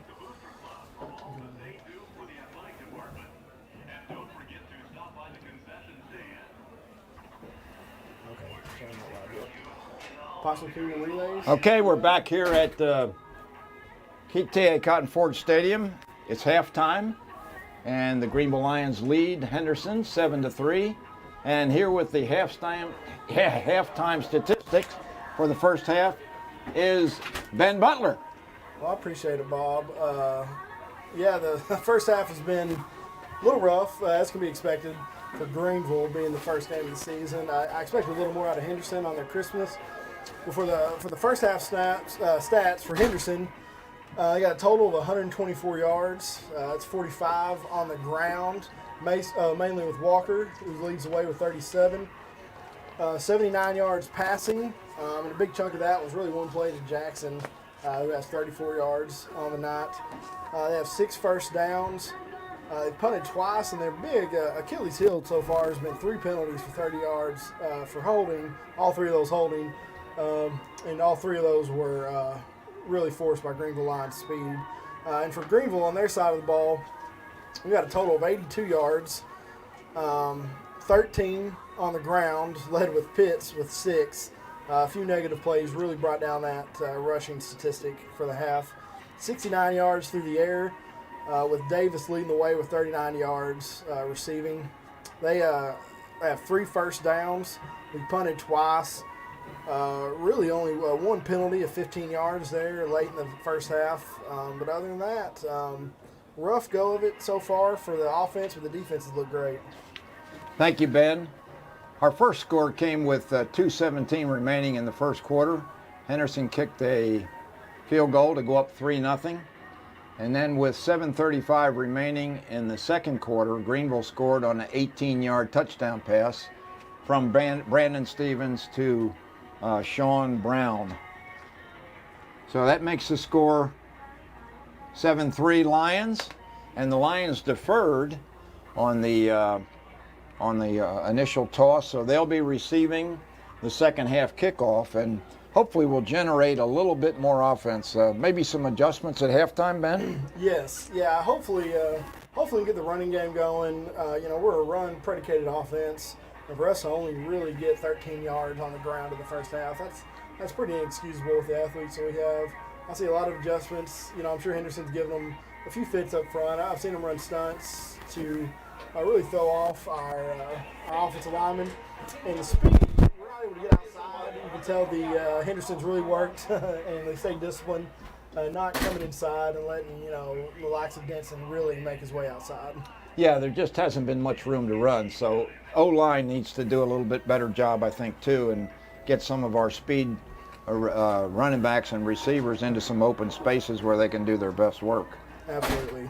Possum Kingdom Relays. Okay, we're back here at KTA Cotton Forge Stadium. It's halftime, and the Greenville Lions lead Henderson 7-3. And here with the halftime statistics for the first half is Ben Butler. Well, I appreciate it, Bob. Yeah, the first half has been a little rough, as can be expected for Greenville being the first game of the season. I expected a little more out of Henderson on their Christmas Well, for the first half stats for Henderson, they got a total of 124 yards. It's 45 on the ground, mainly with Walker, who leads the way with 37. 79 yards passing, and a big chunk of that was really one play to Jackson, who has 34 yards on the night. They have 6 first downs. They punted twice, and their big Achilles heel so far has been 3 penalties for 30 yards for holding, all 3 of those holding, and all 3 of those were really forced by Greenville Lions' speed. And for Greenville on their side of the ball, we got a total of 82 yards, 13 on the ground, led with Pitts with 6. A few negative plays really brought down that rushing statistic for the half. 69 yards through the air, with Davis leading the way with 39 yards receiving. They have 3 first downs. We punted twice. Really only 1 penalty of 15 yards there late in the first half. But other than that, rough go of it so far for the offense, but the defenses look great. Thank you, Ben. Our first score came with 2:17 remaining in the first quarter. Henderson kicked a field goal to go up 3-0. And then with 7:35 remaining in the second quarter, Greenville scored on an 18-yard touchdown pass from Brandon Stevens to Sean Brown. So that makes the score 7-3 Lions, and the Lions deferred on the initial toss, so they'll be receiving the second half kickoff, and hopefully will generate a little bit more offense. Maybe some adjustments at halftime, Ben? Yes, yeah. Hopefully we get the running game going. We're a run-predicated offense, and for us to only really get 13 yards on the ground in the first half, that's pretty inexcusable with the athletes that we have. I see a lot of adjustments. I'm sure Henderson's giving them a few fits up front. I've seen them run stunts to really throw off our offensive linemen, and the speed. We're not able to get outside. You can tell the Henderson's really worked, and they stay disciplined, not coming inside and letting the likes of Denson really make his way outside. Yeah, there just hasn't been much room to run, so O-line needs to do a little bit better job, I think, too, and get some of our speed running backs and receivers into some open spaces where they can do their best work. Absolutely.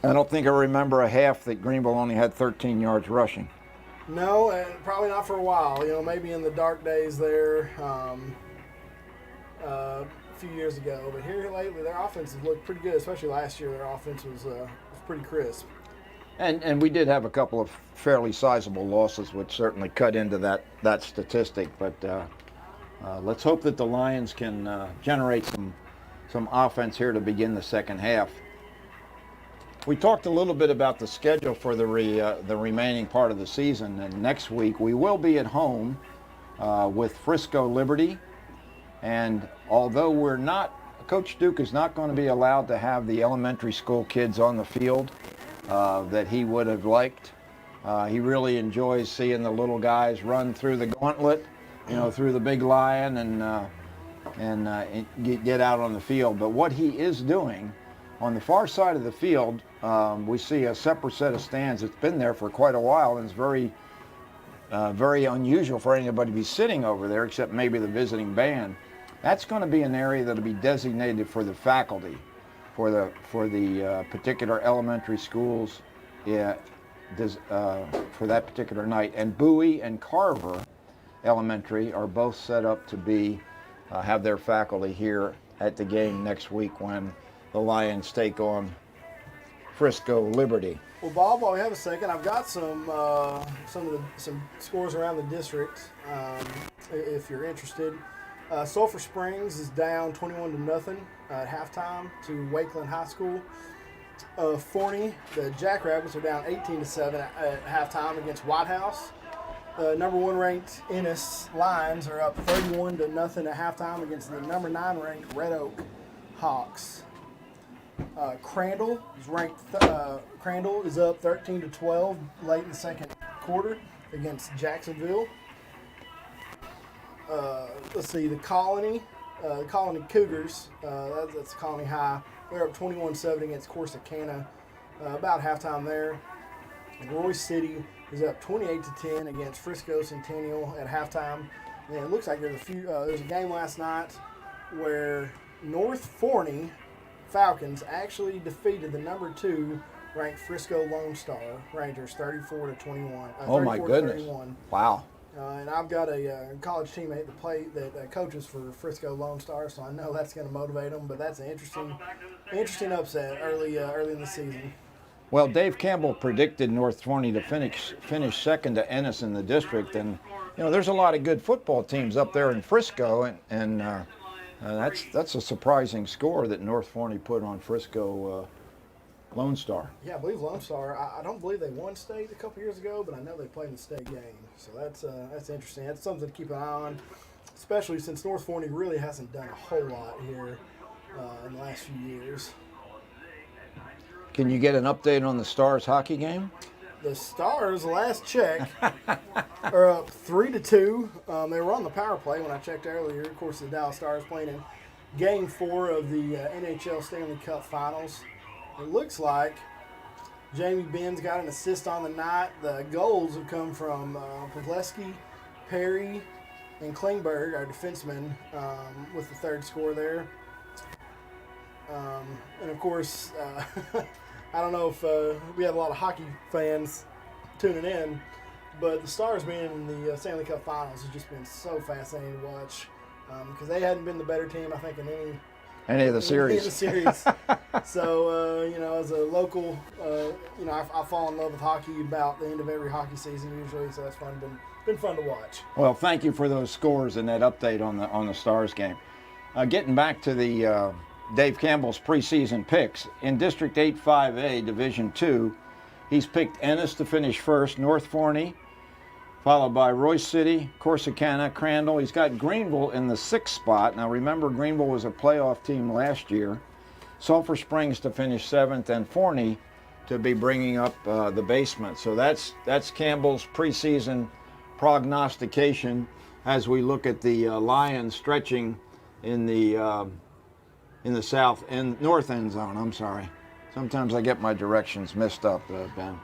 I don't think I remember a half that Greenville only had 13 yards rushing. No, and probably not for a while. Maybe in the dark days there a few years ago. But here lately, their offense has looked pretty good, especially last year. Their offense was pretty crisp. And we did have a couple of fairly sizable losses, which certainly cut into that statistic. But let's hope that the Lions can generate some offense here to begin the second half. We talked a little bit about the schedule for the remaining part of the season, and next week we will be at home with Frisco Liberty. And although Coach Duke is not going to be allowed to have the elementary school kids on the field that he would have liked. He really enjoys seeing the little guys run through the gauntlet, through the big lion and get out on the field. But what he is doing on the far side of the field, we see a separate set of stands. It's been there for quite a while, and it's very unusual for anybody to be sitting over there, except maybe the visiting band. That's going to be an area that'll be designated for the faculty, for the particular elementary schools, for that particular night. And Bowie and Carver Elementary are both set up to have their faculty here at the game next week when the Lions take on Frisco Liberty. Well, Bob, while we have a second, I've got some scores around the district. If you're interested, Sulphur Springs is down 21-0 at halftime to Wakeland High School. Forney, the Jackrabbits are down 18-7 at halftime against White House. Number 1 ranked Ennis Lions are up 31-0 at halftime against the number 9 ranked Red Oak Hawks. Crandall is up 13-12 late in the second quarter against Jacksonville. Let's see, the Colony Cougars, that's Colony High. They're up 21-7 against Corsicana about halftime there. And Royce City is up 28-10 against Frisco Centennial at halftime. Yeah, it looks like there's a game last night where North Forney Falcons actually defeated the number 2 ranked Frisco Lone Star Rangers 34-21. Oh my goodness! 31. Wow. And I've got a college teammate that coaches for Frisco Lone Star, so I know that's going to motivate them. But that's an interesting upset early in the season. Well, Dave Campbell predicted North Forney to finish second to Ennis in the district, and there's a lot of good football teams up there in Frisco, and that's a surprising score that North Forney put on Frisco Lone Star. Yeah, I believe Lone Star. I don't believe they won state a couple years ago, but I know they played in the state game. So that's interesting. That's something to keep an eye on, especially since North Forney really hasn't done a whole lot here in the last few years. Can you get an update on the Stars hockey game? The Stars, last check, are up 3-2. They were on the power play when I checked earlier. Of course, the Dallas Stars playing in Game 4 of the NHL Stanley Cup Finals. It looks like Jamie Ben's got an assist on the night. The goals have come from Pavleski, Perry, and Klingberg, our defenseman, with the third score there. And of course, I don't know if we have a lot of hockey fans tuning in, but the Stars being in the Stanley Cup Finals has just been so fascinating to watch because they hadn't been the better team, I think, in any of the series. So, as a local, I fall in love with hockey about the end of every hockey season usually, so that's been fun to watch. Well, thank you for those scores and that update on the Stars game. Getting back to the Dave Campbell's preseason picks. In District 8-5A, Division 2, he's picked Ennis to finish first, North Forney, followed by Royce City, Corsicana, Crandall. He's got Greenville in the 6th spot. Now remember, Greenville was a playoff team last year. Sulphur Springs to finish 7th, and Forney to be bringing up the basement. So that's Campbell's preseason prognostication as we look at the Lions stretching in the south and north end zone. I'm sorry. Sometimes I get my directions messed up, Ben.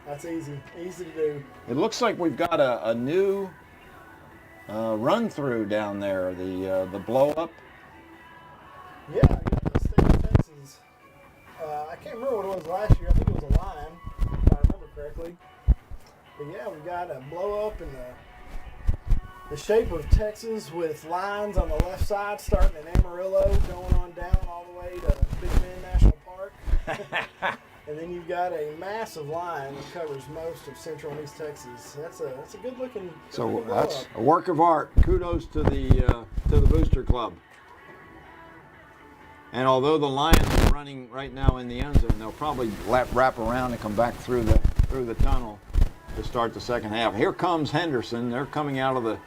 That's easy to do. It looks like we've got a new run through down there. The blow up. Yeah, I got the state of Texas. I can't remember what it was last year. I think it was a line, if I remember correctly. But yeah, we got a blow up in the shape of Texas with lines on the left side starting in Amarillo, going on down all the way to Big Bend National Park. And then you've got a massive line that covers most of Central and East Texas. That's a good looking. So that's a work of art. Kudos to the Booster Club. And although the Lions are running right now in the end zone, they'll probably wrap around and come back through the tunnel to start the second half. Here comes Henderson. They're coming out of the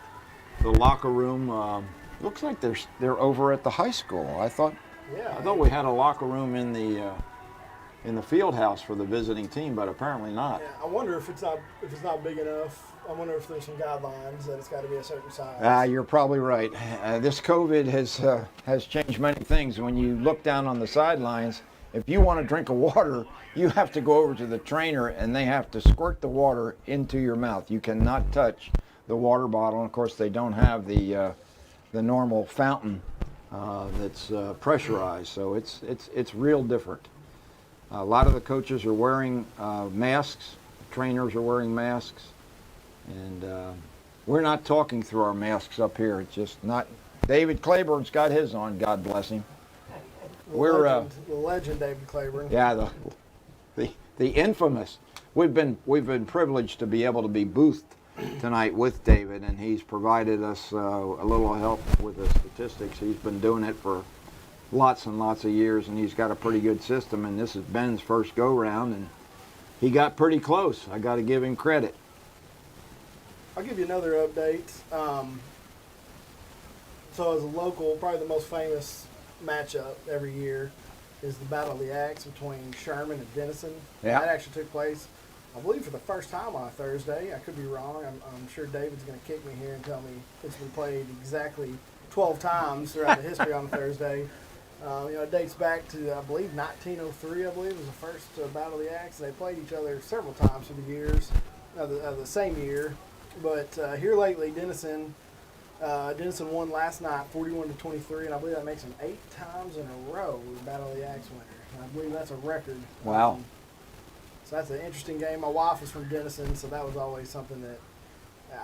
locker room. Looks like they're over at the high school. I thought we had a locker room in the field house for the visiting team, but apparently not. Yeah, I wonder if it's not big enough. I wonder if there's some guidelines that it's got to be a certain size. You're probably right. This COVID has changed many things. When you look down on the sidelines, if you want to drink a water, you have to go over to the trainer and they have to squirt the water into your mouth. You cannot touch the water bottle. And of course, they don't have the normal fountain that's pressurized, so it's real different. A lot of the coaches are wearing masks. Trainers are wearing masks. And we're not talking through our masks up here. It's just not. David Claiborne's got his on. God bless him. The legend David Claiborne. Yeah, the infamous. We've been privileged to be able to be boothed tonight with David, and he's provided us a little help with the statistics. He's been doing it for lots and lots of years, and he's got a pretty good system. And this is Ben's first go round, and he got pretty close. I got to give him credit. I'll give you another update. So as a local, probably the most famous matchup every year is the Battle of the Axe between Sherman and Denison. Yeah. That actually took place, I believe, for the first time on a Thursday. I could be wrong. I'm sure David's going to kick me here and tell me it's been played exactly 12 times throughout the history on a Thursday. It dates back to, I believe, 1903, I believe, was the first Battle of the Axe. They played each other several times through the years, the same year. But here lately, Denison Denison won last night, 41-23, and I believe that makes them 8 times in a row with Battle of the Axe winners. And I believe that's a record. Wow. So that's an interesting game. My wife was from Denison, so that was always something that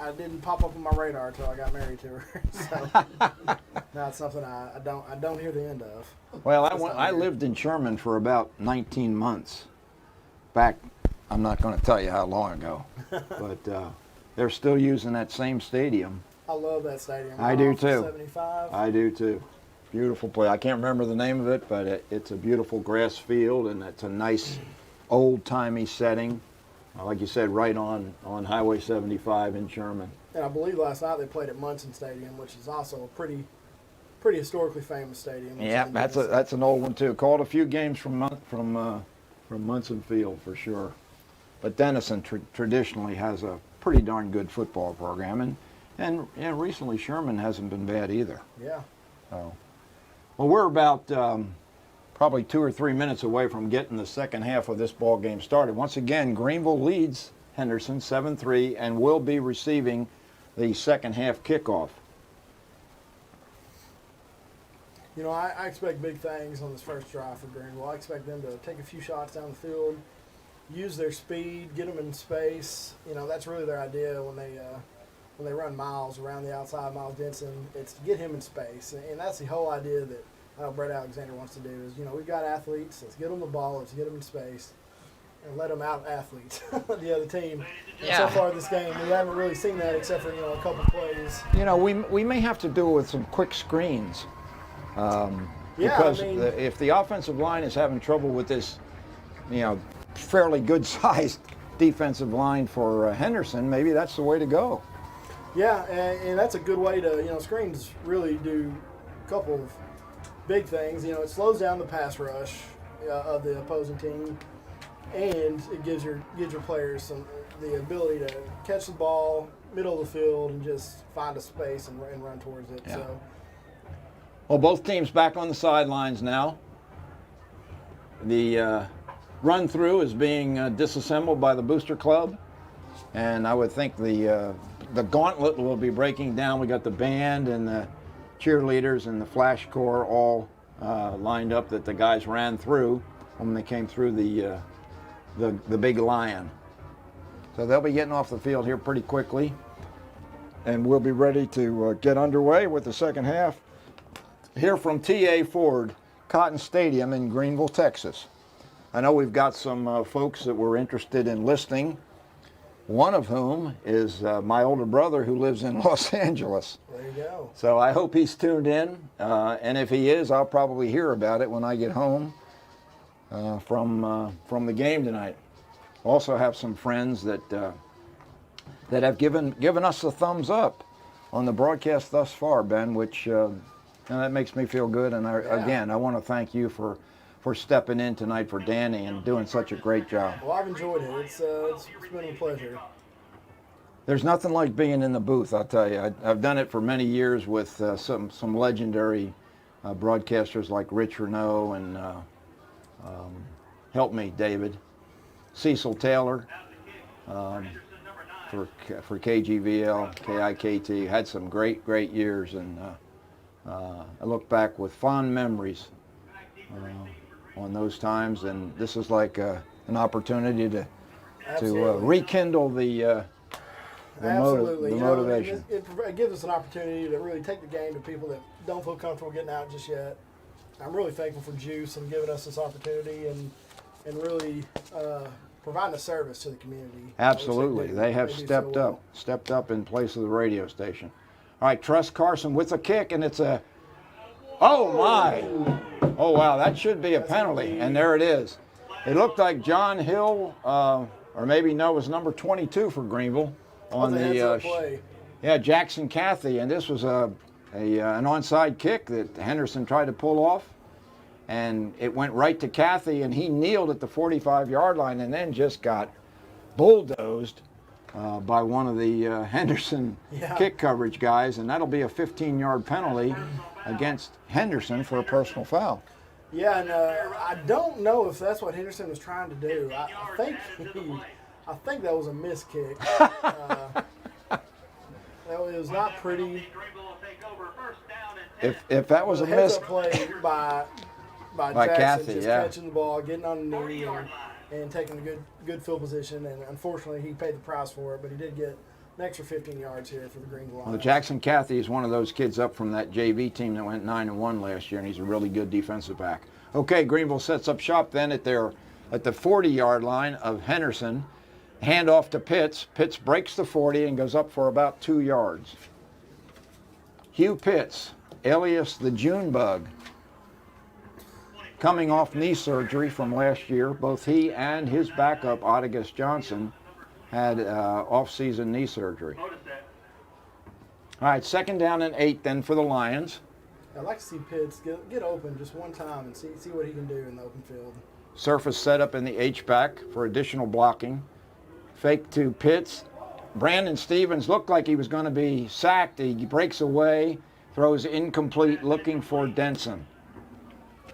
I didn't pop up on my radar until I got married to her. So now it's something I don't hear the end of. Well, I lived in Sherman for about 19 months. Back, I'm not going to tell you how long ago, but they're still using that same stadium. I love that stadium. I do too. 75. I do too. Beautiful place. I can't remember the name of it, but it's a beautiful grass field, and it's a nice old-timey setting. Like you said, right on Highway 75 in Sherman. And I believe last night they played at Munson Stadium, which is also a pretty historically famous stadium. Yeah, that's an old one too. Called a few games from Munson Field for sure. But Denison traditionally has a pretty darn good football program, and recently Sherman hasn't been bad either. Yeah. So, well, we're about probably 2 or 3 minutes away from getting the second half of this ball game started. Once again, Greenville leads Henderson 7-3 and will be receiving the second half kickoff. You know, I expect big things on this first drive for Greenville. I expect them to take a few shots down the field, use their speed, get them in space. You know, that's really their idea when they run Miles around the outside, Miles Denson. It's to get him in space, and that's the whole idea that Brett Alexander wants to do is, you know, we've got athletes. Let's get them the ball. Let's get them in space, and let them out athletes the other team. And so far this game, we haven't really seen that except for, you know, a couple plays. You know, we may have to do it with some quick screens. Because if the offensive line is having trouble with this, you know, fairly good-sized defensive line for Henderson, maybe that's the way to go. Yeah, and that's a good way to, you know, screens really do a couple of big things. You know, it slows down the pass rush of the opposing team, and it gives your players the ability to catch the ball, middle of the field, and just find a space and run towards it. Yeah. So. Well, both teams back on the sidelines now. The run-through is being disassembled by the Booster Club, and I would think the gauntlet will be breaking down. We got the band and the cheerleaders and the flash corps all lined up that the guys ran through when they came through the big lion. So they'll be getting off the field here pretty quickly, and we'll be ready to get underway with the second half here from T.A. Ford Cotton Stadium in Greenville, Texas. I know we've got some folks that were interested in listening, one of whom is my older brother who lives in Los Angeles. There you go. So I hope he's tuned in, and if he is, I'll probably hear about it when I get home from the game tonight. Also have some friends that have given us the thumbs up on the broadcast thus far, Ben, which and that makes me feel good. And again, I want to thank you for stepping in tonight for Danny and doing such a great job. Well, I've enjoyed it. It's been a pleasure. There's nothing like being in the booth, I'll tell you. I've done it for many years with some legendary broadcasters like Rich Renault and help me, David, Cecil Taylor for KGVL, KIKT. Had some great years, and I look back with fond memories on those times, and this is like an opportunity to rekindle the motivation. It gives us an opportunity to really take the game to people that don't feel comfortable getting out just yet. I'm really thankful for Juice and giving us this opportunity and really providing a service to the community. Absolutely. They have stepped up in place of the radio station. All right, Truss Carson with a kick, and it's a, oh my. Oh wow, that should be a penalty, and there it is. It looked like John Hill, or maybe no, it was number 22 for Greenville on the play. Yeah, Jackson Cathy, and this was an onside kick that Henderson tried to pull off, and it went right to Cathy, and he kneeled at the 45-yard line and then just got bulldozed by one of the Henderson kick coverage guys, and that'll be a 15-yard penalty against Henderson for a personal foul. Yeah, and I don't know if that's what Henderson was trying to do. I think that was a missed kick. It was not pretty. if that was a heads miss, up play by By Jackson, Kathy, just yeah. catching the ball, getting on the knee, and taking a good field position. And unfortunately, he paid the price for it, but he did get an extra 15 yards here for the Greenville Lions. well, Jackson Cathy is one of those kids up from that JV team that went 9-1 last year, and he's a really good defensive back. Okay, Greenville sets up shop then at the 40-yard line of Henderson. Handoff to Pitts. Pitts breaks the 40 and goes up for about 2 yards. Hugh Pitts, alias the June Bug, coming off knee surgery from last year. Both he and his backup, Otagus Johnson, had off-season knee surgery. All right, 2nd down and 8 then for the Lions. I'd like to see Pitts get open just one time and see what he can do in the open field. Surface set up in the H-back for additional blocking. Fake to Pitts. Brandon Stevens looked like he was going to be sacked. He breaks away, throws incomplete, looking for Denson.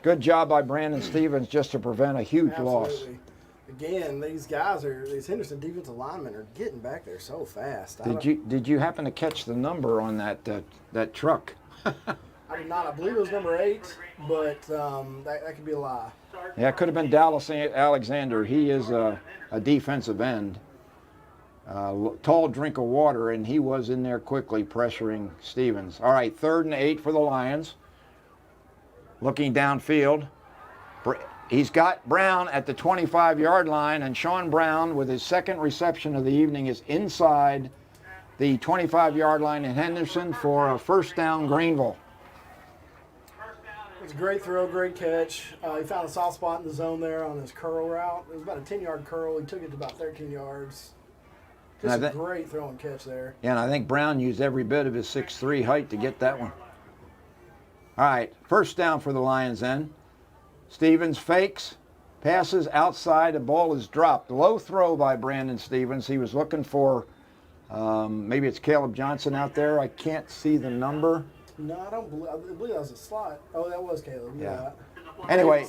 Good job by Brandon Stevens just to prevent a huge loss. Absolutely. Again, these Henderson defensive linemen are getting back there so fast. Did you happen to catch the number on that truck? I did not. I believe it was number 8, but that could be a lie. Yeah, it could have been Dallas Alexander. He is a defensive end. Tall drink of water, and he was in there quickly pressuring Stevens. All right, 3rd and 8 for the Lions. Looking downfield. He's got Brown at the 25-yard line, and Sean Brown, with his 2nd reception of the evening, is inside the 25-yard line in Henderson for a 1st down Greenville. It was a great throw, great catch. He found a soft spot in the zone there on his curl route. It was about a 10-yard curl. He took it to about 13 yards. Just a great throw and catch there. Yeah, and I think Brown used every bit of his 6'3" height to get that one. All right, 1st down for the Lions then. Stevens fakes, passes outside, the ball is dropped. Low throw by Brandon Stevens. He was looking for, maybe it's Caleb Johnson out there. I can't see the number. No, I believe that was a slot. Oh, that was Caleb. Yeah. Anyway,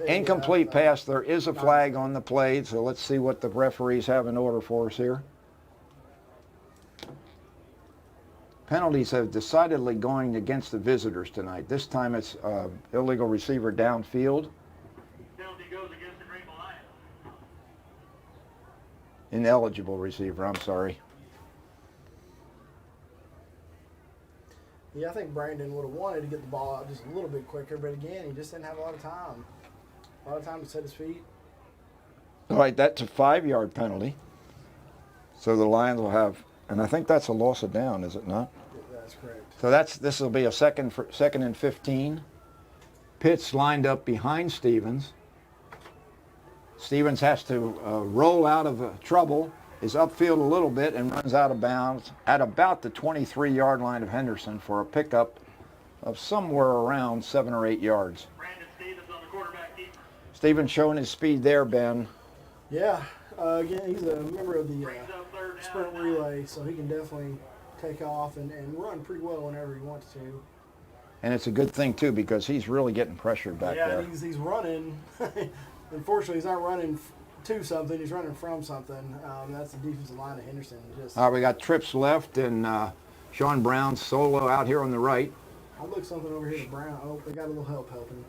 incomplete pass. There is a flag on the play, so let's see what the referees have in order for us here. Penalties have decidedly going against the visitors tonight. This time it's illegal receiver downfield. Penalty goes against the Greenville Lions. Ineligible receiver, I'm sorry. Yeah, I think Brandon would have wanted to get the ball out just a little bit quicker, but again, he just didn't have a lot of time. A lot of time to set his feet. All right, that's a 5-yard penalty. So the Lions will have, and I think that's a loss of down, is it not? That's correct. So this will be a second and 15. Pitts lined up behind Stevens. Stevens has to roll out of trouble, is upfield a little bit, and runs out of bounds at about the 23-yard line of Henderson for a pickup of somewhere around 7 or 8 yards. Brandon Stevens on the quarterback keeper. Stevens showing his speed there, Ben. Yeah, again, he's a member of the sprint relay, so he can definitely take off and run pretty well whenever he wants to. And it's a good thing, too, because he's really getting pressured back there. Yeah, he's running. Unfortunately, he's not running to something. He's running from something. That's the defensive line of Henderson. All right, we got trips left, and Sean Brown solo out here on the right. I'll look something over here to Brown. Oh, they got a little help helping.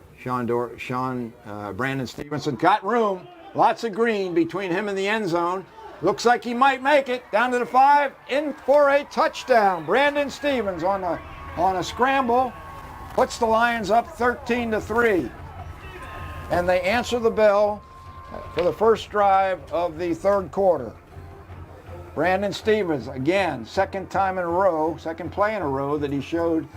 Brandon Stevenson got room. Lots of green between him and the end zone. Looks like he might make it. Down to the 5, in for a touchdown. Brandon Stevens on a scramble puts the Lions up 13-3. And they answer the bell for the first drive of the 3rd quarter. Brandon Stevens, again, second play in a row that he showed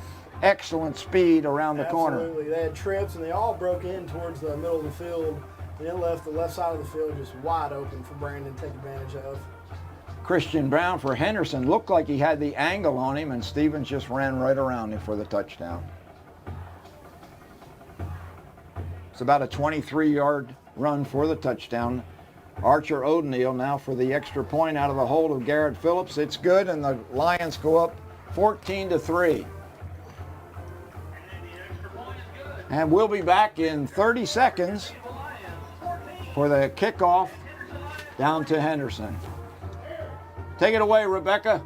excellent speed around the corner. Absolutely. They had trips, and they all broke in towards the middle of the field. And it left the left side of the field just wide open for Brandon to take advantage of. Christian Brown for Henderson looked like he had the angle on him, and Stevens just ran right around him for the touchdown. It's about a 23-yard run for the touchdown. Archer O'Neal now for the extra point out of the hold of Garrett Phillips. It's good, and the Lions go up 14-3. And we'll be back in 30 seconds for the kickoff down to Henderson. Take it away, Rebecca.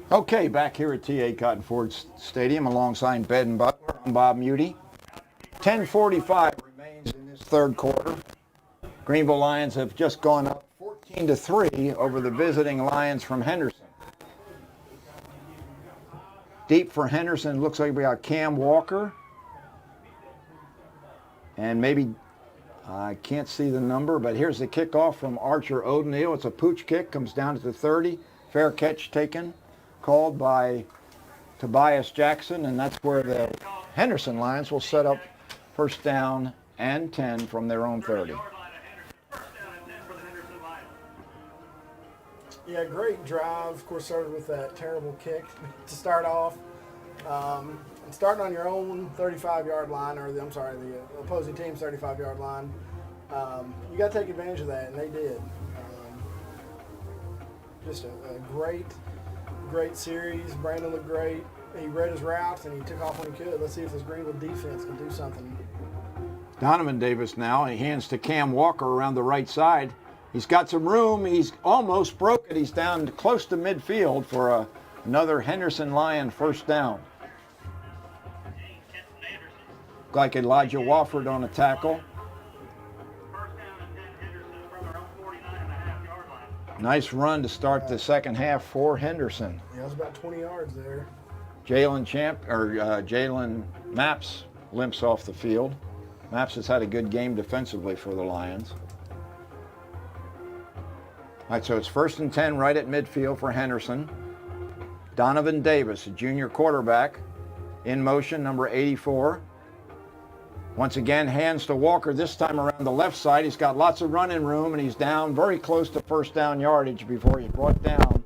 Okay, back here at T.A. Cotton Ford Stadium alongside Bed and Butler. I'm Bob Muty. 10:45 remains in this third quarter. Greenville Lions have just gone up 14-3 over the visiting Lions from Henderson. Deep for Henderson, looks like we got Cam Walker. And maybe, I can't see the number, but here's the kickoff from Archer O'Neill. It's a pooch kick, comes down to the 30. Fair catch taken, called by Tobias Jackson, and that's where the Henderson Lions will set up first down and 10 from their own 30. Yeah, great drive. Of course, started with that terrible kick to start off. And starting on your own 35-yard line, or the opposing team's 35-yard line, you got to take advantage of that, and they did. Just a great series. Brandon looked great. He read his routes, and he took off when he could. Let's see if this Greenville defense can do something. Donovan Davis now. He hands to Cam Walker around the right side. He's got some room. He's almost broke it. He's down close to midfield for another Henderson Lion first down. Like Elijah Wofford on a tackle. Nice run to start the second half for Henderson. Yeah, it was about 20 yards there. Jalen Maps limps off the field. Maps has had a good game defensively for the Lions. All right, so it's 1st and 10 right at midfield for Henderson. Donovan Davis, a junior quarterback, in motion, number 84. Once again, hands to Walker, this time around the left side. He's got lots of running room, and he's down very close to first down yardage before he's brought down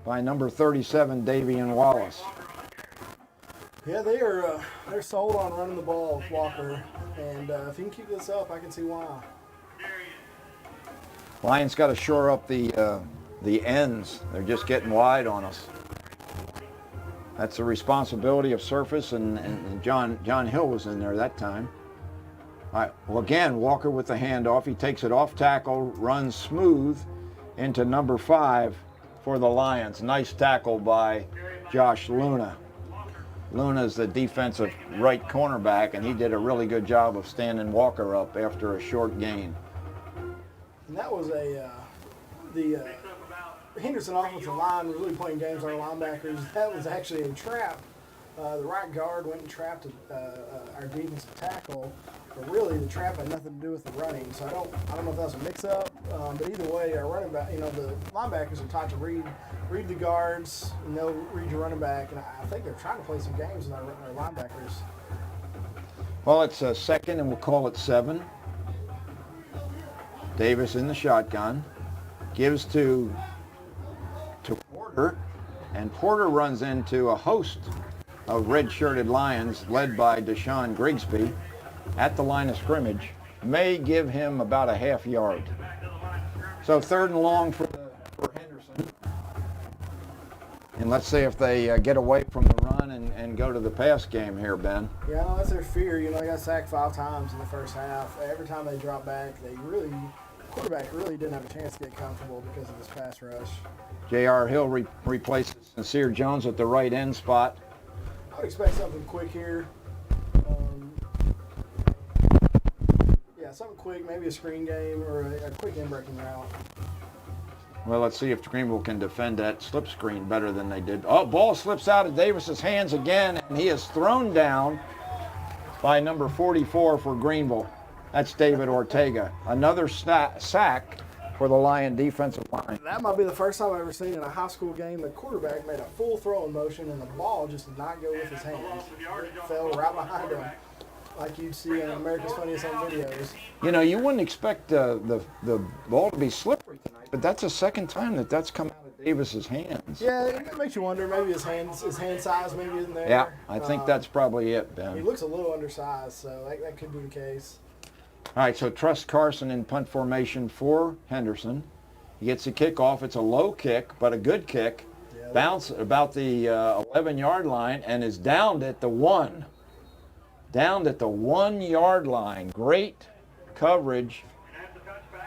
by number 37, Davian Wallace. Yeah, they're sold on running the ball with Walker, and if he can keep this up, I can see why. Lions got to shore up the ends. They're just getting wide on us. That's the responsibility of Surface, and John Hill was in there that time. All right, well, again, Walker with the handoff. He takes it off tackle, runs smooth into number 5 for the Lions. Nice tackle by Josh Luna. Luna's the defensive right cornerback, and he did a really good job of standing Walker up after a short gain. And that was the Henderson offensive line was really playing games on our linebackers. That was actually a trap. The right guard went and trapped our defensive tackle, but really the trap had nothing to do with the running. So I don't know if that was a mix-up, but either way, our running back, the linebackers are taught to read the guards, and they'll read your running back. And I think they're trying to play some games with our linebackers. Well, it's a second, and we'll call it 7. Davis in the shotgun, gives to Porter, and Porter runs into a host of red-shirted Lions led by Deshaun Grigsby at the line of scrimmage. May give him about a half yard. So 3rd and long for Henderson. And let's see if they get away from the run and go to the pass game here, Ben. Yeah, no, that's their fear. They got sacked 5 times in the first half. Every time they drop back, quarterback really didn't have a chance to get comfortable because of this pass rush. J.R. Hill replaces Sincere Jones at the right end spot. I would expect something quick here. Something quick, maybe a screen game or a quick in-breaking route. Well, let's see if Greenville can defend that slip screen better than they did. Oh, ball slips out of Davis's hands again, and he is thrown down by number 44 for Greenville. That's David Ortega. Another sack for the Lion defensive line. That might be the first time I've ever seen in a high school game the quarterback made a full throwing motion and the ball just did not go with his hands. It fell right behind him, like you'd see in America's Funniest Home Videos. You wouldn't expect the ball to be slippery tonight, but that's the second time that's come out of Davis's hands. Yeah, it makes you wonder. Maybe his hand size maybe isn't there. Yeah, I think that's probably it, Ben. He looks a little undersized, so that could be the case. All right, so Trust Carson in punt formation for Henderson. He gets the kickoff. It's a low kick, but a good kick. Yeah, bounce about the 11-yard line and is downed at the 1. Downed at the 1-yard line. Great coverage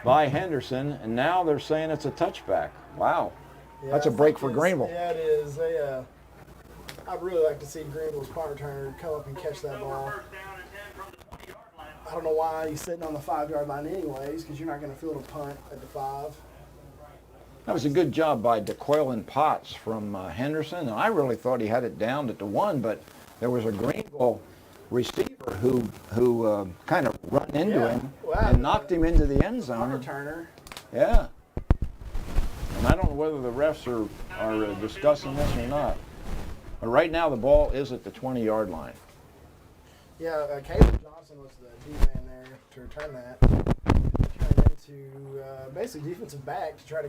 by Henderson, and now they're saying it's a touchback. Wow. Yeah, That's a I break think for it's- Greenville. Yeah, it is. I'd really like to see Greenville's punt returner come up and catch that ball. I don't know why he's sitting on the 5-yard line anyways, because you're not going to field a punt at the 5. That was a good job by DeQuellen Potts from Henderson. And I really thought he had it down at the 1, but there was a Greenville receiver who kind of run into Yeah. him Wow. and knocked him into the end Punt zone. returner. Yeah. And I don't know whether the refs are discussing this or not. But right now the ball is at the 20-yard line. Yeah, Caleb Johnson was the D-man there to return that. Turn into basically defensive back to try to,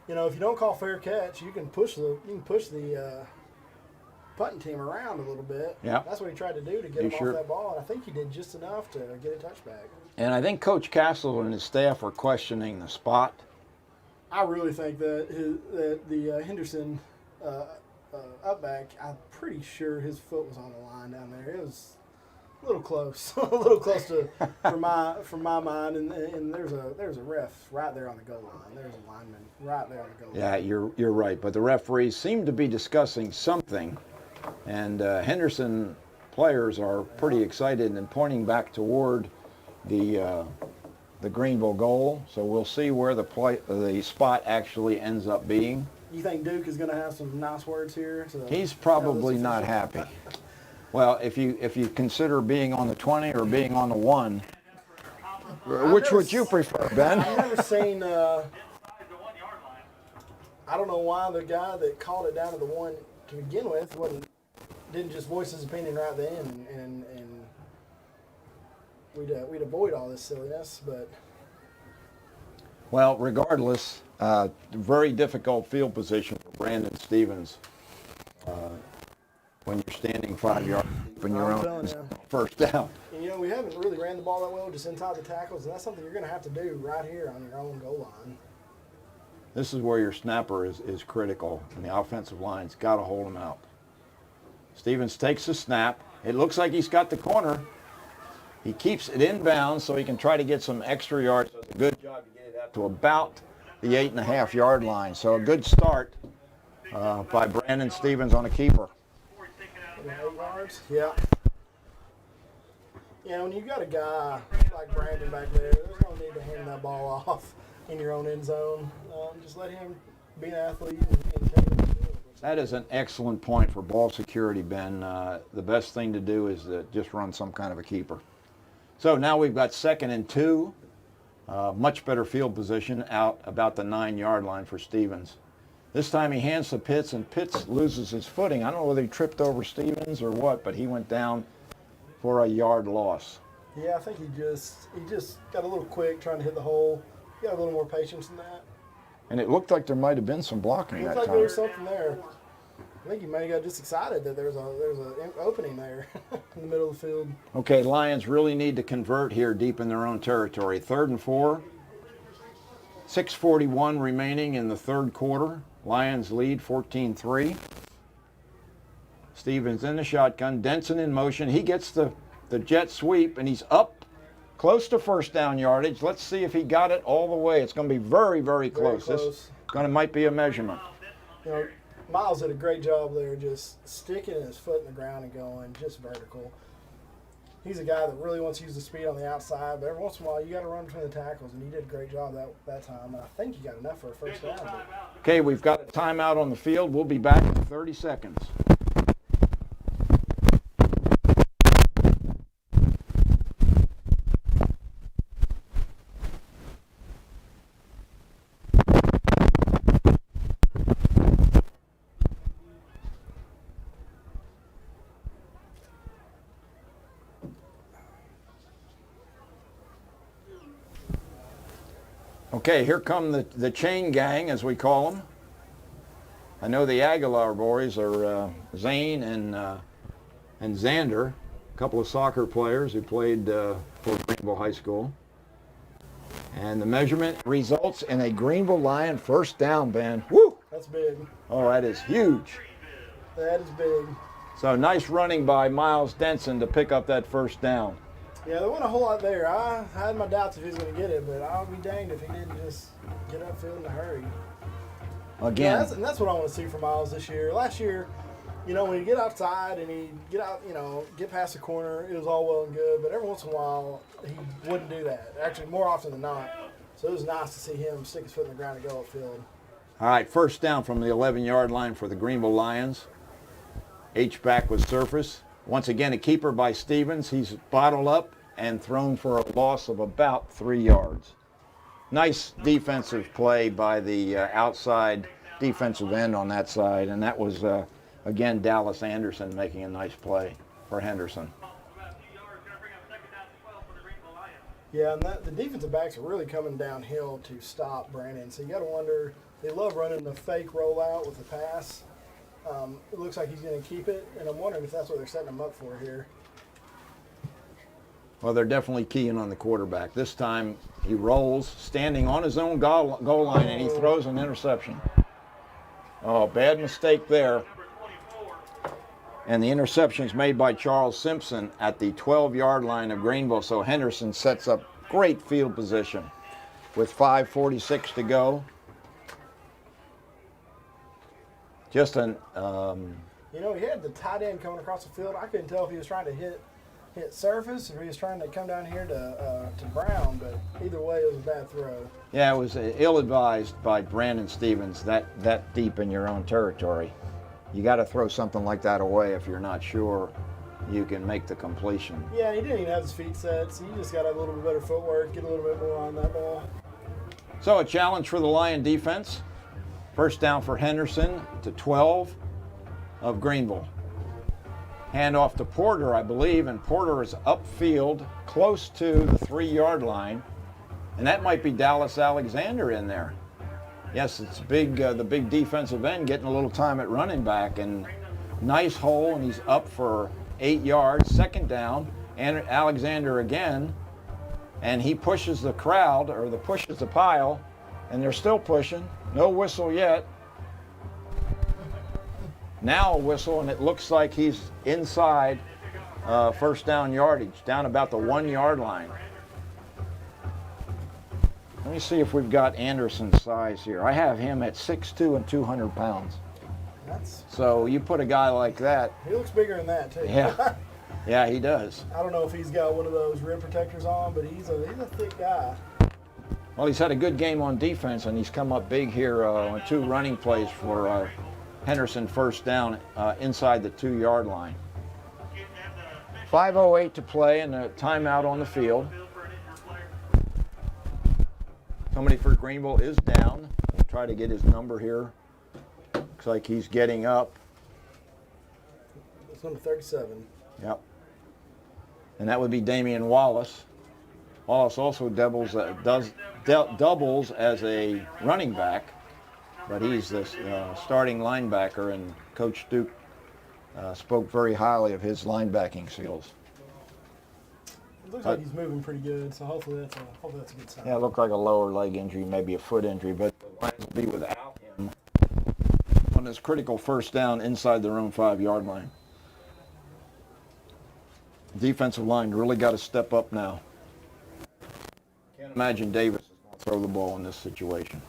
if you don't call fair catch, you can push the punting team around a little bit. Yeah. That's what he tried to do to get You him sure? off that ball, and I think he did just enough to get a touchback. And I think Coach Castle and his staff are questioning the spot. I really think that the Henderson upback, I'm pretty sure his foot was on the line down there. It was a little close, a little close to for my mind. And there's a ref right there on the goal line. There's a lineman right there on the goal line. Yeah, you're right. But the referees seem to be discussing something, and Henderson players are pretty excited and pointing back toward the Greenville goal. So we'll see where the spot actually ends up being. You think Duke is going to have some nice words here? He's probably not happy. Well, if you consider being on the 20 or being on the 1, which would you prefer, Ben? I've never seen. I don't know why the guy that called it down to the 1 to begin with didn't just voice his opinion right then, and we'd avoid all this silliness. But Well, regardless, very difficult field position for Brandon Stevens when you're standing 5 yards deep in your I'm own telling you. first down. And, we haven't really ran the ball that well, just inside the tackles, and that's something you're going to have to do right here on your own goal line. This is where your snapper is critical, and the offensive line's got to hold him out. Stevens takes the snap. It looks like he's got the corner. He keeps it inbounds so he can try to get some extra yards. Does a good job to get it out to about the 8.5-yard line. So a good start by Brandon Stevens on a keeper. 8 yards? Yeah. Yeah, when you've got a guy like Brandon back there, there's no need to hand that ball off in your own end zone. Just let him be an athlete and take it to the field. That is an excellent point for ball security, Ben. The best thing to do is to just run some kind of a keeper. So now we've got 2nd and 2. Much better field position out about the 9-yard line for Stevens. This time he hands to Pitts, and Pitts loses his footing. I don't know whether he tripped over Stevens or what, but he went down for a yard loss. Yeah, I think he just got a little quick trying to hit the hole. He got a little more patience than that. And it looked like there might have been some blocking It that looked like there time. was something there. I think he may have got just excited that there was an opening there in the middle of the field. Okay, Lions really need to convert here deep in their own territory. 3rd and 4. 6:41 remaining in the 3rd quarter. Lions lead 14-3. Stevens in the shotgun. Denson in motion. He gets the jet sweep, and he's up close to first down yardage. Let's see if he got it all the way. It's going to be very, very close. Very This might be a measurement. Miles did a great job there, just sticking his foot in the ground and going just vertical. He's a guy that really wants to use the speed on the outside, but every once in a while you got to run between the tackles, and he did a great job that time. And I think he got enough for a first down. But Okay, we've got a timeout on the field. We'll be back in 30 seconds. Okay, here come the chain gang, as we call them. I know the Aguilar boys are Zane and Xander, a couple of soccer players who played for Greenville High School. And the measurement results in a Greenville Lion first down, Ben. Woo! that's big. Oh, that is huge. That is big. So nice running by Miles Denson to pick up that first down. Yeah, there wasn't a whole lot there. I had my doubts if he was going to get it, but I'll be danged if he didn't just get upfield in a hurry. Again, and that's what I want to see from Miles this year. Last year, when you get outside and he get out, get past the corner, it was all well and good. But every once in a while, he wouldn't do that. Actually, more often than not. So it was nice to see him stick his foot in the ground and go upfield. all right, first down from the 11-yard line for the Greenville Lions. H-back with surface. Once again, a keeper by Stevens. He's bottled up and thrown for a loss of about 3 yards. Nice defensive play by the outside defensive end on that side, and that was, again, Dallas Anderson making a nice play for Henderson. Yeah, and the defensive backs are really coming downhill to stop Brandon. So you got to wonder, they love running the fake rollout with the pass. It looks like he's going to keep it, and I'm wondering if that's what they're setting him up for here. Well, they're definitely keying on the quarterback. This time he rolls, standing on his own goal line, and he throws an interception. Oh, bad mistake there. And the interception's made by Charles Simpson at the 12-yard line of Greenville, so Henderson sets up great field position with 5:46 to go. Just an... he had the tight end coming across the field. I couldn't tell if he was trying to hit surface or he was trying to come down here to Brown, but either way, it was a bad throw. Yeah, it was ill-advised by Brandon Stevens that deep in your own territory. You got to throw something like that away if you're not sure you can make the completion. Yeah, he didn't even have his feet set, so you just got to have a little bit better footwork, get a little bit more on that ball. So a challenge for the Lion defense. First down for Henderson to 12 of Greenville. Hand off to Porter, I believe, and Porter is upfield close to the 3-yard line. And that might be Dallas Alexander in there. Yes, it's big. The big defensive end getting a little time at running back, and nice hole, and he's up for 8 yards. Second down, and Alexander again, and he pushes the crowd, or pushes the pile, and they're still pushing. No whistle yet. Now a whistle, and it looks like he's inside first down yardage, down about the 1-yard line. Let me see if we've got Anderson's size here. I have him at 6'2" and 200 pounds. So you put a guy like that. He looks bigger than that, too. Yeah, yeah, he does. I don't know if he's got one of those rib protectors on, but he's a thick guy. Well, he's had a good game on defense, and he's come up big here on 2 running plays for Henderson first down inside the 2-yard line. 5:08 to play and a timeout on the field. Somebody for Greenville is down. We'll try to get his number here. Looks like he's getting up. It's number 37. Yep. And that would be Damian Wallace. Wallace also doubles as a running back, but he's the starting linebacker, and Coach Duke spoke very highly of his linebacking skills. It looks like he's moving pretty good, so hopefully that's a good sign. Yeah, it looked like a lower leg injury, maybe a foot injury, but the Lions will be without him on this critical first down inside their own 5-yard line. Defensive line really got to step up now. Can't imagine Davis is going to throw the ball in this situation.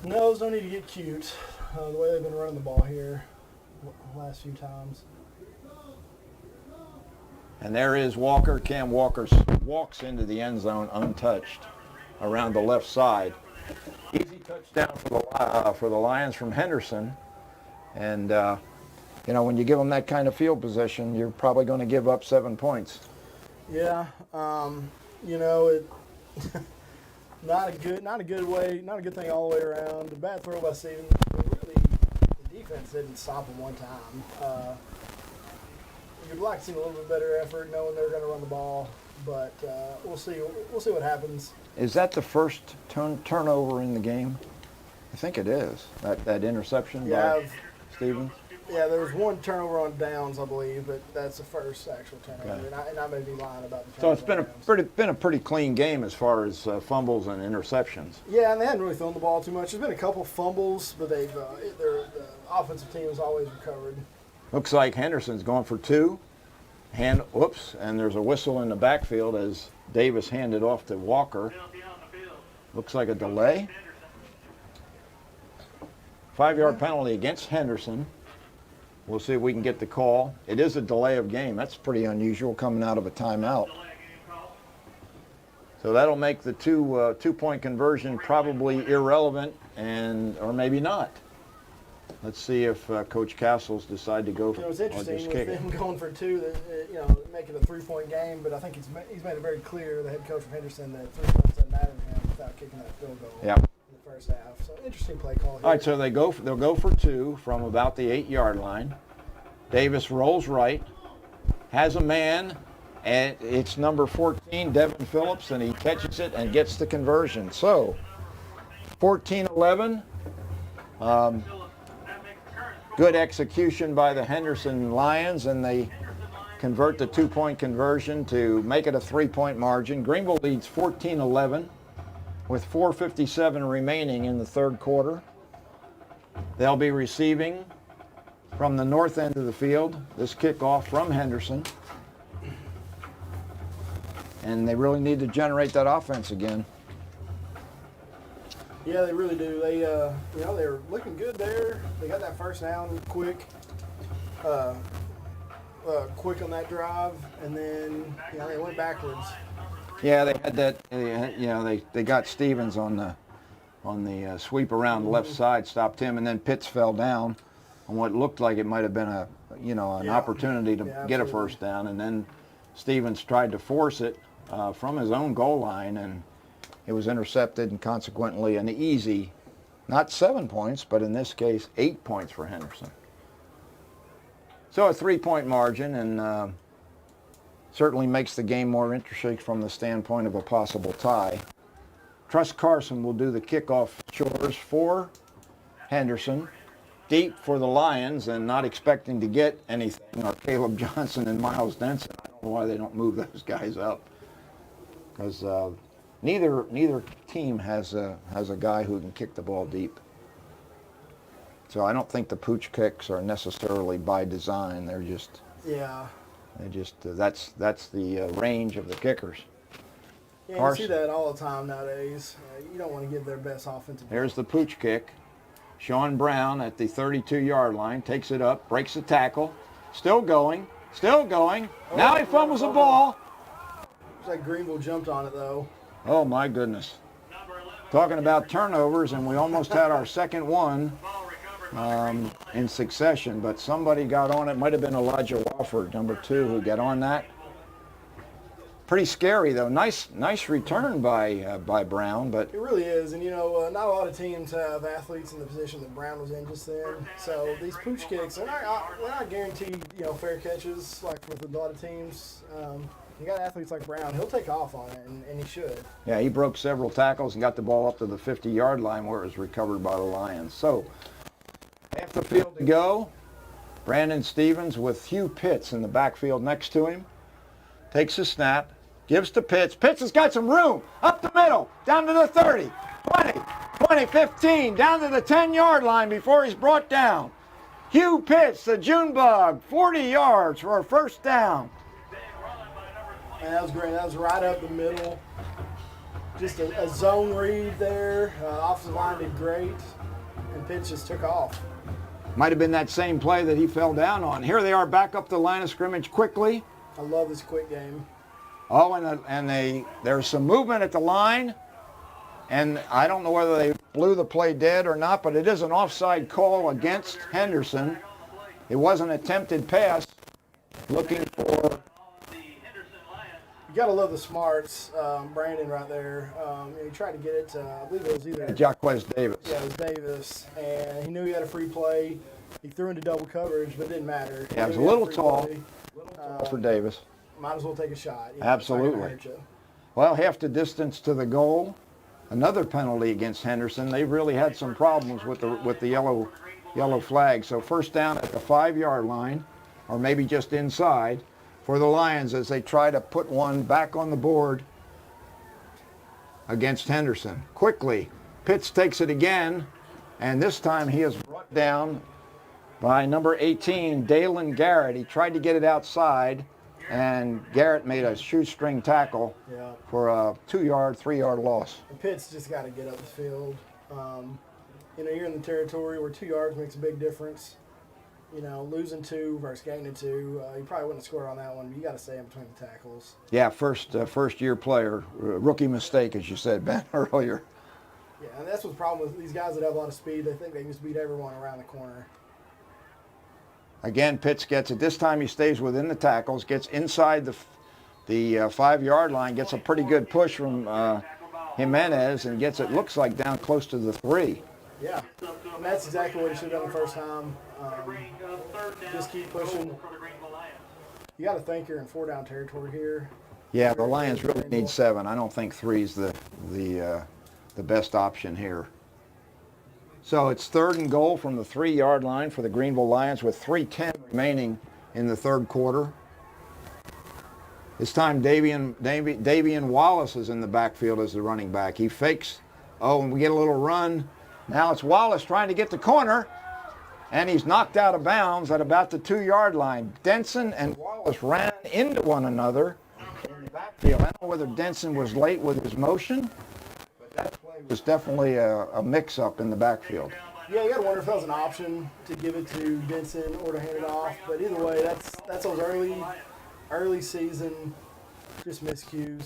No, there's no need to get cute. The way they've been running the ball here the last few times. And there is Walker. Cam Walker walks into the end zone untouched around the left side. Easy touchdown for the Lions from Henderson. And, when you give them that kind of field position, you're probably going to give up 7 points. Yeah, it not a good thing all the way around. The bad throw by Stevens. Really, the defense didn't stop him one time. You'd like to see a little bit better effort, knowing they're going to run the ball, but we'll see. We'll see what happens. Is that the first turnover in the game? I think it is. That interception by Stevens. Yeah, there was one turnover on downs, I believe, but that's the first actual turnover, Okay. and I may be lying about the So turnover. it's been a pretty clean game as far as fumbles and interceptions. Yeah, and they hadn't really thrown the ball too much. There's been a couple fumbles, but the offensive team has always recovered. Looks like Henderson's going for 2. And there's a whistle in the backfield as Davis handed off to Walker. Looks like a delay. 5-yard penalty against Henderson. We'll see if we can get the call. It is a delay of game. That's pretty unusual coming out of a timeout. So that'll make the two-point conversion probably irrelevant, or maybe not. Let's see if Coach Castles decide to go for It was or interesting just with kick it. them going for two, make it a 3-point game. But I think he's made it very clear, the head coach from Henderson, that 3 points doesn't matter to him without kicking that field goal Yeah. in the first half. So interesting play call here. All right, so they'll go for two from about the 8-yard line. Davis rolls right, has a man, and it's number 14, Devin Phillips, and he catches it and gets the conversion. So 14-11. Good execution by the Henderson Lions, and they convert the 2-point conversion to make it a 3-point margin. Greenville leads 14-11 with 4:57 remaining in the third quarter. They'll be receiving from the north end of the field, this kickoff from Henderson. And they really need to generate that offense again. Yeah, they really do. They, they're looking good there. They got that first down quick on that drive, and then they went backwards. Yeah, they had that. They got Stevens on the sweep around the left side, stopped him, and then Pitts fell down on what looked like it might have been an opportunity to get a first down, and then Stevens tried to force it from his own goal line, and it was intercepted, and consequently an easy, not 7 points, but in this case 8 points for Henderson. So a 3-point margin, and certainly makes the game more interesting from the standpoint of a possible tie. Truss Carson will do the kickoff chores for Henderson. Deep for the Lions, and not expecting to get anything are Caleb Johnson and Miles Denson. I don't know why they don't move those guys up, because neither team has a guy who can kick the ball deep. So I don't think the pooch kicks are necessarily by design. They're just that's the range of the kickers. Yeah, you see that all the time nowadays. You don't want to give their best offensive. Here's the pooch kick. Sean Brown at the 32-yard line takes it up, breaks the tackle, still going. Now he fumbles the ball. Looks like Greenville jumped on it though. Oh my goodness. Talking about turnovers, and we almost had our second one in succession, but somebody got on it. Might have been Elijah Wofford, number 2, who got on that. Pretty scary though. Nice return by Brown, but it really is. And not a lot of teams have athletes in the position that Brown was in just then. So these pooch kicks, they're not guaranteed fair catches like with a lot of teams. You got athletes like Brown, he'll take off on it, and he should. Yeah, he broke several tackles and got the ball up to the 50-yard line where it was recovered by the Lions. So half the field to go. Brandon Stevens with Hugh Pitts in the backfield next to him. Takes a snap, gives to Pitts. Pitts has got some room. Up the middle, down to the 30, 20, 15, down to the 10-yard line before he's brought down. Hugh Pitts, the June bug, 40 yards for a first down. Man, that was great. That was right up the middle. Just a zone read there. Offensive line did great, and Pitts just took off. Might have been that same play that he fell down on. Here they are back up the line of scrimmage quickly. I love this quick game. Oh, and there's some movement at the line, and I don't know whether they blew the play dead or not, but it is an offside call against Henderson. It was an attempted pass looking for... You got to love the smarts. Brandon right there. He tried to get it to, I believe it was either... Jaquez Davis. Yeah, it was Davis, and he knew he had a free play. He threw into double coverage, but it didn't matter. Yeah, it was a little tall for Davis. Might as well take a shot. Absolutely. Well, half the distance to the goal. Another penalty against Henderson. They've really had some problems with the yellow flag. So first down at the 5-yard line, or maybe just inside, for the Lions as they try to put one back on the board against Henderson. Quickly, Pitts takes it again, and this time he is brought down by number 18, Dalen Garrett. He tried to get it outside, and Garrett made a shoestring tackle for a 2-yard, 3-yard loss. And Pitts just got to get up the field. You know, you're in the territory where 2 yards makes a big difference. You know, losing 2 versus gaining 2, you probably wouldn't have scored on that one, but you got to stay in between the tackles. Yeah, first year player, rookie mistake, as you said, Ben, earlier. Yeah, and that's what's the problem with these guys that have a lot of speed. They think they can just beat everyone around the corner. Again, Pitts gets it. This time he stays within the tackles, gets inside the 5-yard line, gets a pretty good push from Jimenez, and gets it, looks like, down close to the 3. Yeah, and that's exactly what he should have done the first time. Just keep pushing. You got to think you're in 4-down territory here. Yeah, the Lions really need 7. I don't think 3 is the best option here. So it's 3rd and goal from the 3-yard line for the Greenville Lions with 3:10 remaining in the 3rd quarter. This time Davian Wallace is in the backfield as the running back. He fakes. Oh, and we get a little run. Now it's Wallace trying to get the corner, and he's knocked out of bounds at about the 2-yard line. Denson and Wallace ran into one another in the backfield. I don't know whether Denson was late with his motion, but that play was definitely a mix-up in the backfield. Yeah, you got to wonder if that was an option to give it to Denson or to hand it off. But either way, that's those early season just miscues.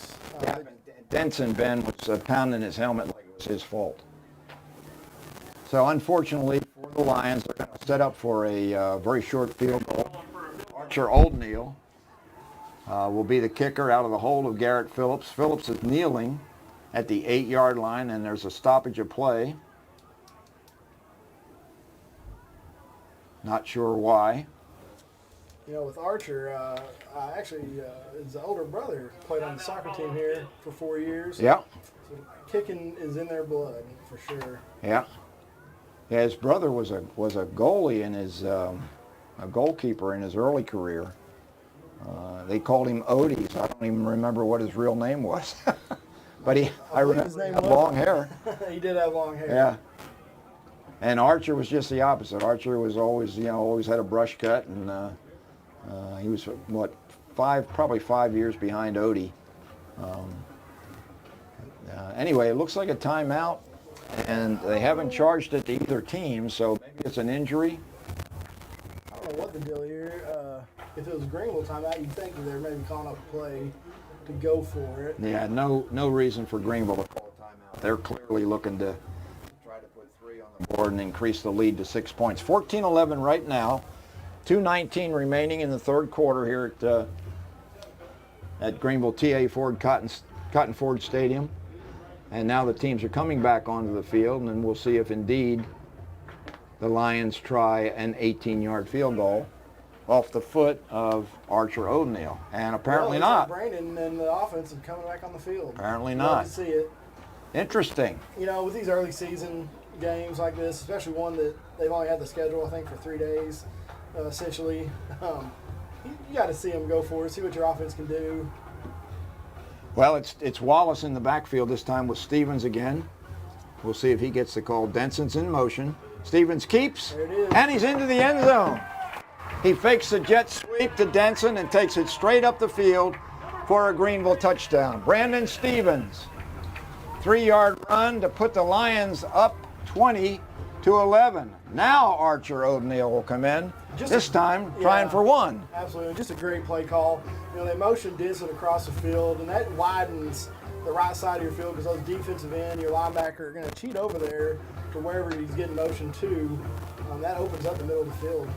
Denson, Ben, was pounding his helmet like it was his fault. So unfortunately for the Lions, they're going to set up for a very short field goal. Archer Oldneal will be the kicker out of the hold of Garrett Phillips. Phillips is kneeling at the 8-yard line, and there's a stoppage of play. Not sure why. You know, with Archer, his older brother played on the soccer team here for 4 years. Yeah. So kicking is in their blood for sure. Yeah. Yeah, his brother was a goalie in his a goalkeeper in his early career. They called him Odie, so I don't even remember what his real name was. But I remember he had long hair. He did have long hair. Yeah. And Archer was just the opposite. Archer was always had a brush cut, and he was probably 5 years behind Odie. Anyway, it looks like a timeout. And they haven't charged it to either team, so maybe it's an injury. I don't know what the deal here. If it was Greenville timeout, you'd think that they're maybe calling up a play to go for it. Yeah, no reason for Greenville to call a timeout. They're clearly looking to try to put 3 on the board and increase the lead to 6 points. 14-11 right now. 2:19 remaining in the 3rd quarter here at Greenville T.A. Ford Cotton Ford Stadium. And now the teams are coming back onto the field, and we'll see if indeed the Lions try an 18-yard field goal off the foot of Archer Oldneal. And apparently not. Brandon and the offense are coming back on the field. Apparently Love not. to see it. Interesting. You know, with these early season games like this, especially one that they've only had the schedule, I think, for 3 days, essentially, you got to see them go for it, see what your offense can do. Well, it's Wallace in the backfield this time with Stevens again. We'll see if he gets the call. Denson's in motion. Stevens keeps, There it is. and he's into the end zone. He fakes the jet sweep to Denson and takes it straight up the field for a Greenville touchdown. Brandon Stevens, 3-yard run to put the Lions up 20-11. Now Archer Oldneal will come in, this time trying for 1. Absolutely, just a great play call. You know, they motion Denson across the field, and that widens the right side of your field because those defensive end, your linebacker, are going to cheat over there to wherever he's getting motion to. That opens up the middle of the field.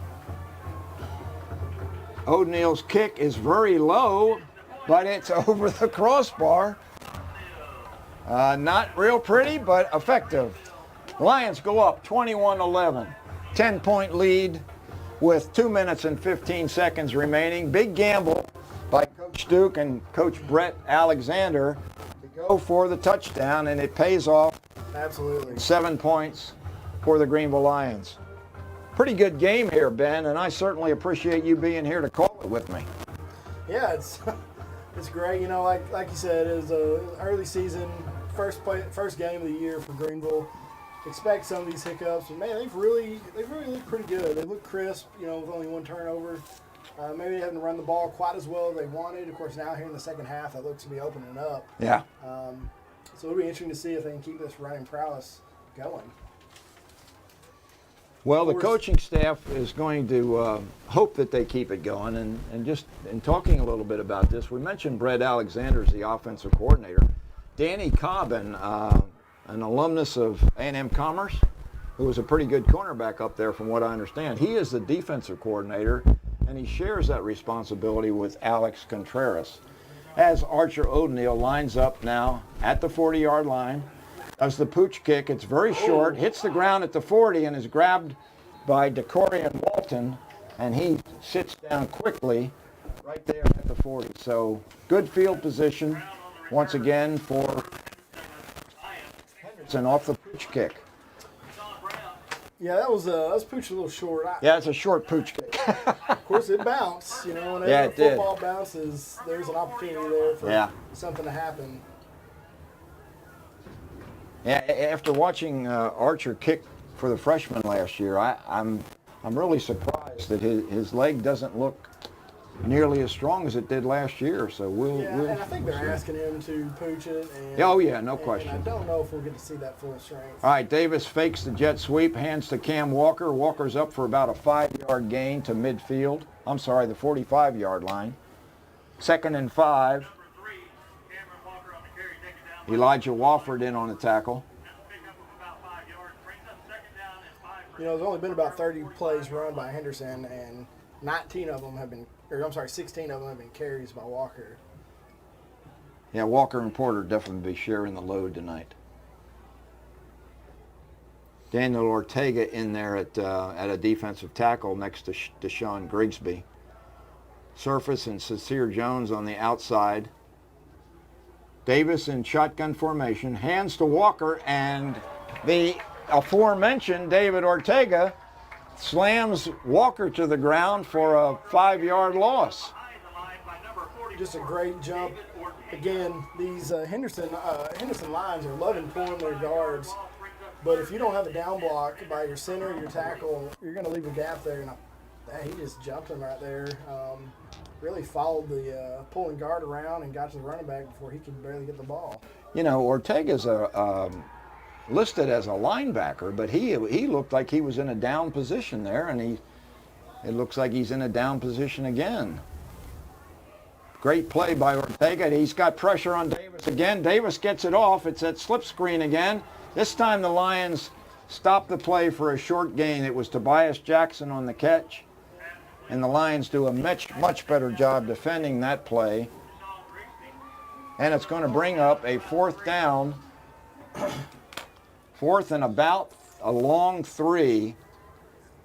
Oldneal's kick is very low, but it's over the crossbar. Not real pretty, but effective. Lions go up 21-11. 10-point lead with 2 minutes and 15 seconds remaining. Big gamble by Coach Duke and Coach Brett Alexander to go for the touchdown, and it pays off. Absolutely. 7 points for the Greenville Lions. Pretty good game here, Ben, and I certainly appreciate you being here to call it with me. Yeah, it's great. You know, like you said, it was a early season, first game of the year for Greenville. Expect some of these hiccups, but man, they've really looked pretty good. They look crisp, you know, with only 1 turnover. Maybe they haven't run the ball quite as well as they wanted. Of course, now here in the second half, that looks to be opening up. Yeah. So it'll be interesting to see if they can keep this running prowess going. Well, the course- coaching staff is going to hope that they keep it going. And just in talking a little bit about this, we mentioned Brett Alexander as the offensive coordinator. Danny Cobbin, an alumnus of A&M Commerce, who was a pretty good cornerback up there from what I understand. He is the defensive coordinator, and he shares that responsibility with Alex Contreras. As Archer O'Neal lines up now at the 40-yard line, does the pooch kick. It's very short, hits the ground at the 40 and is grabbed by DeCorian Walton, and he sits down quickly right there at the 40. So good field position once again for Henderson off the pooch kick. Yeah, that was pooch a little short. Yeah, it's a short pooch kick. Of course, it bounced. You know, whenever Yeah, a it did. football bounces, there's an opportunity there for Yeah. something to happen. Yeah, after watching Archer kick for the freshman last year, I'm really surprised that his leg doesn't look nearly as strong as it did last year. So we'll And I think they're asking him to pooch it. And, Oh, yeah, no and question. I don't know if we'll get to see that full strength. All right, Davis fakes the jet sweep, hands to Cam Walker. Walker's up for about a 5-yard gain to midfield. I'm sorry, the 45-yard line. 2nd and 5. Elijah Wofford in on the tackle. You know, there's only been about 30 plays run by Henderson, and 16 of them have been carries by Walker. Yeah, Walker and Porter definitely be sharing the load tonight. Daniel Ortega in there at a defensive tackle next to Deshaun Grigsby. Surface and Sincere Jones on the outside. Davis in shotgun formation, hands to Walker, and the aforementioned David Ortega slams Walker to the ground for a 5-yard loss. Just a great jump. Again, these Henderson lines are loving pulling their guards, but if you don't have a down block by your center, your tackle, you're going to leave a gap there. And he just jumped him right there. Really followed the pulling guard around and got to the running back before he could barely get the ball. You know, Ortega's listed as a linebacker, but he looked like he was in a down position there, and it looks like he's in a down position again. Great play by Ortega. He's got pressure on Davis again. Davis gets it off. It's that slip screen again. This time the Lions stopped the play for a short gain. It was Tobias Jackson on the catch, and the Lions do a much better job defending that play. And it's going to bring up a 4th down, 4th and about a long 3.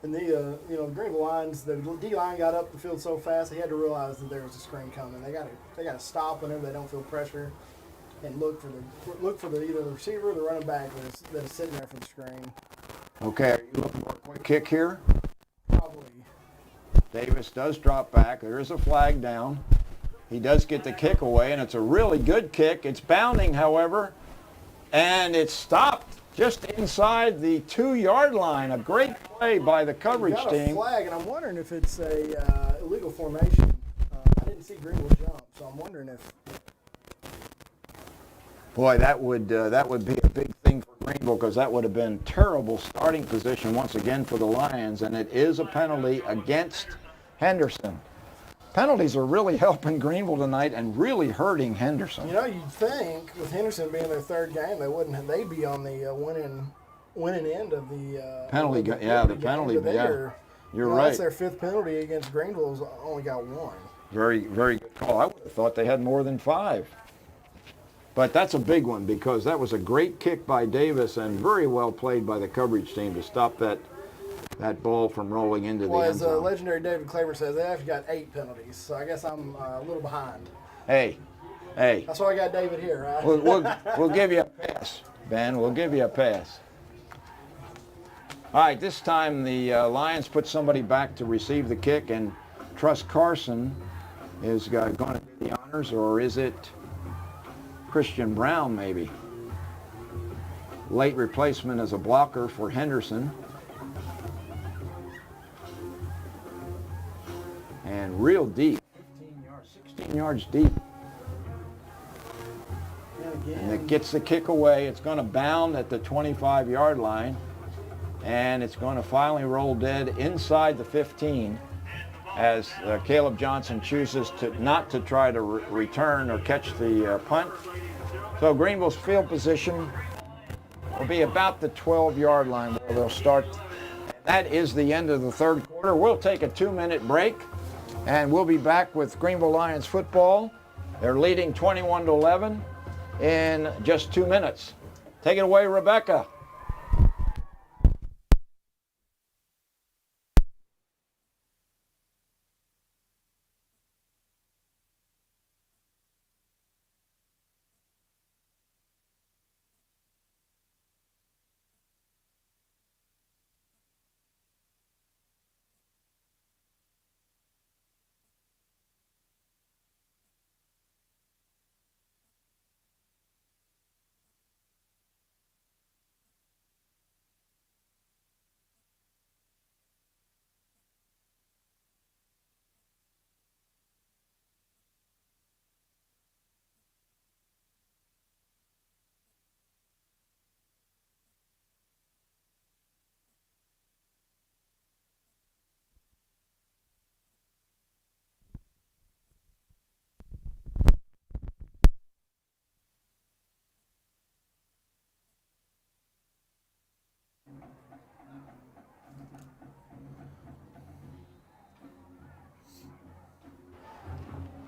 And the Greenville lines, the D line got up the field so fast they had to realize that there was a screen coming. They got to stop whenever they don't feel pressure and look for either the receiver or the running back that is sitting there for the screen. Okay, are you looking for a quick kick here? Probably. Davis does drop back. There is a flag down. He does get the kick away, and it's a really good kick. It's bounding, however, and it's stopped just inside the 2-yard line. A great play by the coverage got team. a flag, and I'm wondering if it's a illegal formation. I didn't see Greenville jump, so I'm wondering if. Boy, that would be a big thing for Greenville, because that would have been terrible starting position once again for the Lions, and it is a penalty against Henderson. Penalties are really helping Greenville tonight and really hurting Henderson. You know, you'd think with Henderson being their 3rd game, they'd be on the winning end of the Penalty, the the penalty, but yeah. You're That's right. their 5th penalty against Greenville's only got 1. Very, very good call. I would have thought they had more than 5. But that's a big one, because that was a great kick by Davis and very well played by the coverage team to stop that ball from rolling into the end As zone. legendary David Claiborne says, they actually got 8 penalties, so I guess I'm a little behind. Hey. That's why I got David here, right? We'll give you a pass, Ben. We'll give you a pass. All right, this time the Lions put somebody back to receive the kick, and Truss Carson is going to do the honors, or is it Christian Brown maybe? Late replacement as a blocker for Henderson. And real deep, 16 yards deep. And it gets the kick away. It's going to bound at the 25-yard line. and it's going to finally roll dead inside the 15 as Caleb Johnson chooses not to try to return or catch the punt. So Greenville's field position will be about the 12-yard line where they'll start. That is the end of the third quarter. We'll take a 2-minute break, and we'll be back with Greenville Lions football. They're leading 21-11 in just 2 minutes. Take it away, Rebecca.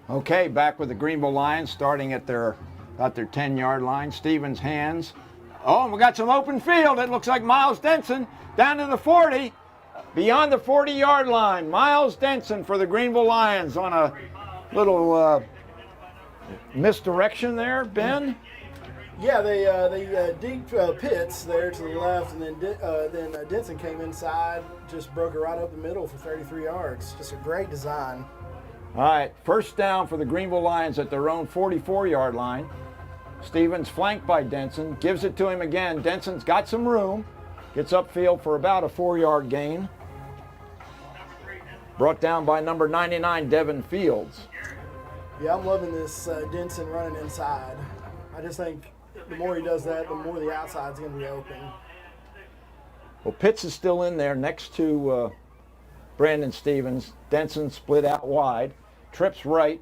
Okay, back with the Greenville Lions starting at their 10-yard line. Stevens hands. Oh, and we got some open field. It looks like Miles Denson down to the 40, beyond the 40-yard line. Miles Denson for the Greenville Lions on a little misdirection there, Ben. Yeah, they deep pits there to the left, and then Denson came inside, just broke it right up the middle for 33 yards. Just a great design. All right, first down for the Greenville Lions at their own 44-yard line. Stevens flanked by Denson, gives it to him again. Denson's got some room, gets upfield for about a 4-yard gain. Brought down by number 99, Devin Fields. Yeah, I'm loving this Denson running inside. I just think the more he does that, the more the outside's going to be open. Well, Pitts is still in there next to Brandon Stevens. Denson split out wide, trips right,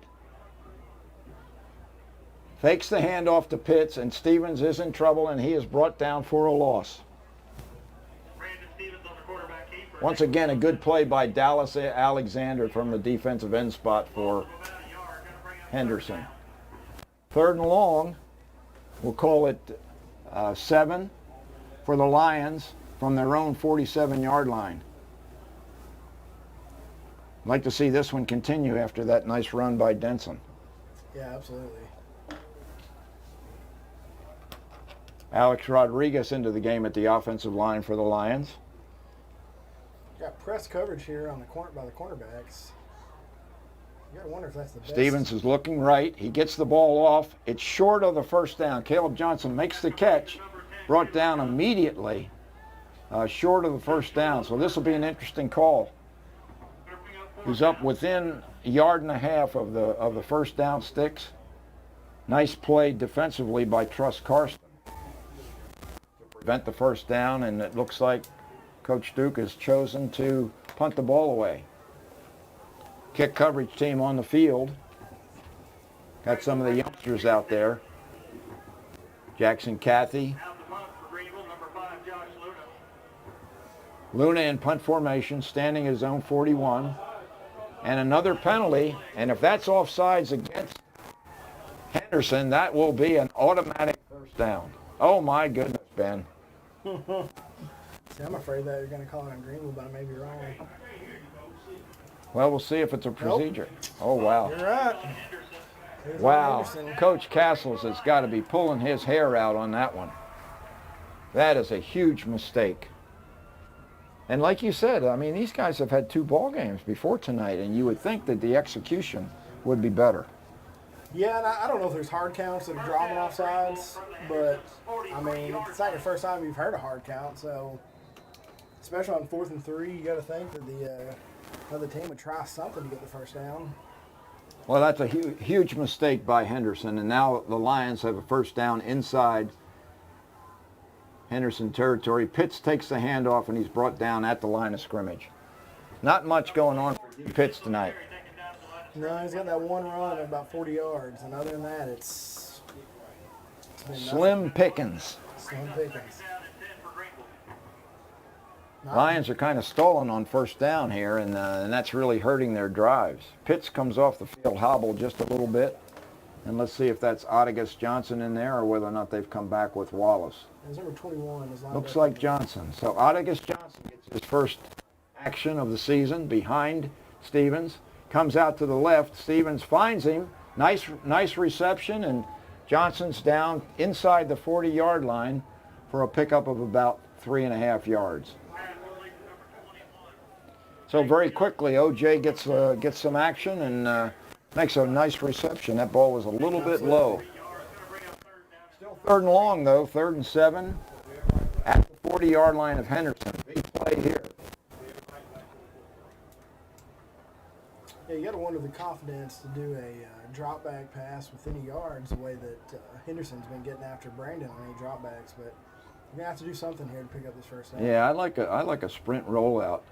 fakes the handoff to Pitts, and Stevens is in trouble, and he is brought down for a loss. Once again, a good play by Dallas Alexander from the defensive end spot for Henderson. Third and long, we'll call it 7 for the Lions from their own 47-yard line. I'd like to see this one continue after that nice run by Denson. Yeah, absolutely. Alex Rodriguez into the game at the offensive line for the Lions. Got press coverage here on the corner by the cornerbacks. You gotta wonder if that's the best. Stevens is looking right. He gets the ball off. It's short of the first down. Caleb Johnson makes the catch, brought down immediately, short of the first down. So this will be an interesting call. He's up within a yard and a half of the first down sticks. Nice play defensively by Truss Karsten to prevent the first down, and it looks like Coach Duke has chosen to punt the ball away. Kick coverage team on the field. Got some of the youngsters out there. Jackson Cathy. Luna in punt formation, standing his own 41. And another penalty, and if that's offsides against Henderson, that will be an automatic first down. Oh my goodness, Ben. See, I'm afraid that you're going to call it on Greenville, but I may be wrong. Well, we'll see if it's a procedure. Nope. Oh, wow. You're right. Wow. Coach Castles has got to be pulling his hair out on that one. That is a huge mistake. And like you said, I mean, these guys have had 2 ball games before tonight, and you would think that the execution would be better. Yeah, and I don't know if there's hard counts that are drawing offsides, but, I mean, it's not your first time you've heard a hard count, so especially on 4th and 3, you got to think that the other team would try something to get the first down. Well, that's a huge mistake by Henderson, and now the Lions have a first down inside Henderson territory. Pitts takes the handoff and he's brought down at the line of scrimmage. Not much going on for Pitts tonight. No, he's got that one run at about 40 yards, and other than that, it's been Slim pickings. Slim pickings. Lions are kind of stalling on first down here, and that's really hurting their drives. Pitts comes off the field hobbled just a little bit. And let's see if that's Otagus Johnson in there or whether or not they've come back with Wallace. There's number 21. Looks like Johnson. So Otagus Johnson gets his first action of the season behind Stevens. Comes out to the left. Stevens finds him. Nice reception, and Johnson's down inside the 40-yard line for a pickup of about 3.5 yards. So very quickly, OJ gets some action and makes a nice reception. That ball was a little bit low. Still 3rd and long, though. 3rd and 7 at the 40-yard line of Henderson. Big play here. Yeah, you got to wonder the confidence to do a drop back pass with any yards the way that Henderson's been getting after Brandon on any dropbacks. But you're going to have to do something here to pick up this first down. Yeah, I like a sprint rollout.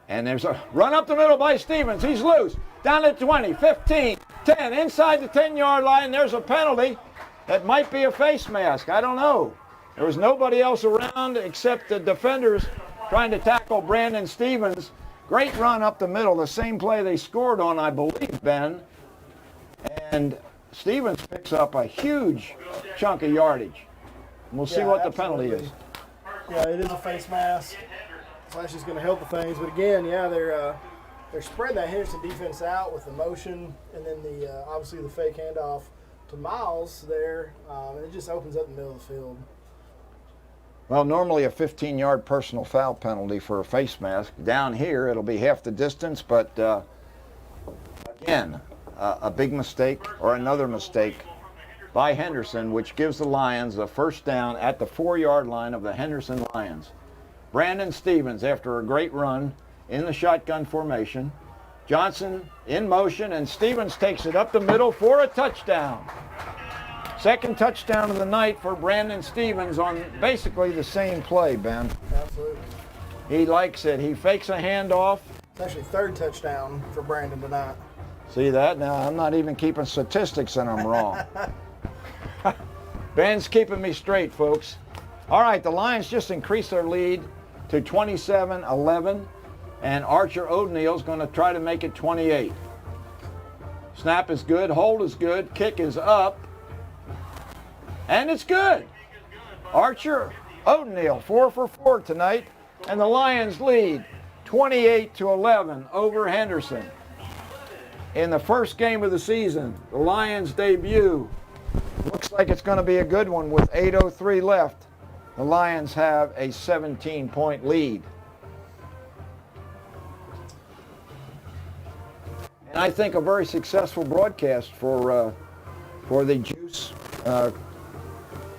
And there's a run up the middle by Stevens. He's loose. Down at 20, 15, 10. Inside the 10-yard line, there's a penalty. That might be a face mask. I don't know. There was nobody else around except the defenders trying to tackle Brandon Stevens. Great run up the middle. The same play they scored on, I believe, Ben. And Stevens picks up a huge chunk of yardage. And we'll see what the penalty is. Yeah, it is a face mask. Flash is going to help the things, but again, yeah, they're spreading that Henderson defense out with the motion, and then the obviously the fake handoff to Miles there, and it just opens up the middle of the field. Well, normally a 15-yard personal foul penalty for a face mask. Down here, it'll be half the distance, but again, a big mistake or another mistake by Henderson, which gives the Lions a first down at the 4-yard line of the Henderson Lions. Brandon Stevens, after a great run in the shotgun formation. Johnson in motion, and Stevens takes it up the middle for a touchdown. Second touchdown of the night for Brandon Stevens on basically the same play, Ben. Absolutely. He likes it. He fakes a handoff. It's actually 3rd touchdown for Brandon tonight. See that? Now, I'm not even keeping statistics and I'm wrong. Ben's keeping me straight, folks. All right, the Lions just increased their lead to 27-11, and Archer O'Neill's going to try to make it 28. Snap is good, hold is good, kick is up, and it's good. Archer O'Neill, 4 for 4 tonight, and the Lions lead 28-11 over Henderson. In the first game of the season, the Lions debut. Looks like it's going to be a good one with 8:03 left. The Lions have a 17-point lead. And I think a very successful broadcast for the Juice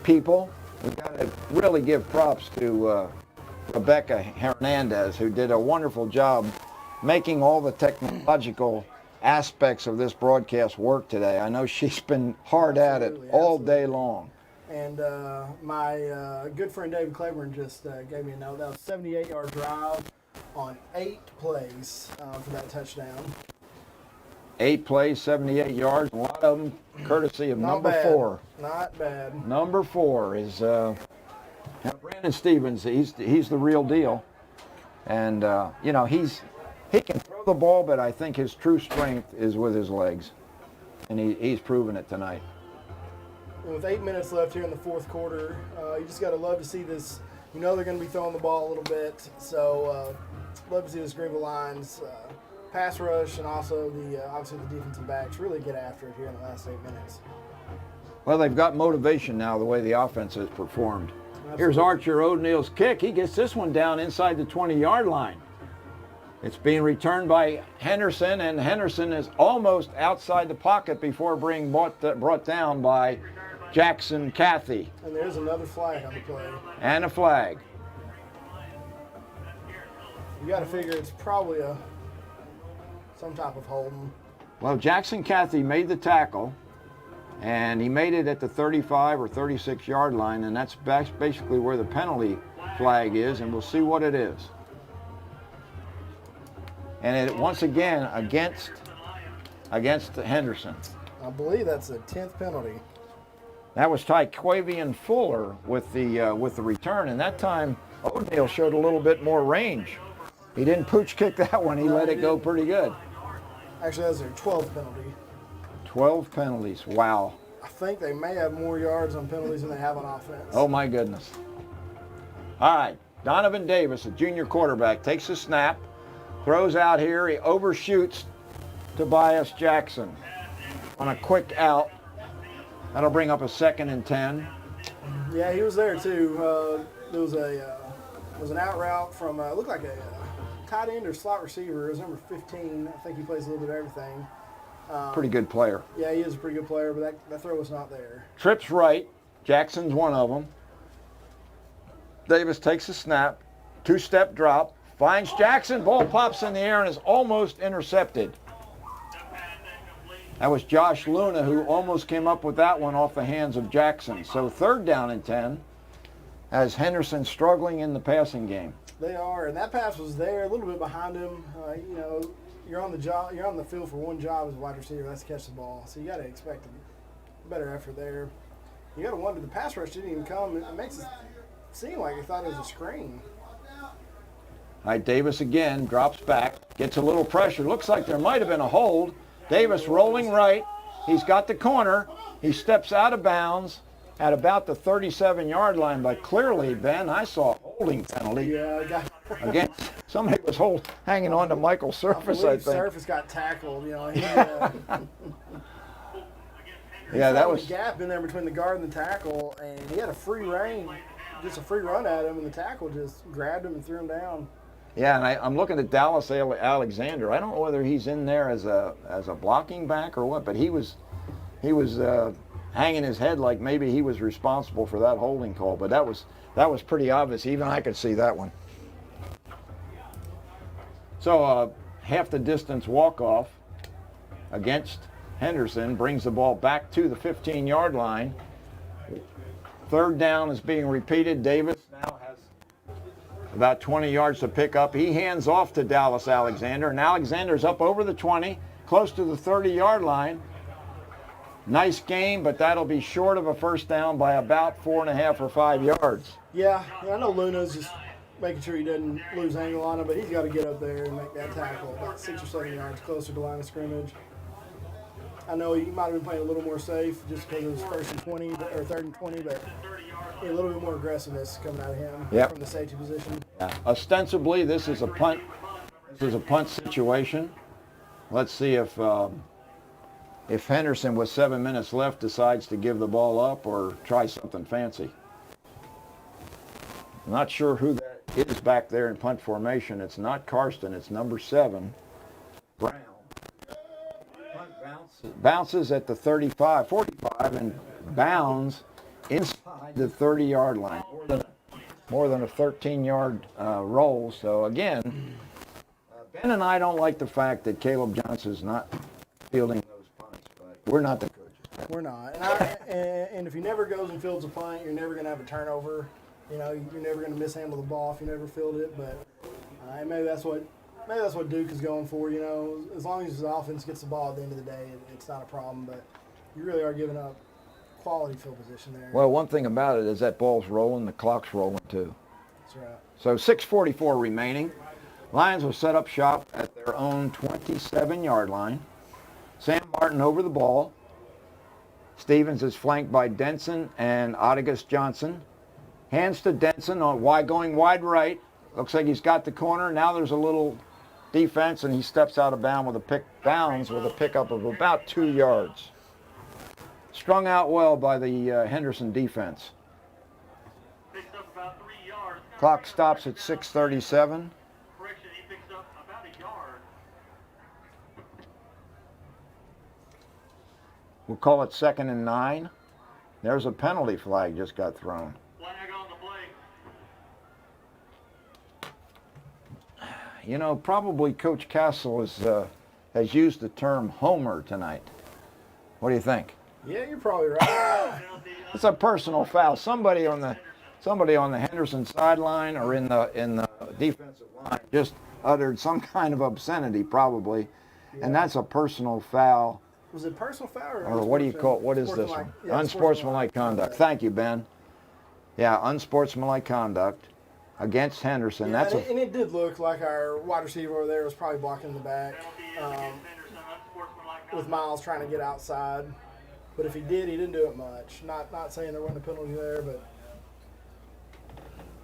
people. We've got to really give props to Rebecca Hernandez, who did a wonderful job making all the technological aspects of this broadcast work today. I know she's been hard at it all day long. And my good friend David Claiborne just gave me a note. That was a 78-yard drive on 8 plays for that touchdown. 8 plays, 78 yards, a lot of them courtesy of number 4. Not bad. Number 4 is Brandon Stevens. He's the real deal. And, he can throw the ball, but I think his true strength is with his legs. And he's proven it tonight. And with 8 minutes left here in the 4th quarter, you just got to love to see this. You know they're going to be throwing the ball a little bit, so love to see this Greenville Lions pass rush and also obviously the defensive backs really get after it here in the last 8 minutes. Well, they've got motivation now the way the offense has performed. Absolutely. Here's Archer O'Neill's kick. He gets this one down inside the 20-yard line. It's being returned by Henderson, and Henderson is almost outside the pocket before being brought down by Jackson Cathy. And there's another flag on the play. And a flag. You got to figure it's probably some type of holding. Well, Jackson Cathy made the tackle, And he made it at the 35 or 36 yard line, and that's basically where the penalty flag is, and we'll see what it is. And it once again against Henderson. I believe that's the 10th penalty. That was Tyquavian Fuller with the return, and that time O'Neal showed a little bit more range. He didn't pooch kick that one. He let it go pretty good. Actually, that's their 12th penalty. 12 penalties. Wow. I think they may have more yards on penalties than they have on offense. Oh, my goodness. All right. Donovan Davis, a junior quarterback, takes a snap, throws out here. He overshoots Tobias Jackson on a quick out. That'll bring up a 2nd and 10. Yeah, he was there too. There was an out route from looked like a tight end or slot receiver. It was number 15. I think he plays a little bit of everything. Pretty good player. Yeah, he is a pretty good player, but that throw was not there. Trips right. Jackson's one of them. Davis takes a snap, 2-step drop, finds Jackson. Ball pops in the air and is almost intercepted. That was Josh Luna who almost came up with that one off the hands of Jackson. So 3rd down and 10 as Henderson struggling in the passing game. They are, and that pass was there, a little bit behind him. You know, you're on the field for one job as a wide receiver, that's to catch the ball. So you got to expect a better effort there. You got to wonder, the pass rush didn't even come. It makes it seem like he thought it was a screen. All right, Davis again drops back, gets a little pressure. Looks like there might have been a hold. Davis rolling right. He's got the corner. He steps out of bounds at about the 37-yard line, but clearly, Ben, I saw a holding penalty. Yeah, Again, somebody was hanging on to Michael Surface, I think. Surface got tackled. You know, yeah, that was a gap in there between the guard and the tackle, and he had a free rein, just a free run at him, and the tackle just grabbed him and threw him down. Yeah, and I'm looking at Dallas Alexander. I don't know whether he's in there as a blocking back or what, but he was hanging his head like maybe he was responsible for that holding call. But that was pretty obvious. Even I could see that one. So half the distance walk-off against Henderson brings the ball back to the 15-yard line. 3rd down is being repeated. Davis now has about 20 yards to pick up. He hands off to Dallas Alexander, and Alexander's up over the 20, close to the 30-yard line. Nice game, but that'll be short of a 1st down by about 4.5 or 5 yards. Yeah, I know Luna's just making sure he doesn't lose angle on him, but he's got to get up there and make that tackle about 6 or 7 yards closer to line of scrimmage. I know he might have been playing a little more safe just because it was 1st and 20 or 3rd and 20, but a little bit more aggressiveness coming out of him from the safety position. Yeah. Ostensibly, this is a punt. This is a punt situation. Let's see if Henderson, with 7 minutes left, decides to give the ball up or try something fancy. I'm not sure who that is back there in punt formation. It's not Karsten. It's number 7, Brown. Punt bounces at the 35, 45, and bounds inside the 30-yard line. More than a 13-yard roll. So again, Ben and I don't like the fact that Caleb Johnson's not fielding those punts, but we're not the coaches. We're not. And if he never goes and fields a punt, you're never going to have a turnover. You know, you're never going to mishandle the ball if you never field it. But maybe that's what Duke is going for. You know, as long as the offense gets the ball at the end of the day, it's not a problem. But you really are giving up quality field position there. Well, one thing about it is that ball's rolling, the clock's rolling too. That's right. So 6:44 remaining. Lions will set up shop at their own 27-yard line. Sam Martin over the ball. Stevens is flanked by Denson and Odegus Johnson. Hands to Denson on going wide right. Looks like he's got the corner. Now there's a little defense, and he steps out of bounds with a pickup of about 2 yards. Strung out well by the Henderson defense. Picks up about 3 yards. Clock stops at 6:37. Correction, he picks up about a yard. We'll call it 2nd and 9. There's a penalty flag just got thrown. Flag on the play. You know, probably Coach Castle has used the term homer tonight. What do you think? Yeah, you're probably right. It's a personal foul. Somebody on the Henderson sideline or in the defensive line just uttered some kind of obscenity, probably, and that's a personal foul. Was it personal foul Or what do you call it? What is this one? Unsportsmanlike conduct. Thank you, Ben. Yeah, unsportsmanlike conduct against Henderson. Yeah, That's and it did look like our wide receiver over there was probably blocking the back with Miles trying to get outside. But if he did, he didn't do it much. Not saying there wasn't a penalty there, but.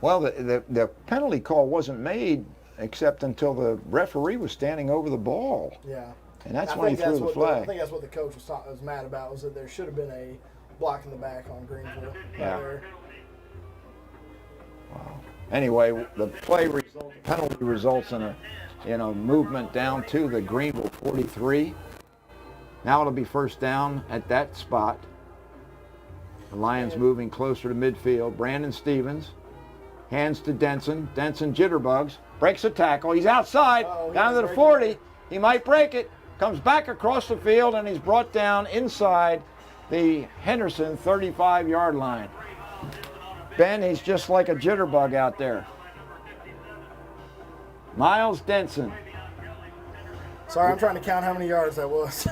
Well, the penalty call wasn't made except until the referee was standing over the ball. Yeah. And that's when he threw the flag. I think that's what the coach was mad about, was that there should have been a block in the back on Greenville. Yeah. There. Wow. Anyway, the penalty results in a movement down to the Greenville 43. Now it'll be first down at that spot. The Lions moving closer to midfield. Brandon Stevens hands to Denson. Denson jitterbugs, breaks a tackle. He's outside, down to the 40. He might break it. Comes back across the field, and he's brought down inside the Henderson 35-yard line. Ben, he's just like a jitterbug out there. Miles Denson. Sorry, I'm trying to count how many yards that was.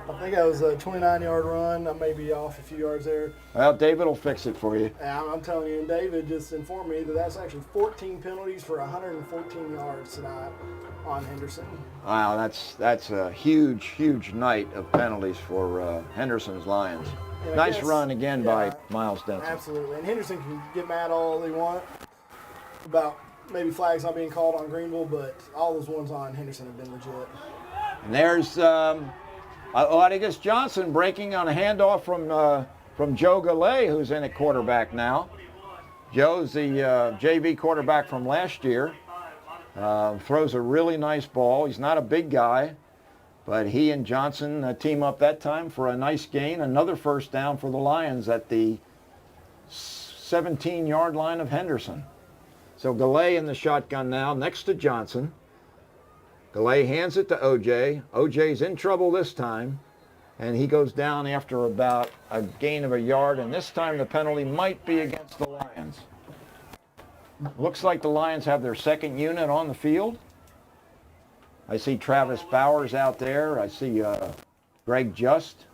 I think that was a 29-yard run. I may be off a few yards there. Well, David will fix it for you. I'm telling you, and David just informed me that that's actually 14 penalties for 114 yards tonight on Henderson. Wow, that's a huge night of penalties for Henderson's Lions. Nice run again by Miles Denson. Absolutely, and Henderson can get mad all they want about maybe flags not being called on Greenville, but all those ones on Henderson have been legit. And there's Atticus Johnson breaking on a handoff from Joe Gallet, who's in at quarterback now. Joe's the JV quarterback from last year. Throws a really nice ball. He's not a big guy, but he and Johnson team up that time for a nice gain. Another first down for the Lions at the 17-yard line of Henderson. So Gallet in the shotgun now next to Johnson. Gallet hands it to OJ. OJ's in trouble this time, and he goes down after about a gain of a yard, and this time the penalty might be against the Lions. Looks like the Lions have their second unit on the field. I see Travis Bowers out there. I see Greg Just.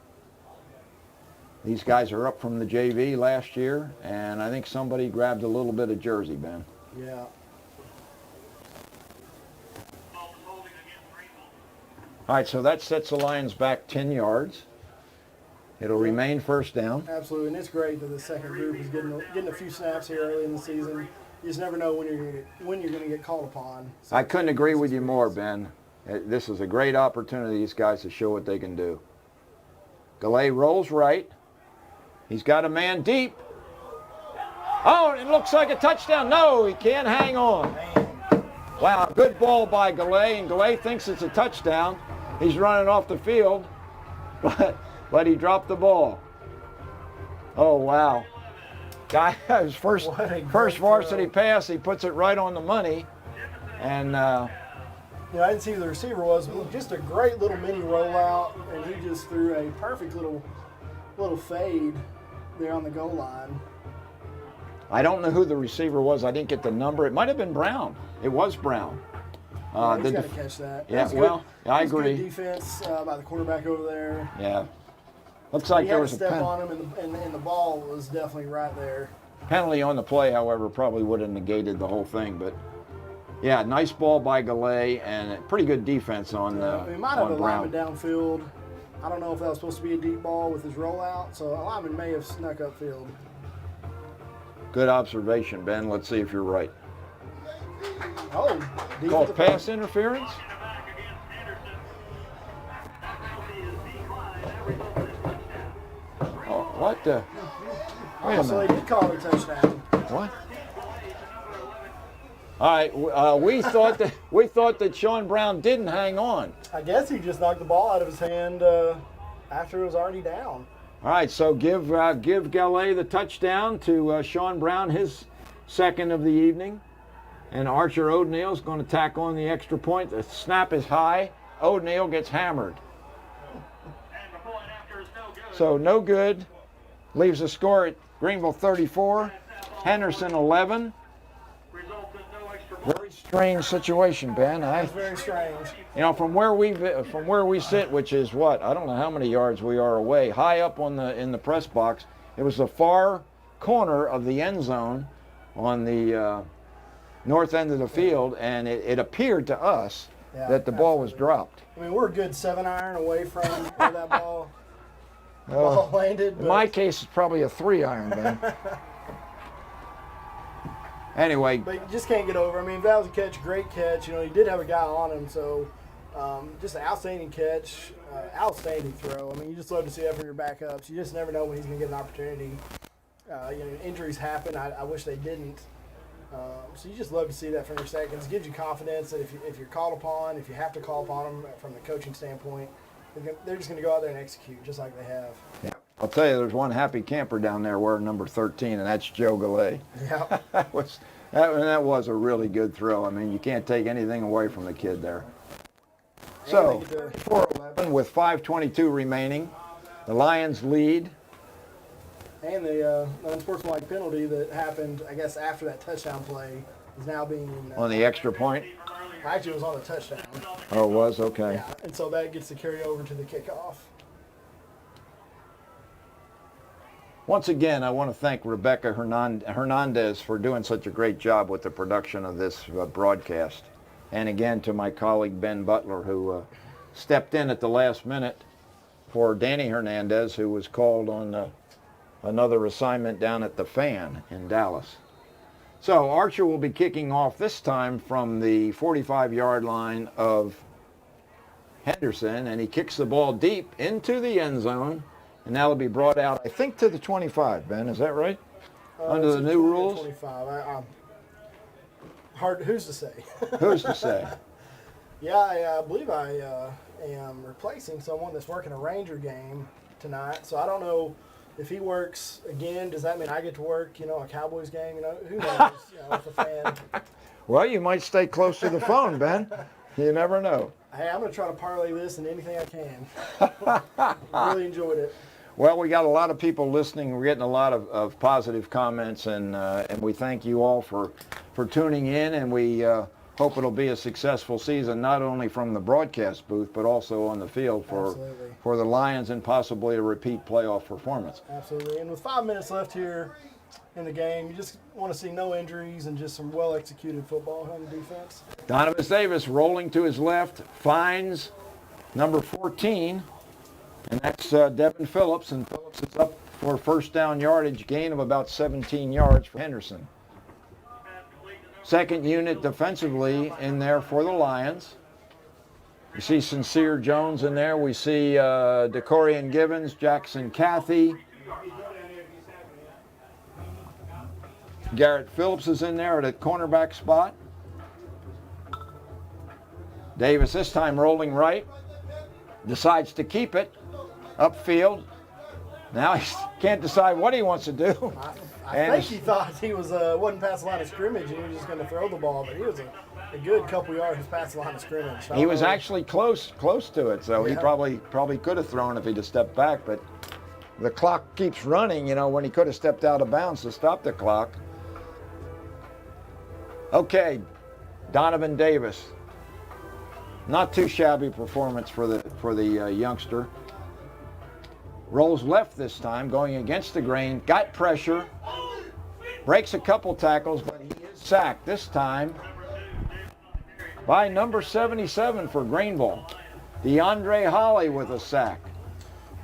These guys are up from the JV last year, and I think somebody grabbed a little bit of jersey, Ben. Yeah. All right, so that sets the Lions back 10 yards. It'll remain first down. Absolutely, and it's great that the second group is getting a few snaps here early in the season. You just never know when you're going to get called upon. So I couldn't agree with you more, Ben. This is a great opportunity, these guys, to show what they can do. Gallet rolls right. He's got a man deep. Oh, it looks like a touchdown. No, he can't hang on. Wow, good ball by Gallet, and Gallet thinks it's a touchdown. He's running off the field, but he dropped the ball. Oh, wow. Guy, his first varsity pass, he puts it right on the money. And I didn't see who the receiver was, but just a great little mini rollout, and he just threw a perfect little fade there on the goal line. I don't know who the receiver was. I didn't get the number. It might have been Brown. It was Brown. He's got to catch that. Yeah, well, I agree. Good defense by the quarterback over there. Yeah. Looks like there was a step on him, and the ball was definitely right there. Penalty on the play, however, probably would have negated the whole thing. But yeah, nice ball by Gallet, and a pretty good defense on he might have a Brown. lineman downfield. I don't know if that was supposed to be a deep ball with his rollout, so a lineman may have snuck upfield. Good observation, Ben. Let's see if you're right. Oh, Called pass interference? Oh, what the? Wait a So minute. they did call it a touchdown. What? All right, we thought that Sean Brown didn't hang on. I guess he just knocked the ball out of his hand after it was already down. All right, so give Gallet the touchdown to Sean Brown, his second of the evening. And Archer O'Neill's going to tack on the extra point. The snap is high. O'Neill gets hammered. So no good. Leaves the score at Greenville 34, Henderson 11. Very strange situation, Ben. It's very strange. You know, from where we sit, which is what, I don't know how many yards we are away, high up in the press box. It was the far corner of the end zone on the north end of the field, and it appeared to us that the ball was dropped. I mean, we're a good 7-iron away from where that ball landed. In my case, it's probably a 3-iron, Ben. Anyway. But you just can't get over. I mean, that was a catch, great catch. You know, he did have a guy on him, so just an outstanding catch, outstanding throw. I mean, you just love to see that for your backups. You just never know when he's going to get an opportunity. You know, injuries happen. I wish they didn't. So you just love to see that from your seconds. It gives you confidence that if you're called upon, if you have to call upon them from the coaching standpoint, they're just going to go out there and execute just like they have. Yeah. I'll tell you, there's one happy camper down there wearing number 13, and that's Joe Gallet. Yeah. that was a really good throw. I mean, you can't take anything away from the kid there. So, 4-11 with 5:22 remaining. The Lions lead. And the unsportsmanlike penalty that happened, I guess, after that touchdown play is now being... on the extra point? Actually, it was on the touchdown. Oh, it was? Okay. Yeah, and so that gets to carry over to the kickoff. Once again, I want to thank Rebecca Hernandez for doing such a great job with the production of this broadcast. And again, to my colleague Ben Butler, who stepped in at the last minute for Danny Hernandez, who was called on another assignment down at the Fan in Dallas. So Archer will be kicking off this time from the 45-yard line of Henderson, and he kicks the ball deep into the end zone. And now it'll be brought out, I think, to the 25, Ben. Is that right? Under the new rules? 25. Who's to say? Who's to say? Yeah, I believe I am replacing someone that's working a Ranger game tonight. So I don't know if he works again. Does that mean I get to work, a Cowboys game? Who knows? With a fan. Well, you might stay close to the phone, Ben. You never know. Hey, I'm going to try to parlay this into anything I can. Really enjoyed it. Well, we got a lot of people listening. We're getting a lot of positive comments, and we thank you all for tuning in, and we hope it'll be a successful season, not only from the broadcast booth, but also on the field for the Lions and possibly a repeat playoff performance. Absolutely. And with 5 minutes left here in the game, you just want to see no injuries and just some well-executed football on the defense. Donovan Davis rolling to his left, finds number 14, and that's Devin Phillips, and Phillips is up for a first down yardage gain of about 17 yards for Henderson. Second unit defensively in there for the Lions. You see Sincere Jones in there. We see DeCorian Givens, Jackson Cathy. Garrett Phillips is in there at a cornerback spot. Davis this time rolling right. Decides to keep it upfield. Now he can't decide what he wants to do. I think he thought he wasn't past the line of scrimmage and he was just going to throw the ball, but he was a good couple yards past the line of scrimmage. He was actually close to it, so he probably could have thrown if he'd have stepped back, but the clock keeps running, when he could have stepped out of bounds to stop the clock. Okay, Donovan Davis. Not too shabby performance for the youngster. Rolls left this time, going against the grain. Got pressure. Breaks a couple tackles, but he is sacked this time by number 77 for Greenville, DeAndre Holly with a sack.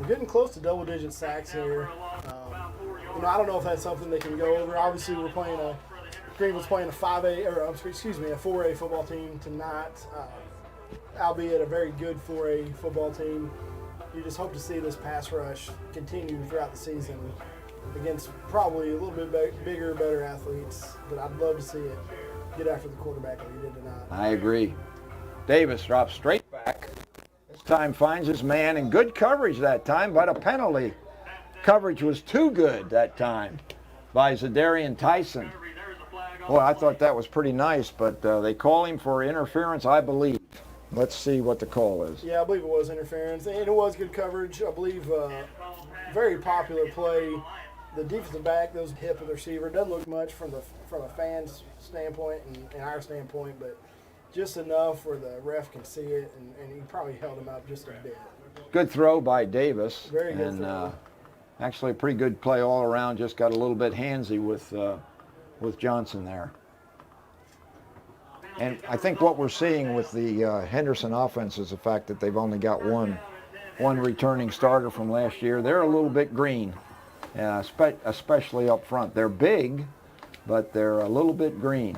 We're getting close to double-digit sacks here. I don't know if that's something they can go over. Obviously, Greenville's playing a 4A football team tonight. Albeit a very good 4A football team. You just hope to see this pass rush continue throughout the season against probably a little bit bigger, better athletes. But I'd love to see it get after the quarterback like he did tonight. I agree. Davis drops straight back. This time finds his man in good coverage that time, but a penalty. Coverage was too good that time by Zadarian Tyson. Boy, I thought that was pretty nice, but they call him for interference, I believe. Let's see what the call is. Yeah, I believe it was interference, and it was good coverage. I believe very popular play. The defensive back, those hip of the receiver, doesn't look much from a fan's standpoint and our standpoint, but just enough where the ref can see it, and he probably held him up just a bit. Good throw by Davis. Very good and, throw. Actually a pretty good play all around, just got a little bit handsy with Johnson there. And I think what we're seeing with the Henderson offense is the fact that they've only got one returning starter from last year. They're a little bit green, especially up front. They're big, but they're a little bit green.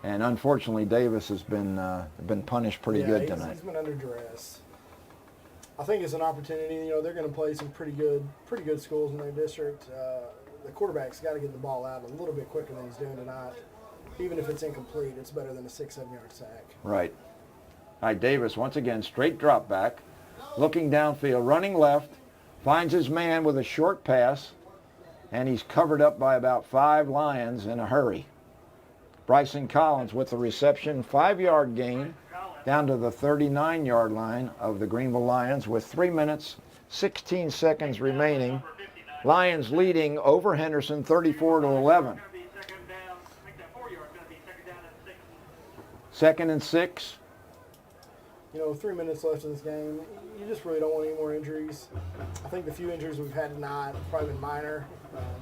And unfortunately, Davis has been punished pretty good tonight. He's been under duress. I think it's an opportunity. You know, they're going to play some pretty good schools in their district. The quarterback's got to get the ball out a little bit quicker than he's doing tonight. Even if it's incomplete, it's better than a 6-7 yard sack. Right. All right, Davis once again, straight drop back, looking downfield, running left, finds his man with a short pass, and he's covered up by about 5 Lions in a hurry. Bryson Collins with the reception, 5-yard gain down to the 39-yard line of the Greenville Lions with 3 minutes, 16 seconds remaining. Lions leading over Henderson 34-11. 2nd and 6. You know, 3 minutes left in this game. You just really don't want any more injuries. I think the few injuries we've had tonight have probably been minor.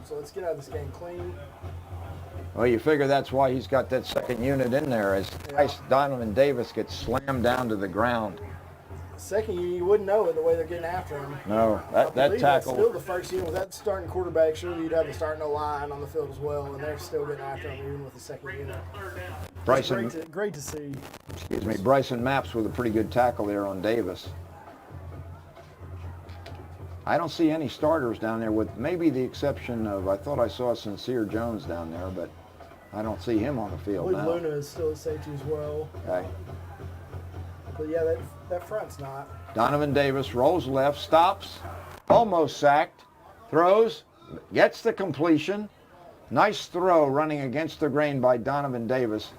So let's get out of this game clean. Well, you figure that's why he's got that second unit in there as Donovan Davis gets slammed down to the ground. Second, you wouldn't know it the way they're getting after him. No, that That's tackle. still the first unit. With that starting quarterback, surely you'd have the starting line on the field as well, and they're still getting after him even with the second unit. Bryson, Great to see. excuse me, Bryson Maps with a pretty good tackle there on Davis. I don't see any starters down there with maybe the exception of, I thought I saw Sincere Jones down there, but I don't see him on the I field believe now. Luna is still at safety as well. Okay. But yeah, that front's not. Donovan Davis rolls left, stops, almost sacked, throws, gets the completion. Nice throw running against the grain by Donovan Davis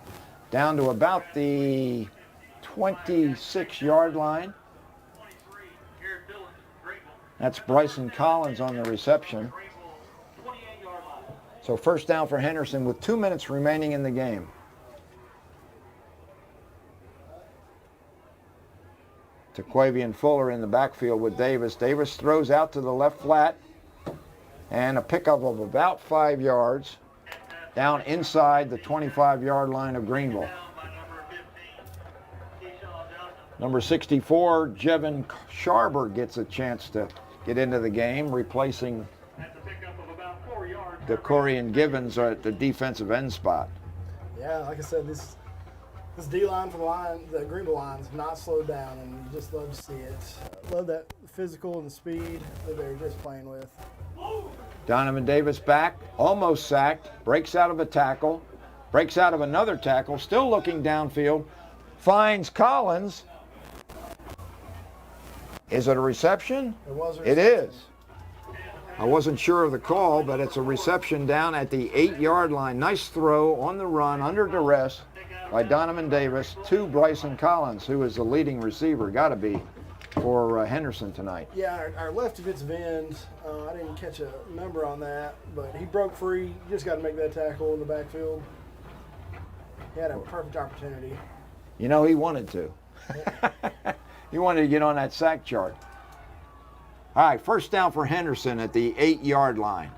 down to about the 26-yard line. That's Bryson Collins on the reception. So first down for Henderson with 2 minutes remaining in the game. Taquavian Fuller in the backfield with Davis. Davis throws out to the left flat and a pickup of about 5 yards down inside the 25-yard line of Greenville. Number 64, Jevin Sharber gets a chance to get into the game, replacing DeCorian Givens at the defensive end spot. Yeah, like I said, this D-line for the Greenville Lions have not slowed down, and you just love to see it. Love that physical and the speed that they're just playing with. Donovan Davis back, almost sacked, breaks out of a tackle, breaks out of another tackle, still looking downfield, finds Collins. Is it a reception? It was a It reception. is. I wasn't sure of the call, but it's a reception down at the 8-yard line. Nice throw on the run, under duress by Donovan Davis to Bryson Collins, who is the leading receiver, got to be, for Henderson tonight. Yeah, our left defensive end, I didn't catch a number on that, but he broke free. You just got to make that tackle in the backfield. He had a perfect opportunity. You know, he wanted to. He wanted to get on that sack chart. All right, first down for Henderson at the 8-yard line.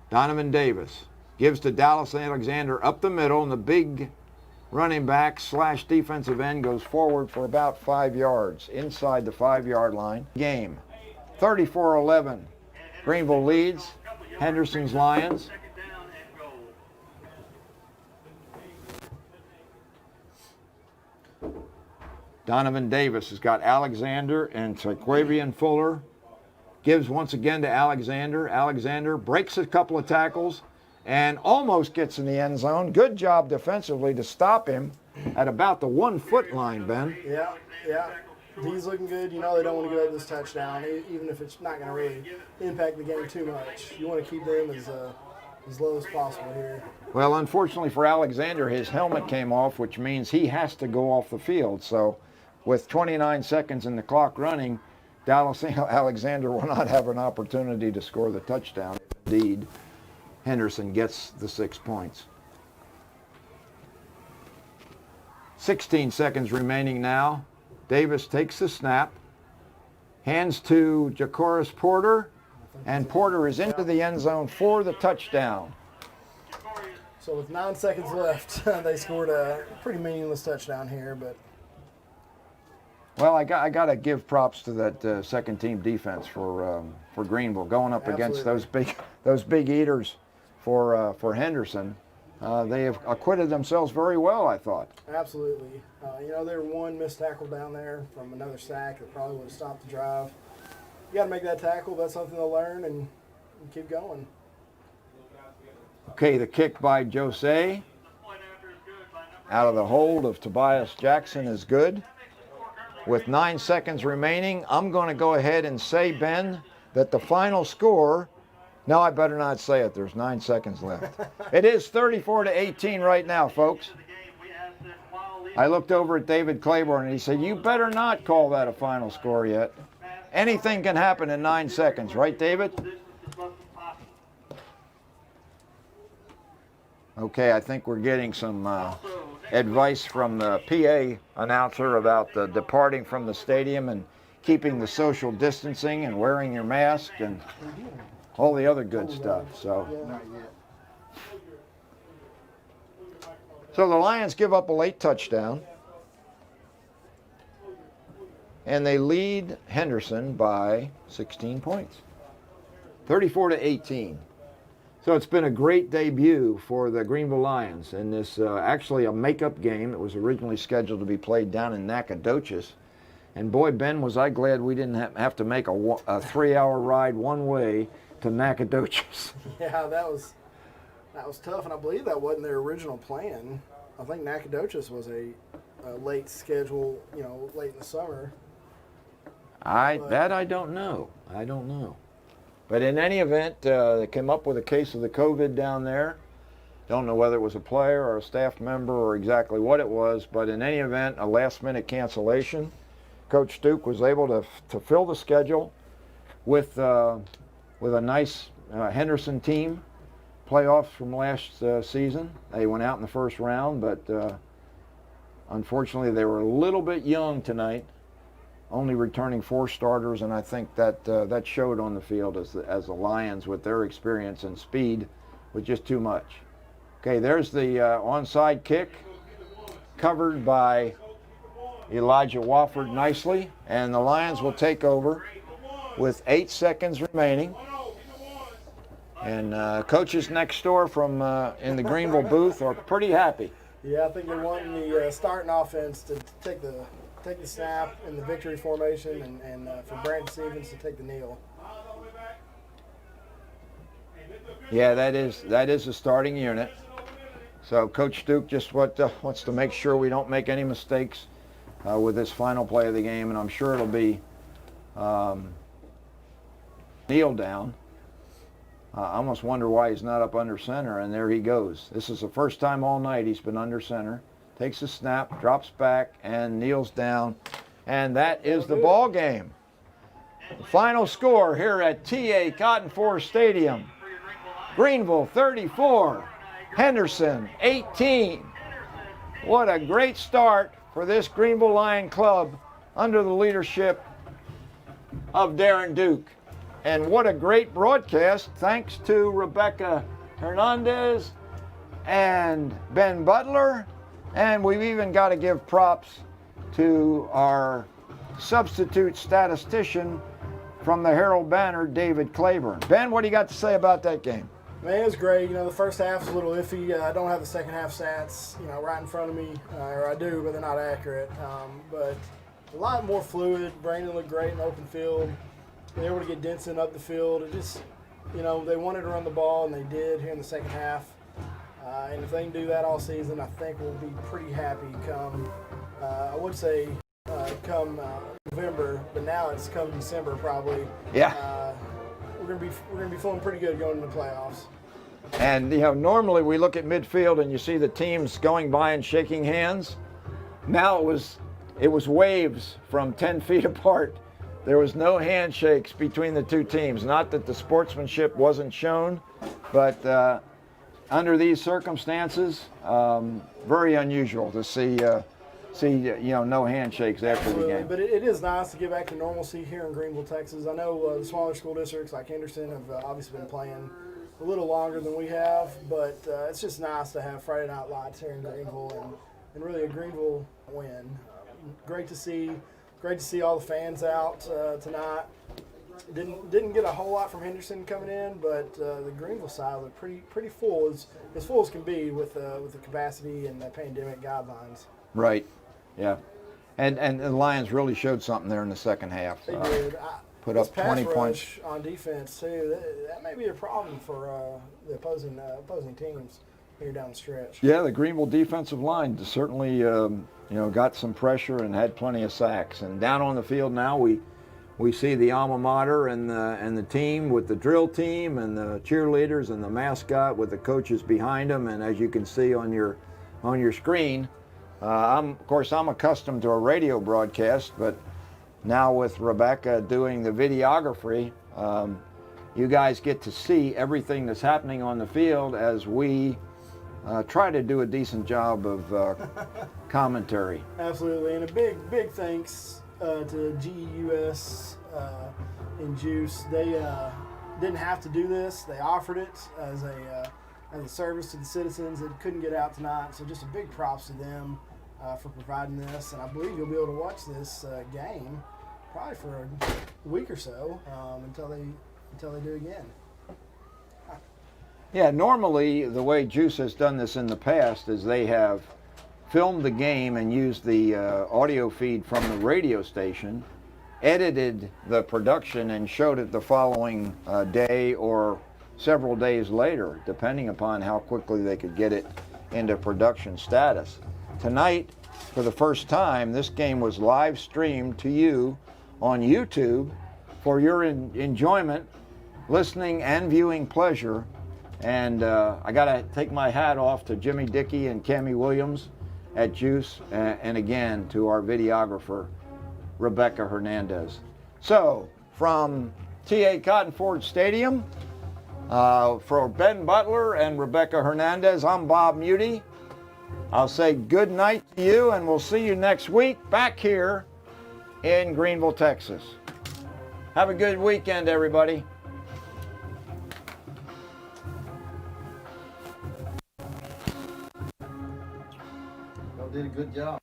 Donovan Davis gives to Dallas Alexander up the middle, and the big running back / defensive end goes forward for about 5 yards inside the 5-yard line. Game 34-11. Greenville leads Henderson's Lions. Donovan Davis has got Alexander and Taquavian Fuller. Gives once again to Alexander. Alexander breaks a couple of tackles and almost gets in the end zone. Good job defensively to stop him at about the 1-foot line, Ben. Yeah. He's looking good. You know they don't want to give up this touchdown, even if it's not going to really impact the game too much. You want to keep them as low as possible here. Well, unfortunately for Alexander, his helmet came off, which means he has to go off the field. So with 29 seconds in the clock running, Dallas Alexander will not have an opportunity to score the touchdown if indeed Henderson gets the 6 points. 16 seconds remaining now. Davis takes the snap, hands to Jacoris Porter, and Porter is into the end zone for the touchdown. So with 9 seconds left, they scored a pretty meaningless touchdown here, but well, I got to give props to that second team defense for Greenville going up against those big eaters for Henderson. They have acquitted themselves very well, I thought. Absolutely. They were one missed tackle down there from another sack that probably would have stopped the drive. You got to make that tackle. That's something they'll learn and keep going. Okay, the kick by Jose out of the hold of Tobias Jackson is good. With 9 seconds remaining, I'm going to go ahead and say, Ben, that the final score, no, I better not say it. There's 9 seconds left. It is 34-18 right now, folks. I looked over at David Claiborne and he said, you better not call that a final score yet. Anything can happen in 9 seconds, right, David? Okay, I think we're getting some advice from the PA announcer about departing from the stadium and keeping the social distancing and wearing your mask and all the other good stuff. So the Lions give up a late touchdown, and they lead Henderson by 16 points, 34-18. So it's been a great debut for the Greenville Lions in this actually a makeup game. It was originally scheduled to be played down in Nacogdoches. And boy, Ben, was I glad we didn't have to make a 3-hour ride one way to Nacogdoches. Yeah, that was tough, and I believe that wasn't their original plan. I think Nacogdoches was a late schedule, late in the summer. I don't know. But in any event, they came up with a case of the COVID down there. Don't know whether it was a player or a staff member or exactly what it was, but in any event, a last-minute cancellation. Coach Duke was able to fill the schedule with a nice Henderson team, playoffs from last season. They went out in the first round, but unfortunately they were a little bit young tonight, only returning 4 starters, and I think that showed on the field as the Lions, with their experience and speed, was just too much. Okay, there's the onside kick, covered by Elijah Wofford nicely, and the Lions will take over with 8 seconds remaining. And coaches next door from in the Greenville booth are pretty happy. Yeah, I think they want the starting offense to take the snap in the victory formation, and for Brandon Stevens to take the kneel. Yeah, that is the starting unit. So Coach Duke just wants to make sure we don't make any mistakes with this final play of the game, and I'm sure it'll be kneel down. I almost wonder why he's not up under center, and there he goes. This is the first time all night he's been under center. Takes a snap, drops back, and kneels down, and that is the ball game. The final score here at TA Cotton Forest Stadium: Greenville 34, Henderson 18. What a great start for this Greenville Lion Club under the leadership of Darren Duke. And what a great broadcast, thanks to Rebecca Hernandez and Ben Butler. And we've even got to give props to our substitute statistician from the Herald Banner, David Claiborne. Ben, what do you got to say about that game? Man, it was great. The first half was a little iffy. I don't have the second half stats, right in front of me, or I do, but they're not accurate. But a lot more fluid. Brandon looked great in the open field. They were able to get Denson up the field. It just, they wanted to run the ball, and they did here in the second half. And if they can do that all season, I think we'll be pretty happy come, I would say, come November, but now it's come December probably. Yeah. We're gonna be feeling pretty good going into the playoffs. And normally we look at midfield and you see the teams going by and shaking hands. Now it it was waves from 10 feet apart. There was no handshakes between the two teams. Not that the sportsmanship wasn't shown, but under these circumstances, very unusual to see no handshakes after the Absolutely, game. but it is nice to get back to normalcy here in Greenville, Texas. I know the smaller school districts like Henderson have obviously been playing a little longer than we have, but it's just nice to have Friday Night Lights here in Greenville and really a Greenville win. Great to see all the fans out tonight. Didn't get a whole lot from Henderson coming in, but the Greenville side looked pretty full, as full as can be with the capacity and the pandemic guidelines. Right, yeah. And the Lions really showed something there in the second half. They did. Put This up pass 20 rush points. on defense too. That may be a problem for the opposing teams here down the stretch. Yeah, the Greenville defensive line certainly got some pressure and had plenty of sacks. And down on the field now, we see the alma mater and the team with the drill team and the cheerleaders and the mascot with the coaches behind them. And as you can see on your screen, I'm accustomed to a radio broadcast, but now with Rebecca doing the videography, you guys get to see everything that's happening on the field as we try to do a decent job of commentary. Absolutely, and a big thanks to GEUS and Juice. They didn't have to do this. They offered it as a service to the citizens that couldn't get out tonight. So just a big props to them for providing this. And I believe you'll be able to watch this game probably for a week or so until they do again. Yeah, normally the way Juice has done this in the past is they have filmed the game and used the audio feed from the radio station, edited the production and showed it the following day or several days later, depending upon how quickly they could get it into production status. Tonight, for the first time, this game was live streamed to you on YouTube for your enjoyment, listening and viewing pleasure. And I got to take my hat off to Jimmy Dickey and Cammie Williams at Juice, and again to our videographer, Rebecca Hernandez. So, from T.A. Cotton Ford Stadium, for Ben Butler and Rebecca Hernandez, I'm Bob Muty. I'll say good night to you, and we'll see you next week back here in Greenville, Texas. Have a good weekend, everybody. Y'all did a good job.